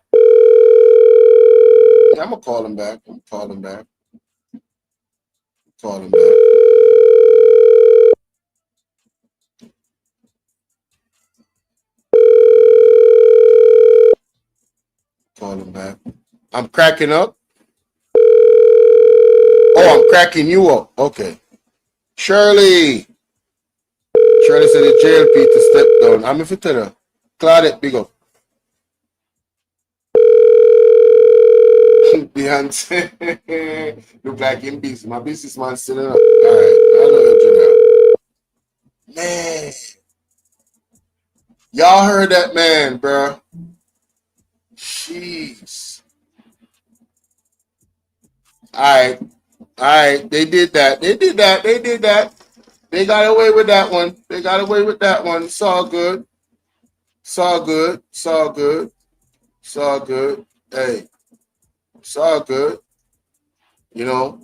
Yeah, I'm going to call him back. I'm going to call him back. Call him back. Call him back. I'm cracking up. Oh, I'm cracking you up. Okay. Shirley. Shirley said the JLP to step down. I'm if you tell her. Claudette, big up. Beyonce. Look like him busy. My businessman still in up. All right. I know you, Janelle. Man. Y'all heard that man, bro. Jeez. All right. They did that. They got away with that one. It's all good. Hey, it's all good. You know,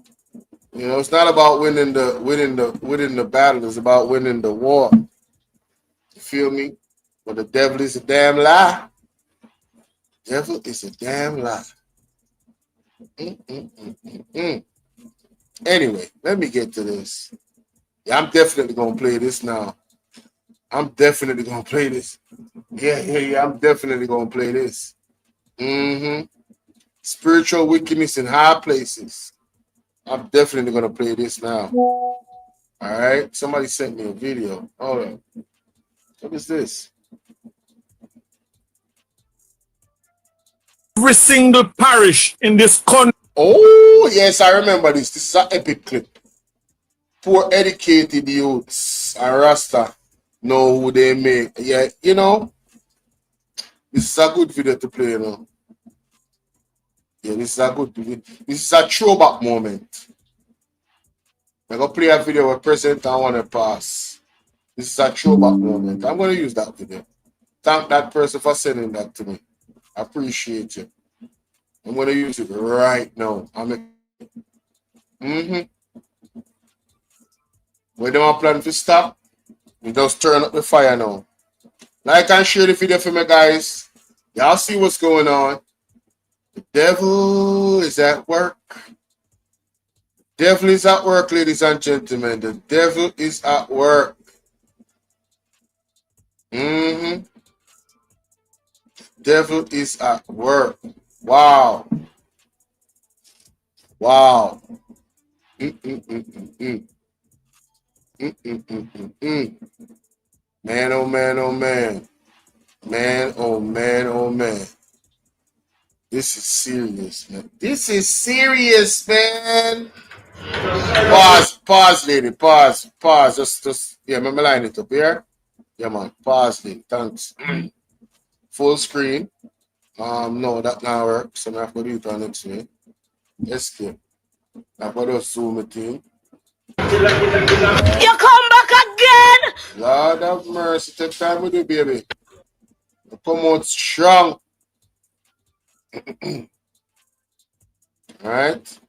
it's not about winning the battle. It's about winning the war. You feel me? But the devil is a damn lie. Devil is a damn lie. Anyway, let me get to this. Yeah, I'm definitely gonna play this now. I'm definitely gonna play this. Yeah. I'm definitely gonna play this. Spiritual wickedness in high places. I'm definitely gonna play this now. All right. Somebody sent me a video. Hold on. What is this? Every single parish in this country. Oh, yes, I remember this. This is an epic clip. Poor educated youths and Rasta know who they make. Yeah, you know, this is a good video to play, you know. Yeah, this is a good video. This is a throwback moment. I'm going to play a video where President I want to pass. This is a throwback moment. I'm going to use that video. Thank that person for sending that to me. I appreciate you. I'm going to use it right now. When they want plan to stop, we just turn up the fire now. Like and share the video for me, guys. Y'all see what's going on. The devil is at work. The devil is at work, ladies and gentlemen. The devil is at work. Devil is at work. Wow. Wow. Man, oh man, oh man. Man, oh man, oh man. This is serious, man. This is serious, man. Pause, lady. Pause. Just, yeah, let me line it up here. Yeah, man. Pause, lady. Thanks. Full screen. No, that now works. So I have to do it on next week. Escape. I've got to zoom it in. You come back again. Lord have mercy. Take time with you, baby. You come out strong. Alright.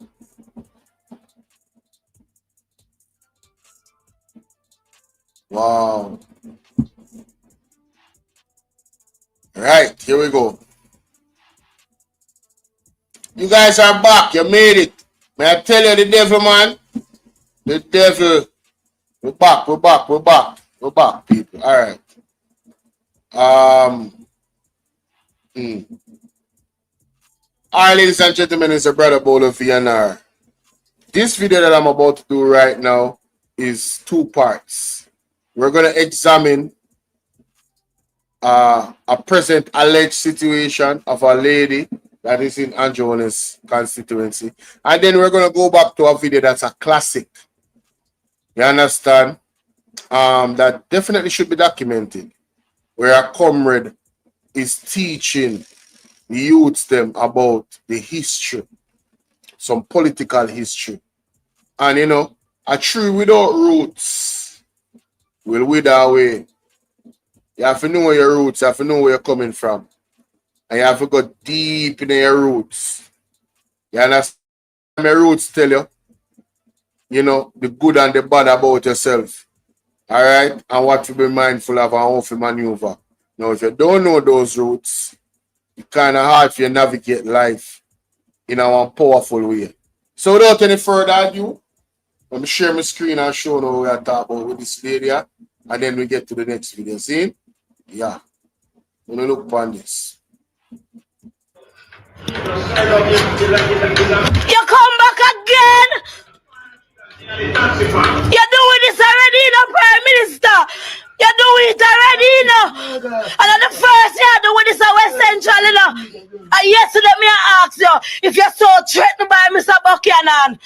Wow. Right, here we go. You guys are back. You made it. May I tell you, the devil, man? The devil. We're back, people. All right. All right, ladies and gentlemen, it's a brother Bolo VNR. This video that I'm about to do right now is 2 parts. We're going to examine a present alleged situation of a lady that is in Anjona's constituency. And then we're going to go back to a video that's a classic. You understand? That definitely should be documented. Where a comrade is teaching the youths them about the history. Some political history. And you know, a tree without roots will wither away. You have to know your roots, you have to know where you're coming from. And you have to go deep in your roots. You understand? My roots tell you, you know, the good and the bad about yourself. All right? And what to be mindful of and how to maneuver. Now, if you don't know those roots, it's kind of hard for you to navigate life in a powerful way. So without any further ado, let me share my screen and show you what we are talking about with this lady. And then we get to the next video. See? Yeah. I'm going to look upon this. You come back again. You're doing this already, you know, Prime Minister. You're doing it already, you know. And then the first year I do with this West Central, you know. And yesterday me I ask you if you're so threatened by Mr. Buchanan.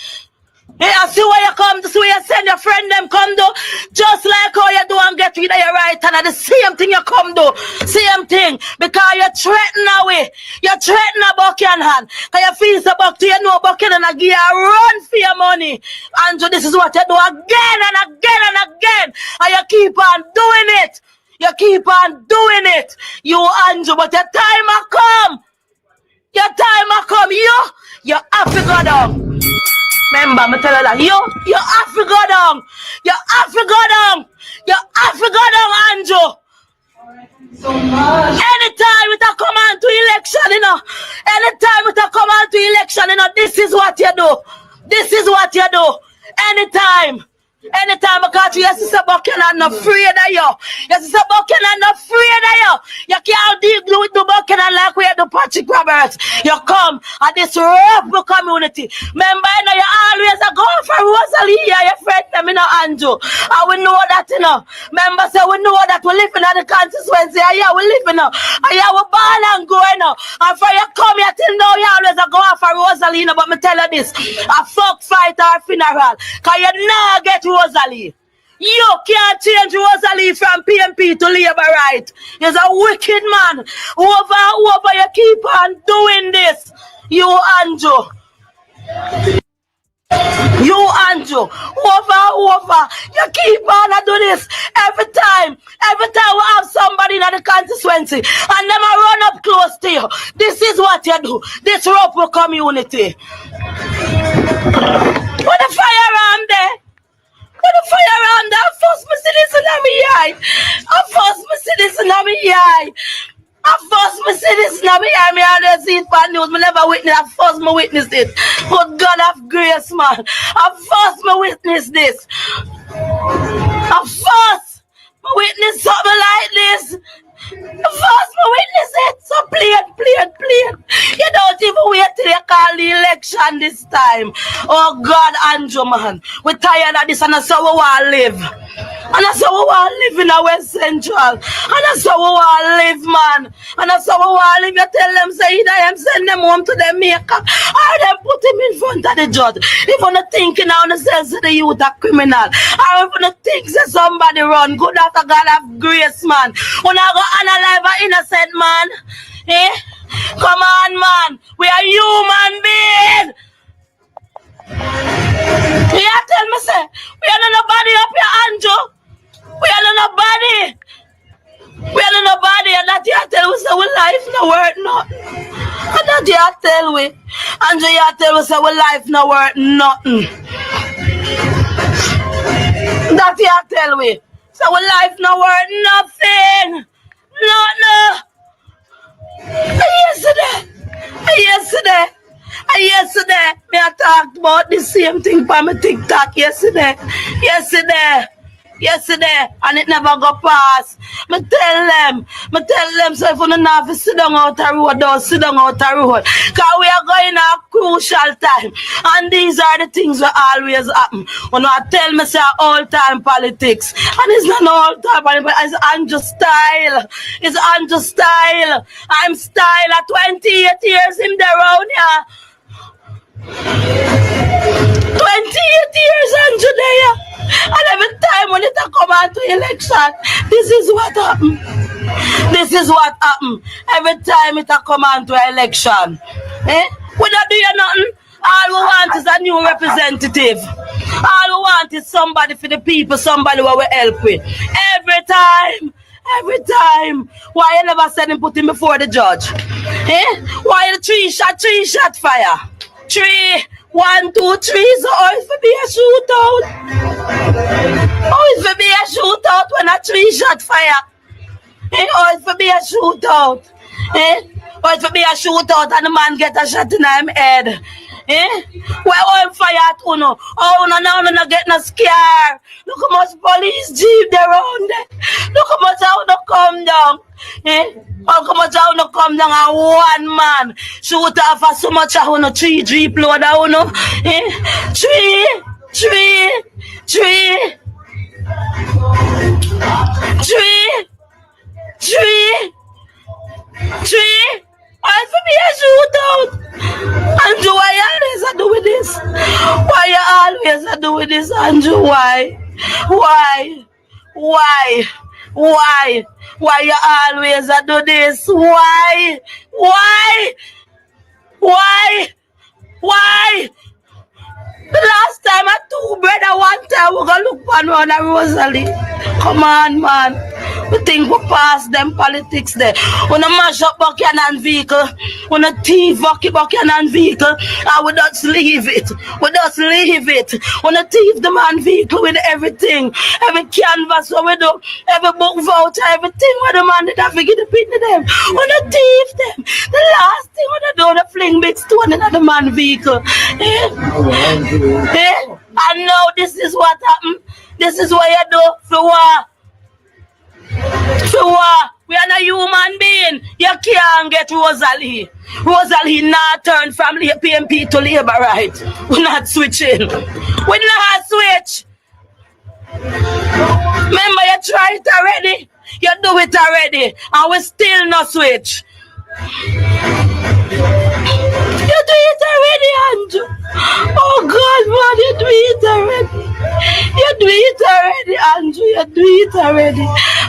Yeah, see where you come to, see where you send your friend them come do. Just like how you do and get rid of your right hand. And the same thing you come do. Same thing. Because you threaten away. You threaten a Buchanan. Because you feel so buck to you know Buchanan and give you a run for your money. And so this is what you do again and again and again. And you keep on doing it. You keep on doing it. You Andrew, but your time will come. Your time will come. You have to go down. Remember, me tell you that. You have to go down. You have to go down. You have to go down, Andrew. Anytime it a come on to election, you know. Anytime it a come on to election, you know, this is what you do. This is what you do. Anytime. Anytime because you see Buchanan not afraid of you. You see Buchanan not afraid of you. You can't deal with the Buchanan like we had the Patrick Roberts. You come at this rough community. Remember, you know, you always go for Rosalie here, your friend them, you know, Andrew. And we know that, you know. Remember, so we know that we live in the constituency. And yeah, we live in, and yeah, we born and go, you know. And for you come here till now, you always go for Rosalie, you know. But me tell you this, a fuck fight or funeral. Because you now get Rosalie. You can't change Rosalie from PMP to Labour right. He's a wicked man. Over, you keep on doing this. You, Andrew. You, Andrew. Over. You keep on do this. Every time we have somebody in the constituency and them run up close to you. This is what you do. This rope community. Put the firearm there. Put the firearm there. First me see this in my eye. First me see this in my eye. First me see this in my eye. Me always see it on news. Me never witness. First me witness it. But God have grace, man. First me witness this. First me witness something like this. First me witness it. So plain. You don't even wait till you call the election this time. Oh God, Andrew, man. We're tired of this and that's how we want to live. And that's how we want to live in our West Central. And that's how we want to live, man. And that's how we want to live. You tell them, say, either them send them home to their maker or them put him in front of the judge. If you're not thinking now, themselves to the youth a criminal. Or if you're not thinking that somebody run, good after God have grace, man. When I go analyze an innocent man, eh? Come on, man. We are human beings. You tell me, say, we are not nobody up here, Andrew. We are not nobody. We are not nobody. And that you tell we say we life no worth nothing. And that you tell we. Andrew, you tell we say we life no worth nothing. That you tell we. So we life no worth nothing. No. Yesterday, me I talked about the same thing for my TikTok yesterday, and it never go past. Me tell them, so if you don't have to sit down out the road, don't sit down out the road. Because we are going a crucial time. And these are the things that always happen. When I tell me say all-time politics. And it's not all-time politics, it's Andrew style. It's Andrew style. I'm style at 28 years in the round here. 28 years and today, and every time when it come on to election, this is what happen. Every time it come on to election, we don't do nothing. All we want is a new representative. All we want is somebody for the people, somebody who will help with. Every time. Why you never send him put him before the judge? Why the three shot fire? 3, 1, 2, 3, so always for be a shootout. Always for be a shootout when a 3 shot fire. Always for be a shootout. Always for be a shootout and the man get a shot in him head. Where all fire at Uno? Oh, no, no get no scare. Look how much police jeep there around there. Look how much how no come down. How much how no come down and one man shoot off for so much how no 3 jeep load down. 3. Why for me a shootout? Andrew, why you always do with this? Why you always do with this, Andrew? Why you always do this? Why? The last time I two brother one time we gonna look on Rosalie. Come on, man. We think we pass them politics there. When a mash up Buchanan vehicle, when a thief Buchanan vehicle, and we just leave it. We just leave it. When a thief the man vehicle with everything, every canvas what we do, every book voucher, everything what the man did have to get the pin to them. When a thief them, the last thing when they do, they fling big stone in the man vehicle. And now this is what happened. This is what you do for what? For what? We are not human being. You can't get Rosalie. Rosalie not turn from PMP to Labour, right? We're not switching. We're not switch. Remember, you tried it already. You do it already. And we still not switch. You do it already, Andrew. Oh God, man, you do it already. You do it already, Andrew. You do it already.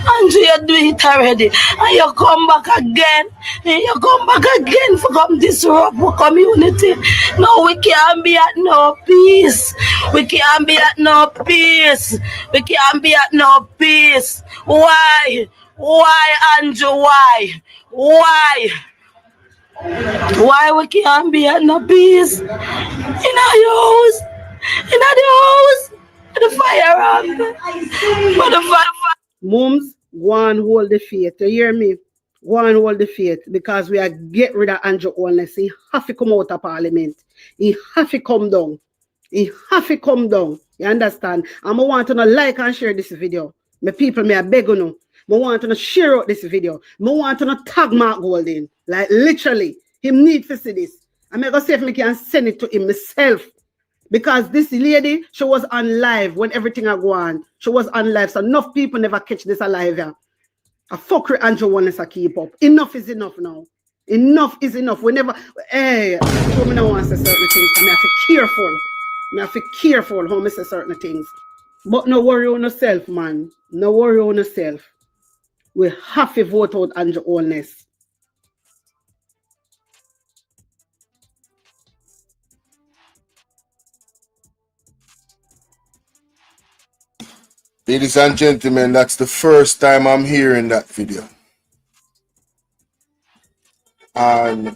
Andrew, you do it already. And you come back again. And you come back again for come disrupt our community. No, we can't be at no peace. We can't be at no peace. We can't be at no peace. Why? Why, Andrew? Why? Why? Why we can't be at no peace? In our house, in the house, the fire on. But the fire. Mums, go and hold the faith. You hear me? Go and hold the faith because we are get rid of Andrew Holness. He have to come out of Parliament. He have to come down. He have to come down. You understand? And I want to like and share this video. My people, me I beg you. I want to share out this video. I want to tag Mark Golden. Like literally, him need to see this. I'm going to see if I can send it to him myself. Because this lady, she was on live when everything had gone. She was on live. So enough people never catch this alive here. A fuckery Andrew Holness to keep up. Enough is enough now. Enough is enough. We never, hey, so me don't want to say certain things. I have to be careful. I have to be careful how I say certain things. But no worry on yourself, man. No worry on yourself. We have to vote out Andrew Holness. Ladies and gentlemen, that's the first time I'm hearing that video. And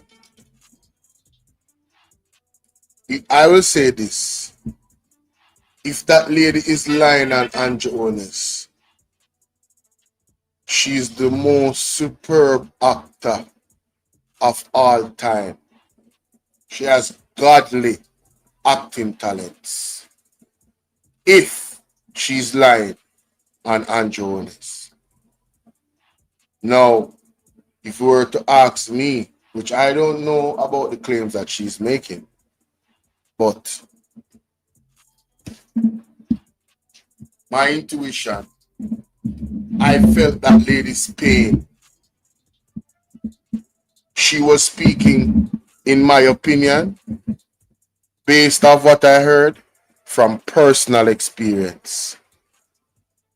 I will say this. If that lady is lying on Andrew Holness, she's the most superb actor of all time. She has godly acting talents. If she's lying on Andrew Holness. Now, if you were to ask me, which I don't know about the claims that she's making, but my intuition, I felt that lady's pain. She was speaking, in my opinion, based off what I heard, from personal experience.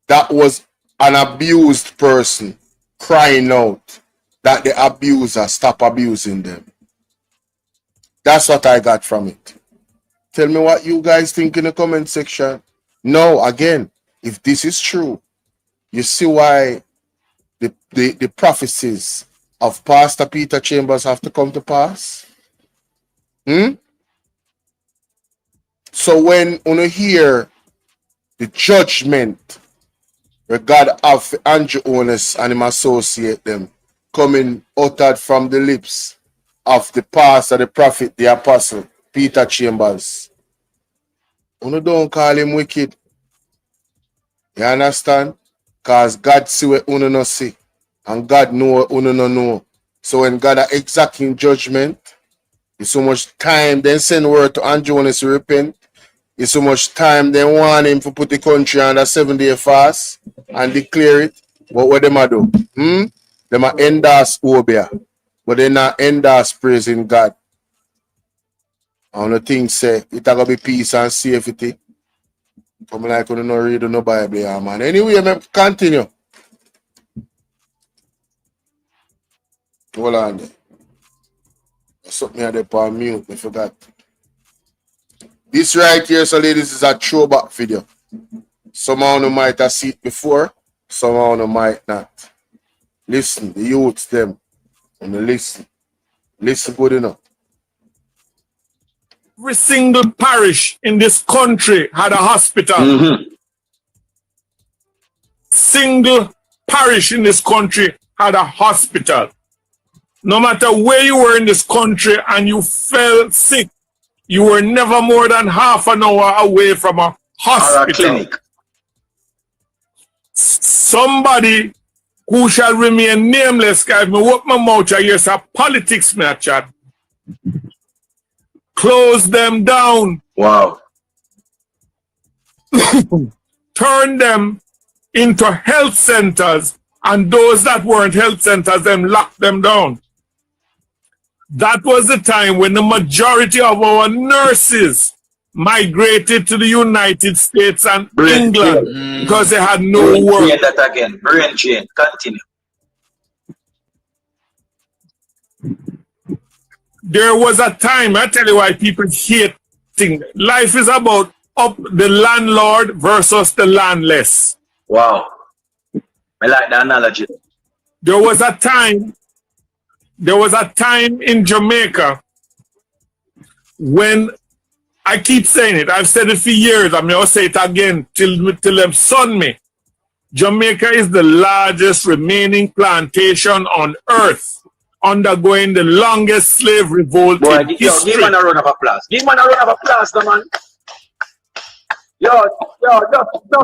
That was an abused person crying out that the abuser stop abusing them. That's what I got from it. Tell me what you guys think in the comment section. No, again, if this is true, you see why the prophecies of Pastor Peter Chambers have to come to pass? So when you hear the judgment where God have Andrew Holness and him associate them coming uttered from the lips of the pastor, the prophet, the apostle, Peter Chambers, you don't call him wicked. You understand? Because God see what you no see. And God know what you no know. So when God are exacting judgment, it's so much time then send word to Andrew Holness to repent. It's so much time they want him to put the country on a 7-day fast and declare it. But what them a do? Them a endorse Obeah. But they not endorse praising God. And the thing say it a gonna be peace and safety. Come like you no read no Bible, yeah, man. Anyway, me continue. Hold on there. Something had there on mute, I forgot. This right here, so ladies, is a throwback video. Some of you might have seen it before, Somehow they might not. Listen, the youths them. And they listen. Listen good enough. Every single parish in this country had a hospital. Single parish in this country had a hospital. No matter where you were in this country and you fell sick, you were never more than half an hour away from a hospital. Somebody who shall remain nameless, guys, me work my mouth, I hear some politics, me a chat. Close them down. Wow. Turn them into health centers, and those that weren't health centers, them locked them down. That was the time when the majority of our nurses migrated to the United States and England because they had no work. That again. Brain chain. Continue. There was a time, I tell you why people hate things. Life is about the landlord versus the landless. Wow. I like the analogy. There was a time in Jamaica when, I keep saying it, I've said it for years, I'm going to say it again till them son me. Jamaica is the largest remaining plantation on earth, undergoing the longest slave revolt in history. Give man a round of applause. Give man a round of applause, man.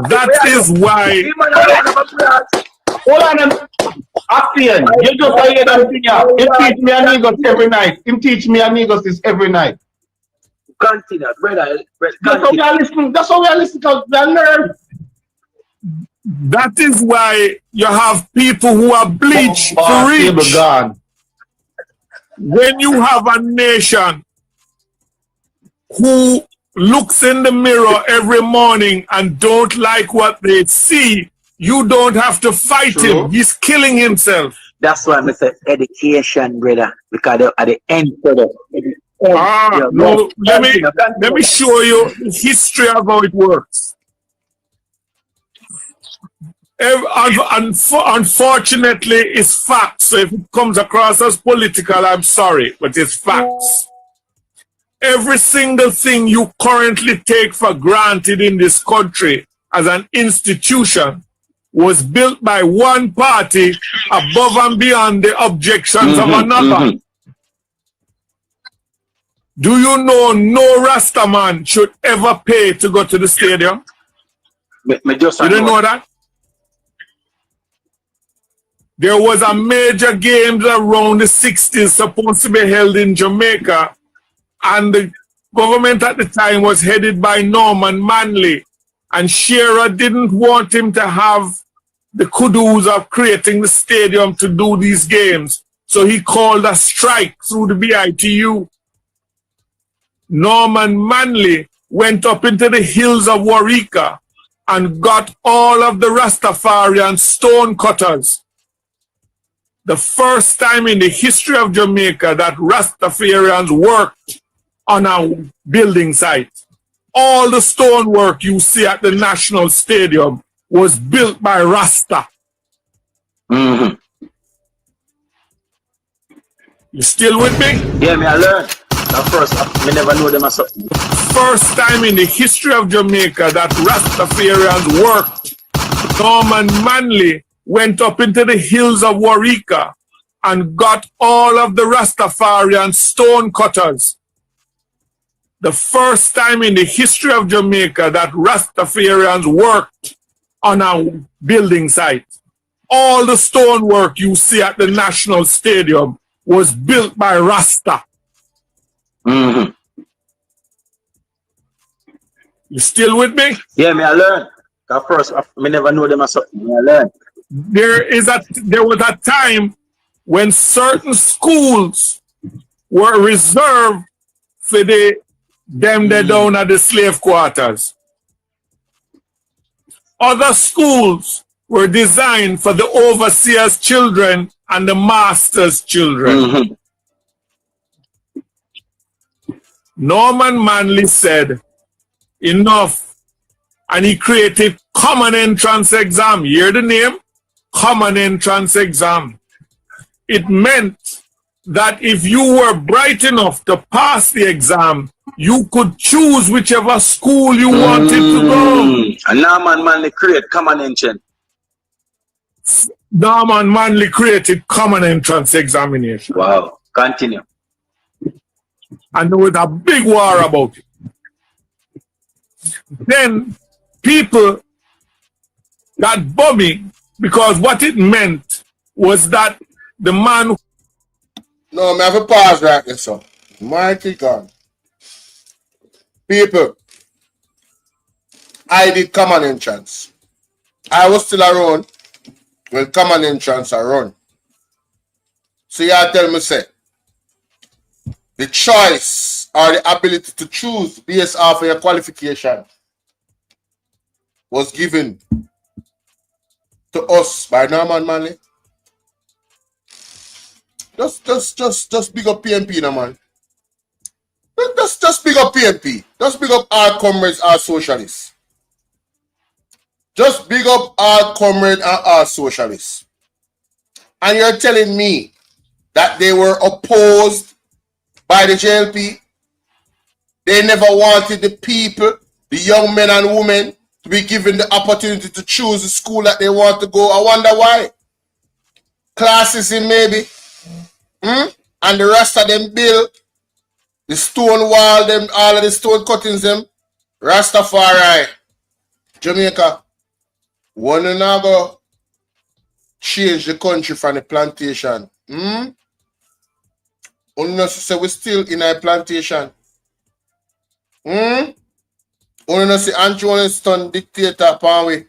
That is why. Give man a round of applause. Hold on, Afian, you just hear that thing here. Him teach me amigos every night. Him teach me amigos this every night. Continue, brother. That's how we are listening to learn. That is why you have people who are bleached to reach. When you have a nation who looks in the mirror every morning and don't like what they see, you don't have to fight him. He's killing himself. That's why I say education, brother. Because at the end, no, let me show you the history of how it works. Unfortunately, it's facts. So if it comes across as political, I'm sorry, but it's facts. Every single thing you currently take for granted in this country as an institution was built by one party above and beyond the objections of another. Do you know no Rastaman should ever pay to go to the stadium? You didn't know that? There was a major games around the 60s supposed to be held in Jamaica, and the government at the time was headed by Norman Manley, and Shearer didn't want him to have the kudos of creating the stadium to do these games. So he called a strike through the BITU. Norman Manley went up into the hills of Warika and got all of the Rastafarian stone cutters. The first time in the history of Jamaica that Rastafarians worked on a building site. All the stonework you see at the National Stadium was built by Rasta. You still with me? Yeah, me I learned. First, me never know them as something. First time in the history of Jamaica that Rastafarians worked. Norman Manley went up into the hills of Warika and got all of the Rastafarian stone cutters. The first time in the history of Jamaica that Rastafarians worked on a building site. All the stonework you see at the National Stadium was built by Rasta. You still with me? Yeah, me I learn. At first, me never know them as something. Me I learn. There was a time when certain schools were reserved for them down at the slave quarters. Other schools were designed for the overseer's children and the master's children. Norman Manley said, enough. and he created common entrance exam. You hear the name? Common entrance exam. It meant that if you were bright enough to pass the exam, you could choose whichever school you wanted to go. And Norman Manley create common entrance. Norman Manley created common entrance examination. Wow. Continue. And there was a big war about it. Then people got bummy because what it meant was that the man. No, I have a pause right there, so. Mighty God. People, I did common entrance. I was still around when common entrance are run. So you tell me, say, the choice or the ability to choose based off of your qualification was given to us by Norman Manley. Just big up PNP now, man. Just big up PNP. Just big up our comrades, our socialists. Just big up our comrades and our socialists. And you're telling me that they were opposed by the JLP? They never wanted the people, the young men and women, to be given the opportunity to choose the school that they want to go. I wonder why. Classism maybe. And the rest of them build the stone wall, them, all of the stone cuttings, them. Rastafari. Jamaica. One and go change the country from the plantation. Only say we still in a plantation. Only say Andrew Winston dictator upon we.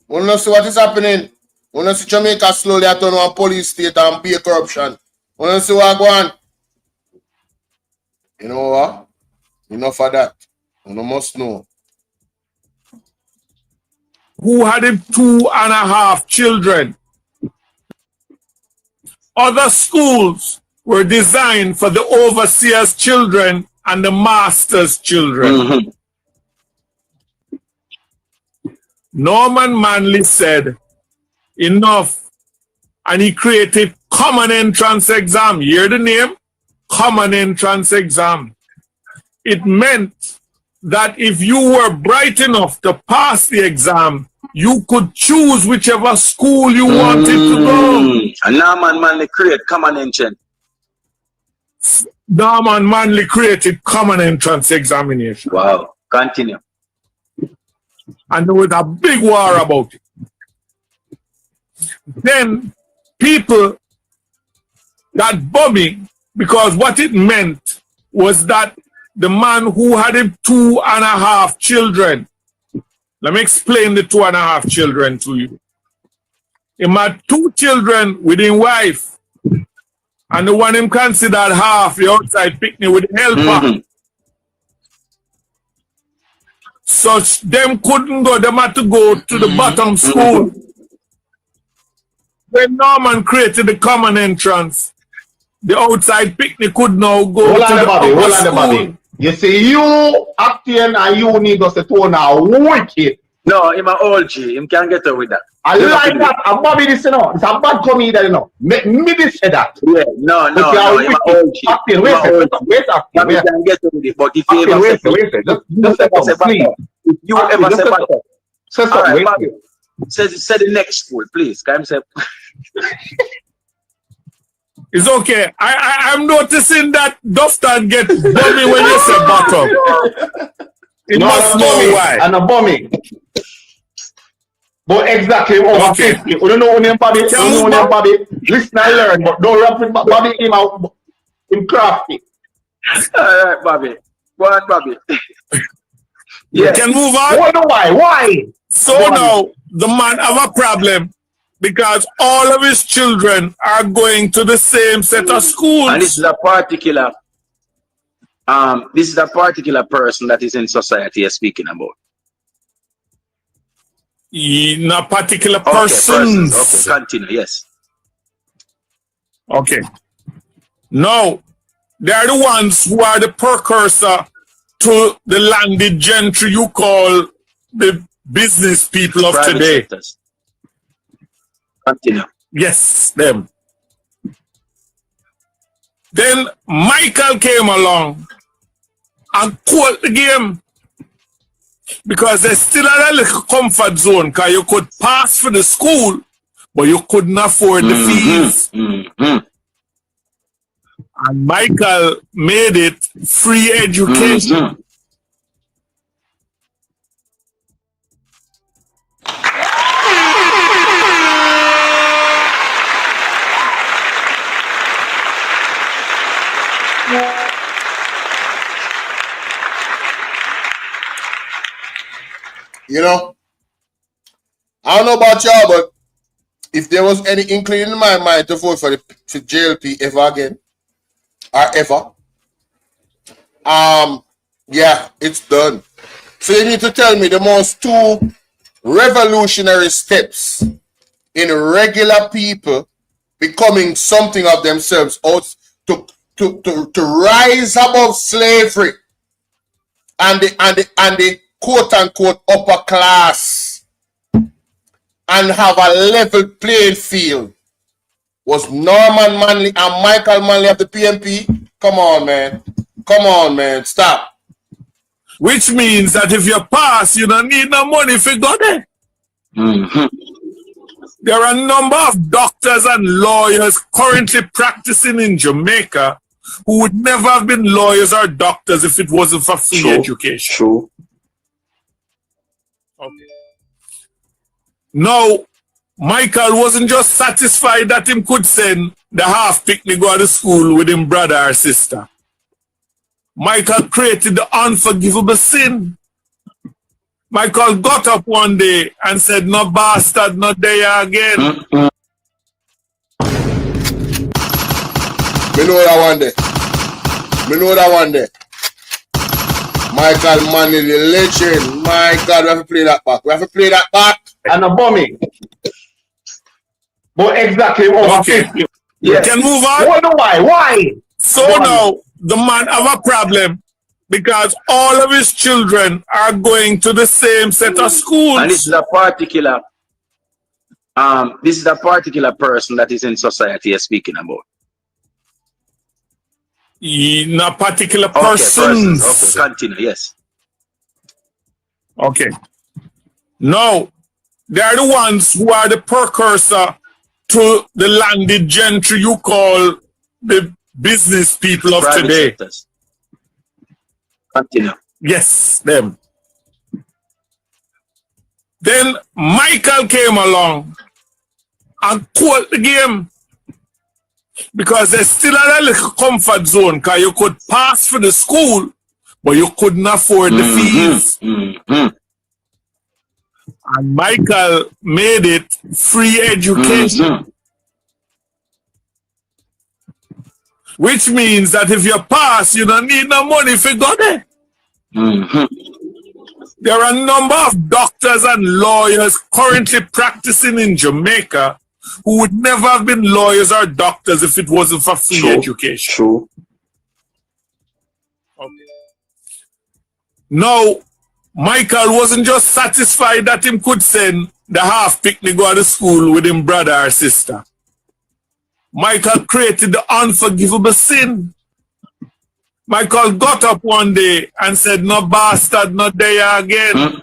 Only see what is happening. Only see Jamaica slowly turn on police state and pay corruption. Only see what go on. You know what? Enough of that. You must know. Who had him 2.5 children. Other schools were designed for the overseer's children and the master's children. Norman Manley said, enough. And he created common entrance exam. You hear the name? Common entrance exam. It meant that if you were bright enough to pass the exam, you could choose whichever school you wanted to go. And Norman Manley create common entrance. Norman Manley created common entrance examination. Wow. Continue. And there was a big war about it. Then people got bummy because what it meant was that the man who had him 2.5 children. Let me explain the 2.5 children to you. He had 2 children with his wife. And the one him considered half the outside picnic with the helper. So them couldn't go, them had to go to the bottom school. When Norman created the common entrance, the outside picnic could now go to the upper school. You see, you acting and you need us to turn out wicked. No, I'm an OG. Him can't get away with that. I like that. I'm Bobby this, you know. It's a bad comedian, you know. Me this say that. Yeah, no, I'm an OG. Acting, wait, Bobby can get away with it, but if you ever say, please. If you ever say, all right, Bobby, say the next school, please. Can I say? It's okay. I'm noticing that Dufton get bummy when you say bottom. It must know why. And a bombing. But exactly over 50. You don't know when Bobby. You don't know when Bobby. Listen and learn, but don't rap with Bobby him out. Him crafty. All right, Bobby. Go on, Bobby. You can move on. Why? So now the man have a problem because all of his children are going to the same set of schools. And this is a particular person that is in society you're speaking about. Not particular persons. Okay, continue, yes. Okay. Now, they are the ones who are the precursor to the landed gentry you call the business people of Private today. sectors. Continue. Yes, them. Then Michael came along and caught the game because they still had a little comfort zone because you could pass for the school, but you couldn't afford the fees. And Michael made it free education. You know, I don't know about y'all, but if there was any inkling in my mind to vote for JLP ever again, or ever, yeah, it's done. So you need to tell me the most two revolutionary steps in regular people becoming something of themselves, or to rise above slavery and the quote unquote upper class and have a level playing field was Norman Manley and Michael Manley of the PNP. Come on, man. Come on, man. Stop. Which means that if you pass, you don't need no money if you go there. There are a number of doctors and lawyers currently practicing in Jamaica who would never have been lawyers or doctors if it wasn't for free education. True. Okay. Now, Michael wasn't just satisfied that him could send the half picnic go to school with him brother or sister. Michael created the unforgivable sin. Michael got up one day and said, "No bastard, not there again." Me know that one day. Me know that one day. Michael Manley, the legend. My God, we have to play that back. We have to play that back. And a bombing. But exactly what Okay. Yes. We can move on. Wonder why? Why? So now the man have a problem because all of his children are going to the same set of schools. And this is a particular person that is in society you're speaking about. Not particular persons. Okay, continue, yes. Okay. Now, they are the ones who are the precursor to the landed gentry you call the business people of Private today. sectors. Continue. Yes, them. Then Michael came along and caught the game because they still had a little comfort zone because you could pass for the school, but you couldn't afford the fees. And Michael made it free education. Which means that if you pass, you don't need no money if you go there. There are a number of doctors and lawyers currently practicing in Jamaica who would never have been lawyers or doctors if it wasn't for free education. True. Okay. Now, Michael wasn't just satisfied that him could send the half picnic go to school with him brother or sister. Michael created the unforgivable sin. Michael got up one day and said, "No bastard, not there again."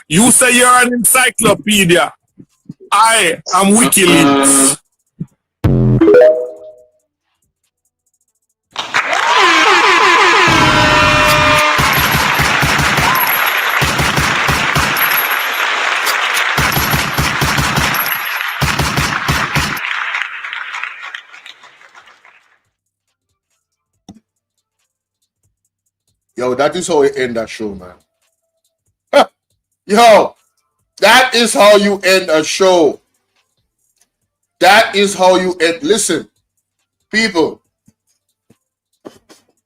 You say you're an encyclopedia. I am WikiLeaks. Yo, that is how you end that show, man. Yo, that is how you end a show. That is how you end. Listen, people.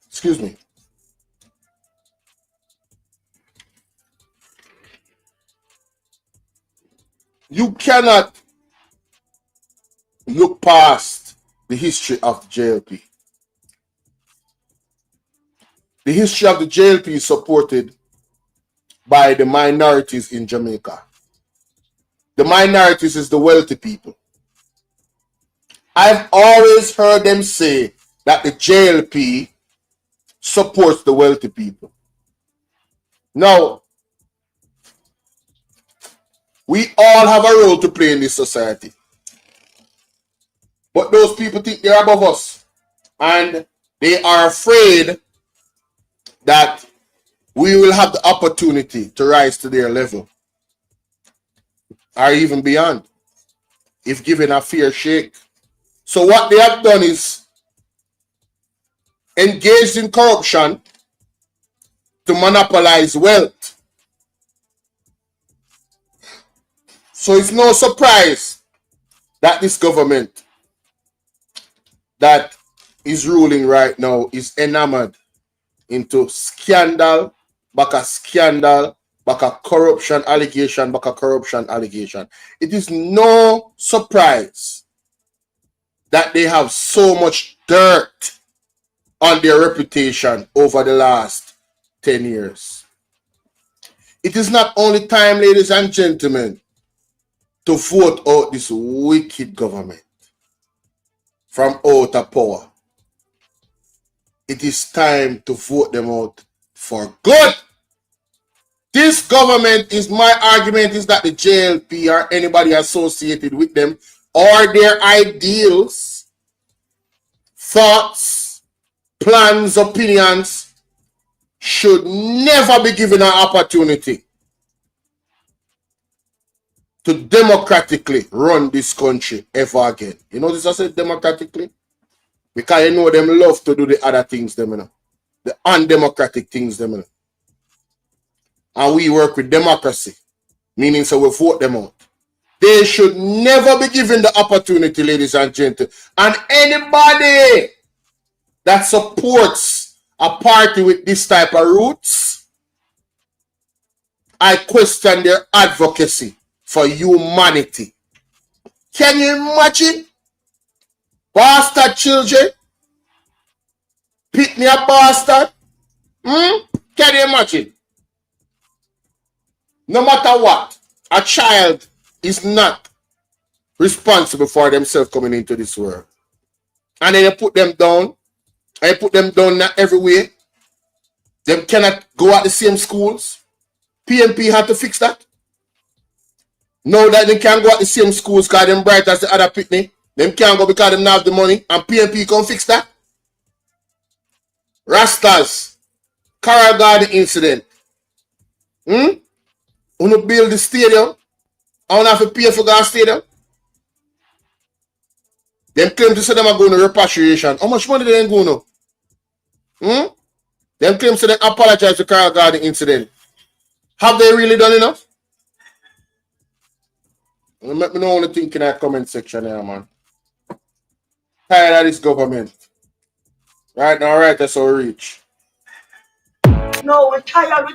Excuse me. You cannot look past the history of JLP. The history of the JLP is supported by the minorities in Jamaica. The minorities is the wealthy people. I've always heard them say that the JLP supports the wealthy people. Now, we all have a role to play in this society. But those people think they're above us. And they are afraid that we will have the opportunity to rise to their level. Or even beyond, if given a fair shake. So what they have done is engaged in corruption to monopolize wealth. So it's no surprise that this government that is ruling right now is enamored into scandal, back a corruption allegation, It is no surprise that they have so much dirt on their reputation over the last 10 years. It is not only time, ladies and gentlemen, to vote out this wicked government from out of power. It is time to vote them out for good. This government, is my argument, is that the JLP or anybody associated with them or their ideals, thoughts, plans, opinions should never be given an opportunity to democratically run this country ever again. You notice I said democratically? Because you know them love to do the other things, them, you know, the undemocratic things, them, you know. And we work with democracy, meaning so we vote them out. They should never be given the opportunity, ladies and gentlemen. And anybody that supports a party with this type of roots, I question their advocacy for humanity. Can you imagine? Bastard children? Pick me a bastard? Can you imagine? No matter what, a child is not responsible for themselves coming into this world. And then you put them down, and you put them down everywhere. They cannot go at the same schools. PNP had to fix that. Now that they can't go at the same schools because they're bright as the other pitney. Them can't go because they don't have the money. And PNP can't fix that. Rastas, Carroll Garden incident. When you build the stadium, I don't have to pay for the stadium. Them claim to say them are going to repatriation. How much money they ain't going to? Them claim to say they apologize to Carroll Garden incident. Have they really done enough? Let me know what you think in that comment section here, man. Tired of this government. Right now, right, that's our reach. No, we're tired.